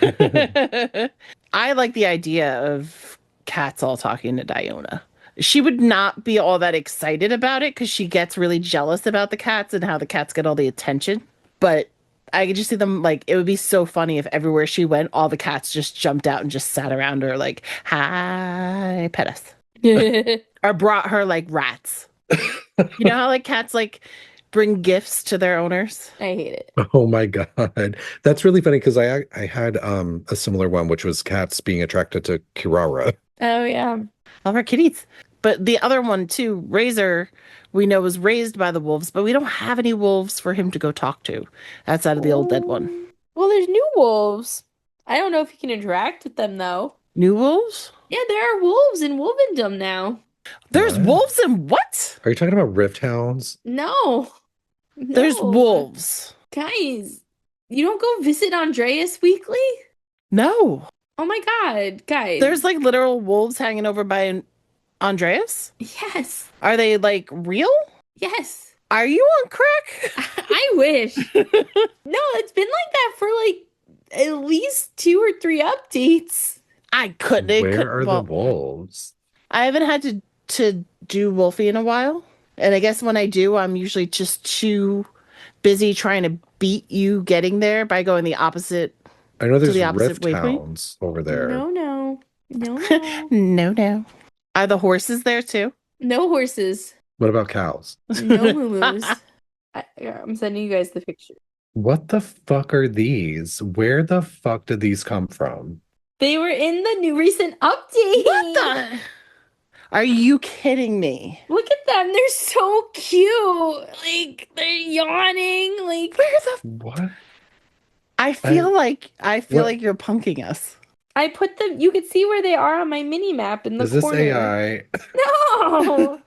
I like the idea of cats all talking to Diona. She would not be all that excited about it because she gets really jealous about the cats and how the cats get all the attention. But I could just see them like, it would be so funny if everywhere she went, all the cats just jumped out and just sat around her like, hi, pet us. Or brought her like rats. You know how like cats like bring gifts to their owners? I hate it. Oh my God. That's really funny because I had a similar one, which was cats being attracted to Kirara. Oh, yeah. Love our kitties. But the other one too, Razor, we know was raised by the wolves, but we don't have any wolves for him to go talk to outside of the old dead one. Well, there's new wolves. I don't know if you can interact with them, though. New wolves? Yeah, there are wolves in Wolvendom now. There's What? wolves in what? Are you talking about Rift Hounds? No. There's No. wolves. Guys, you don't go visit Andreas weekly? No. Oh my God, guys. There's like literal wolves hanging over by Andreas? Yes. Are they like real? Yes. Are you on crack? I wish. No, it's been like that for like at least 2 or 3 updates. I couldn't. Where are the wolves? I haven't had to do Wolfie in a while. And I guess when I do, I'm usually just too busy trying to beat you getting there by going the opposite. I know there's the opposite Rift waypoint? Hounds over there. No, no. No, no. No. Are the horses there too? No horses. What about cows? No moo-moos. I'm sending you guys the picture. What the fuck are these? Where the fuck did these come from? They were in the new recent update. What the? Are you kidding me? Look at them. They're so cute. Like, they're yawning. Like, Where the? What? I feel like What? you're punking us. I put them, you could see where they are on my mini map in the Is this corner. AI? No.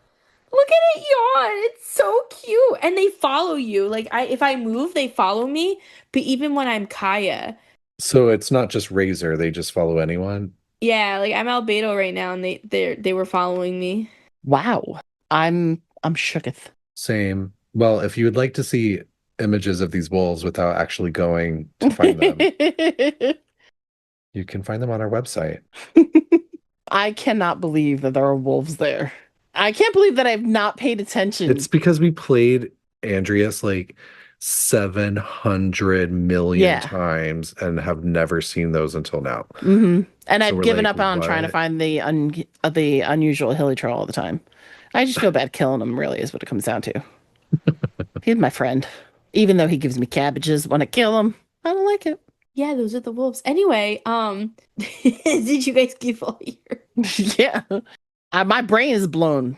Look at it yawn. It's so cute. And they follow you. Like, if I move, they follow me. But even when I'm Kaya. So it's not just Razor, they just follow anyone? Yeah, like I'm Albedo right now and they were following me. Wow. I'm shooketh. Same. Well, if you would like to see images of these wolves without actually going to find them, you can find them on our website. I cannot believe that there are wolves there. I can't believe that I've not paid attention. It's because we played Andreas like 700 million Yeah. times and have never seen those until now. And So I've we're given like, up on trying to what? find the unusual hilly troll all the time. I just feel bad killing him, really, is what it comes down to. He's my friend. Even though he gives me cabbages when I kill him, I don't like it. Yeah, those are the wolves. Anyway, did you guys give all your Yeah. My brain is blown.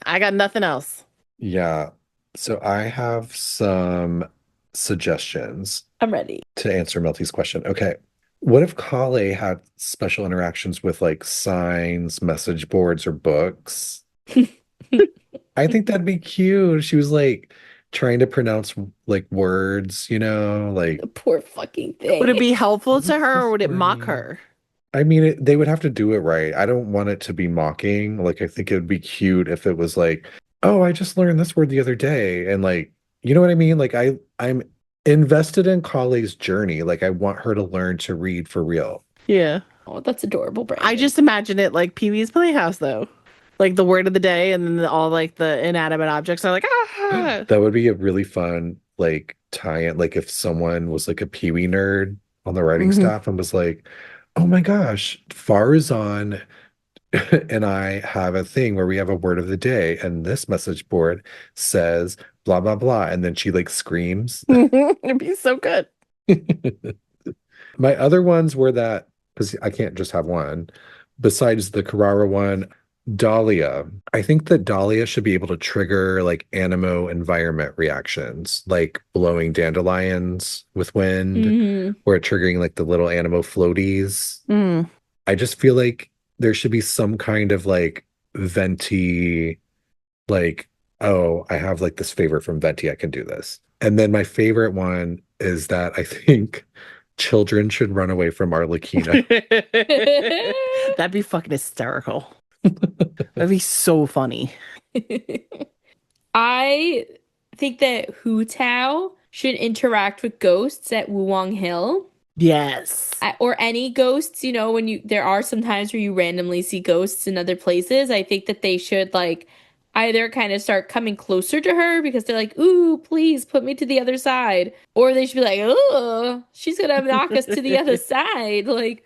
I got nothing else. Yeah. So I have some suggestions I'm ready. to answer Melty's question. Okay. What if Kale had special interactions with like signs, message boards, or books? I think that'd be cute. She was like trying to pronounce like words, like The poor fucking thing. Would it be helpful to her or would it mock Right. her? I mean, they would have to do it right. I don't want it to be mocking. Like, I think it would be cute if it was like, "Oh, I just learned this word the other day," and like, you know what I mean? Like, I'm invested in Kale's journey. Like, I want her to learn to read for real. Yeah. Oh, that's adorable, Brandon. I just imagine it like Pee-wee's Playhouse, though. Like the word of the day, and then all like the inanimate objects are like, ah. That would be a really fun like tie-in. Like, if someone was like a Pee-wee nerd on the writing Mhm. staff and was like, "Oh my gosh, Farzan and I have a thing where we have a word of the day, and this message board says blah blah blah," and then she like screams. It'd be so good. My other ones were that, because I can't just have one, besides the Carrara one, Dahlia. I think that Dahlia should be able to trigger like animo environment reactions, like blowing dandelions with wind, Mhm. or triggering like the little animo floaties. Mm. I just feel like there should be some kind of like venti, like, "Oh, I have like this favor from Venti, I can do this." And then my favorite one is that I think children should run away from Arlecchino. That'd be fucking hysterical. That'd be so funny. I think that Hu Tao should interact with ghosts at Wuwang Hill. Yes. Or any ghosts, when there are some times where you randomly see ghosts in other places. I think that they should like either kind of start coming closer to her because they're like, "Ooh, please put me to the other side," or they should be like, "Oh, she's gonna knock us to the other side." Like,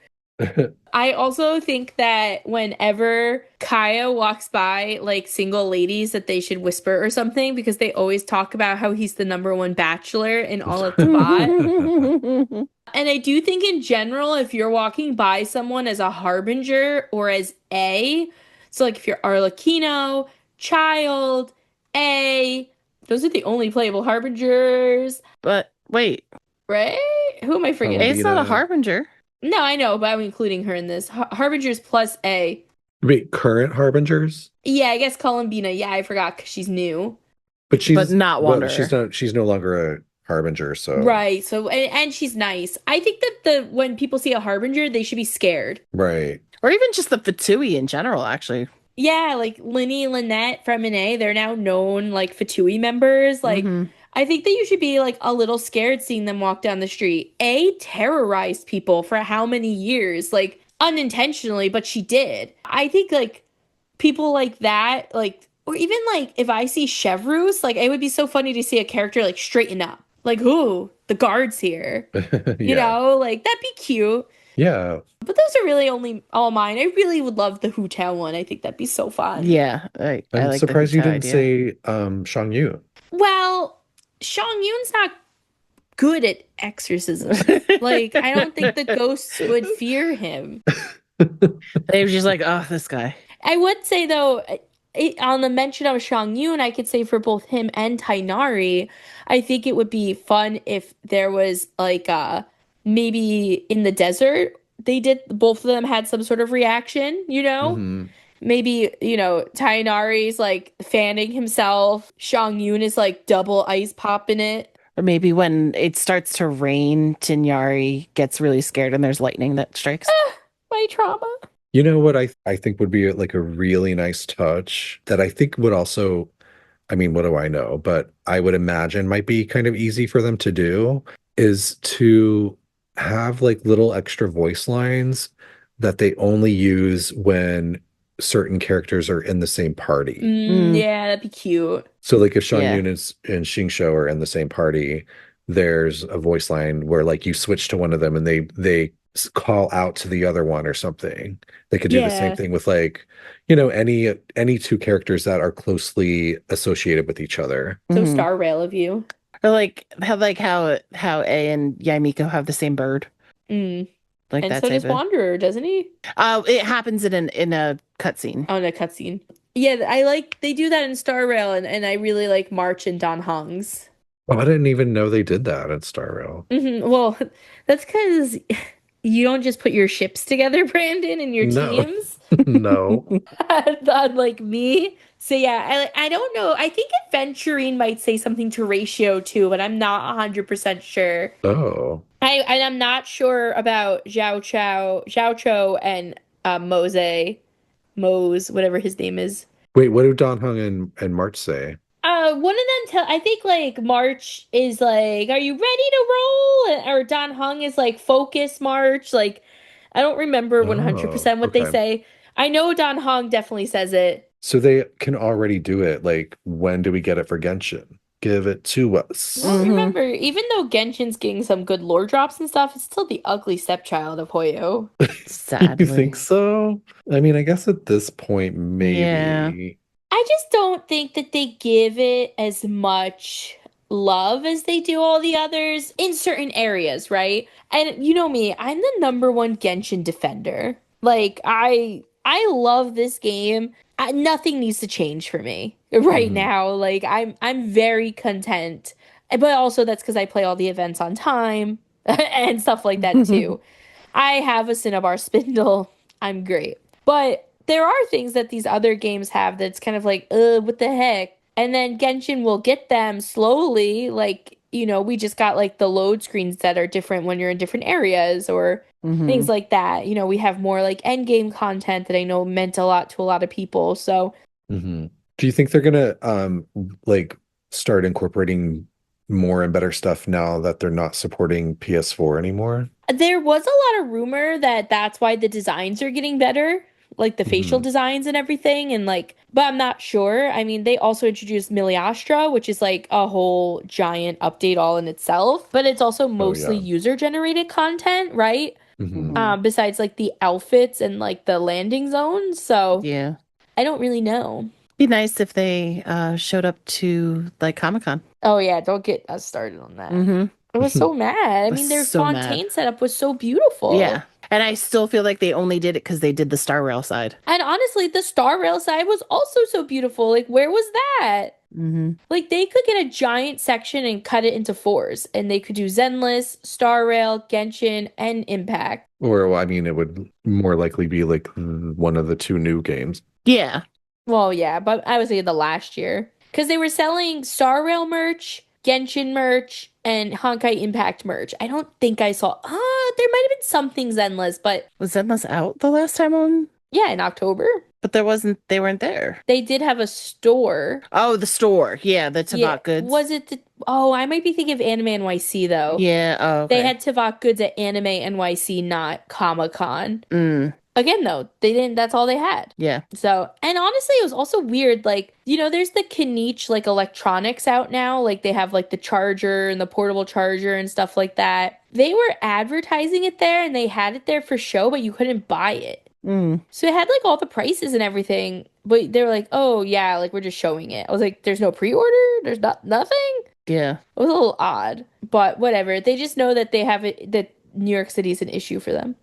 I also think that whenever Kaya walks by like single ladies, that they should whisper or something, because they always talk about how he's the #1 bachelor in all of Tabat. And I do think in general, if you're walking by someone as a harbinger or as A, so like if you're Arlecchino, Child, A, those are the only playable harbingers, But wait, right? Who am I forgetting? Maybe A's not a the- harbinger. No, I know, but I'm including her in this. Harbingers plus A. Wait, current harbingers? Yeah, I guess Columbina. Yeah, I forgot because she's new. But she's But not well, Wanderer. she's no longer a harbinger, so Right. So, and she's nice. I think that when people see a harbinger, they should be scared. right. Or even just the Fatui in general, actually. Yeah, like Linny, Lynette from NA, they're now known like Fatui members. Like, Mhm. I think that you should be like a little scared seeing them walk down the street. A terrorized people for how many years? Like, unintentionally, but she did. I think like people like that, like, or even like if I see Chevrus, like it would be so funny to see a character like straighten up. Like, ooh, the guard's here. You know, like that'd be cute. Yeah. But those are really only all mine. I really would love the Hu Tao one. I think that'd be so fun. Yeah, I I'm like the surprised you Huta didn't idea. say Shang Yu. Well, Shang Yun's not good at exorcism. Like, I don't think the ghosts would fear him. They were just like, oh, this guy. I would say though, on the mention of Shang Yun, I could say for both him and Tainari, I think it would be fun if there was like maybe in the desert both of them had some sort of reaction, Mhm. Maybe, Tainari's like fanning himself, Shang Yun is like double ice popping it. Or maybe when it starts to rain, Tinyari gets really scared and there's lightning that strikes. My trauma. You know what I think would be like a really nice touch that I think would also, I mean, what do I know? But I would imagine might be kind of easy for them to do is to have like little extra voice lines that they only use when certain characters are in the same party. Yeah, that'd be cute. So like if Shang Yeah. Yun and Xingqiu are in the same party, there's a voice line where like you switch to one of them and they call out to the other one or something. They could do the same Yeah. thing with like, any two characters that are closely associated with each other. So Mhm. Star Rail of you. Or like how A and Yaimiko have the same bird. Mm. Like And that so type does of. Wanderer, doesn't he? It happens in a cutscene. On a cutscene. Yeah, they do that in Star Rail, and I really like March and Don Hong's. Oh, I didn't even know they did that at Star Rail. Well, that's because you don't just put your ships together, Brandon, and your No. teams. No. Unlike me, So yeah, I don't know. I think Adventurine might say something to Ratio too, but I'm not 100% sure. Oh. I'm not sure about Zhao Cho, and Mose, whatever his name is. Wait, what do Don Hung and March say? One of them I think like March is like, "Are you ready to roll?" Or Don Hung is like, "Focus, March." Like, I don't remember Oh, 100% what they okay. say. I know Don Hung definitely says it. So they can already do it. Like, when do we get it for Genshin? Give it to us. Well, Mhm. remember, even though Genshin's getting some good lore drops and stuff, it's still the ugly stepchild of Hoyo. You Sadly. think so? I mean, I guess at this point, Yeah. maybe. I just don't think that they give it as much love as they do all the others in certain areas, right? And you know me, I'm the number one Genshin defender. Like I love this game. Nothing needs to change for me right Mhm. now. Like I'm very content. But also that's because I play all the events on time and stuff like that too. I have a Cinnabar spindle. I'm great. But there are things that these other games have that's kind of like, what the heck? And then Genshin will get them slowly. Like, we just got like the load screens that are different when you're in different areas or things Mhm. like that. We have more like end game content that I know meant a lot to a lot of people. So Mhm. Do you think they're gonna like start incorporating more and better stuff now that they're not supporting PS4 anymore? there was a lot of rumor that that's why the designs are getting better, like the facial Mhm. designs and everything. And like, but I'm not sure. I mean, they also introduced Miliastra, which is like a whole giant update all in itself, but it's also Oh mostly yeah. user generated content, right? Mhm. Besides like the outfits and like the landing zones. So Yeah. I don't really know. Be nice if they showed up to like Comic-Con. Oh yeah, don't get us started on that. Mm-hmm. I was so mad. I Was mean, their so mad. Fontaine setup was so beautiful. Yeah. And I still feel like they only did it because they did the Star Rail side. And honestly, the Star Rail side was also so beautiful. Like, where was that? Mm-hmm. Like, they could get a giant section and cut it into fours, and they could do Zenless, Star Rail, Genshin, and Impact. Or, well, I mean, it would more likely be like one of the two new games. Yeah. Well, yeah, but I was thinking the last year. Because they were selling Star Rail merch, Genshin merch, and Honkai Impact merch. I don't think I saw. There might have been something Zenless, but Was Zenless out the last time on? yeah, in October. But they weren't there. They did have a store. Oh, the store. Yeah, the Yeah. Tavok goods. Was it I might be thinking of Anime NYC though. Yeah. Oh, okay. They had Tavok goods at Anime NYC, not Comic-Con. Mm, Again, though, they didn't, that's all they had. yeah. So, and honestly, it was also weird. Like, there's the Kaniche, like, electronics out now. Like, they have, like, the charger and the portable charger and stuff like that. They were advertising it there and they had it there for show, but you couldn't buy it. Mm, So it had, like, all the prices and everything. But they were like, oh, yeah, like, we're just showing it. I was like, there's no pre-order? There's nothing? yeah. It was a little odd. But whatever. They just know that they have it, that New York City is an issue for them.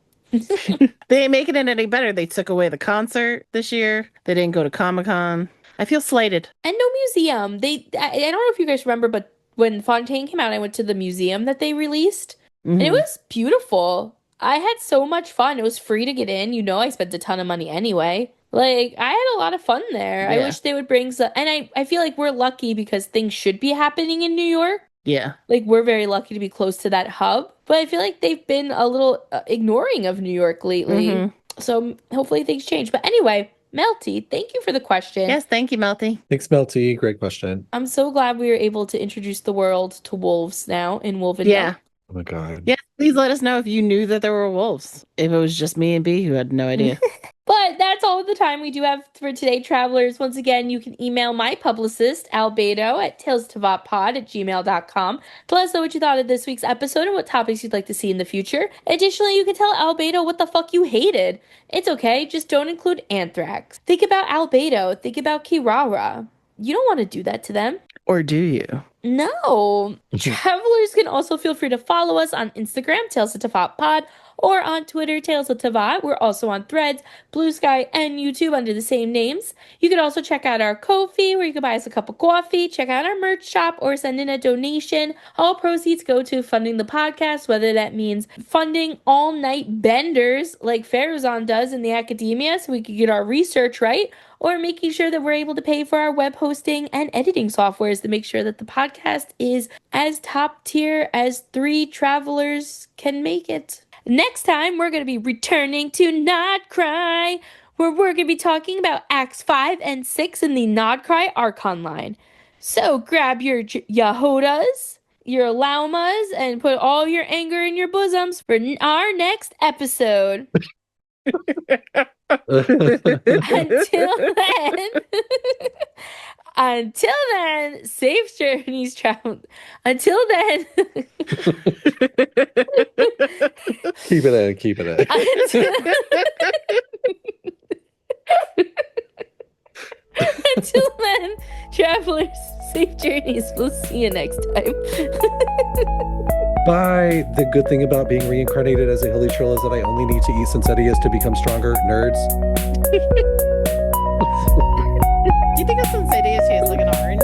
They ain't making it any better. They took away the concert this year. They didn't go to Comic-Con. I feel slighted. And no museum. I don't know if you guys remember, but when Fontaine came out, I went to the museum that they released, and it Mhm. was beautiful. I had so much fun. It was free to get in. I spent a ton of money anyway. Like, I had a lot of fun there. I Yeah. wish they would bring some, and I feel like we're lucky because things should be happening in New York. Yeah. Like, we're very lucky to be close to that hub. But I feel like they've been a little ignoring of New York lately. Mhm. So hopefully things change. But anyway, Melty, thank you for the question. Yes, thank you, Melty. Thanks, Melty. Great question. I'm so glad we were able to introduce the world to wolves now in Wolvendale. Yeah. Oh my God. Yeah, please let us know if you knew that there were wolves. If it was just me and B who had no idea. But that's all the time we do have for today, travelers. Once again, you can email my publicist, Albedo, at talestovappod@gmail.com to let us know what you thought of this week's episode and what topics you'd like to see in the future. Additionally, you can tell Albedo what the fuck you hated. It's okay, just don't include anthrax. Think about Albedo. Think about Kirara. You don't want to do that to them. Or do you? No. Travelers can also feel free to follow us on Instagram, Tales to Tafop Pod, or on Twitter, Tales of Tavat. We're also on Threads, Blue Sky, and YouTube under the same names. You can also check out our Ko-fi, where you can buy us a cup of coffee, check out our merch shop, or send in a donation. All proceeds go to funding the podcast, whether that means funding all-night benders like Farazan does in the academia so we can get our research right, or making sure that we're able to pay for our web hosting and editing softwares to make sure that the podcast is as top tier as 3 travelers can make it. Next time, we're going to be returning to Nod Cry, where we're going to be talking about Acts 5 and 6 in the Nod Cry Archon line. So grab your Yahodas, your Laumas, and put all your anger in your bosoms for our next episode. Until then, safe journeys, travel. Until then, Keep it in. Until then, travelers, safe journeys. We'll see you next time. Bye. The good thing about being reincarnated as a hilly troll is that I only need to eat Sensetias to become stronger. Nerds. Do you think a Senseiya tastes like an orange?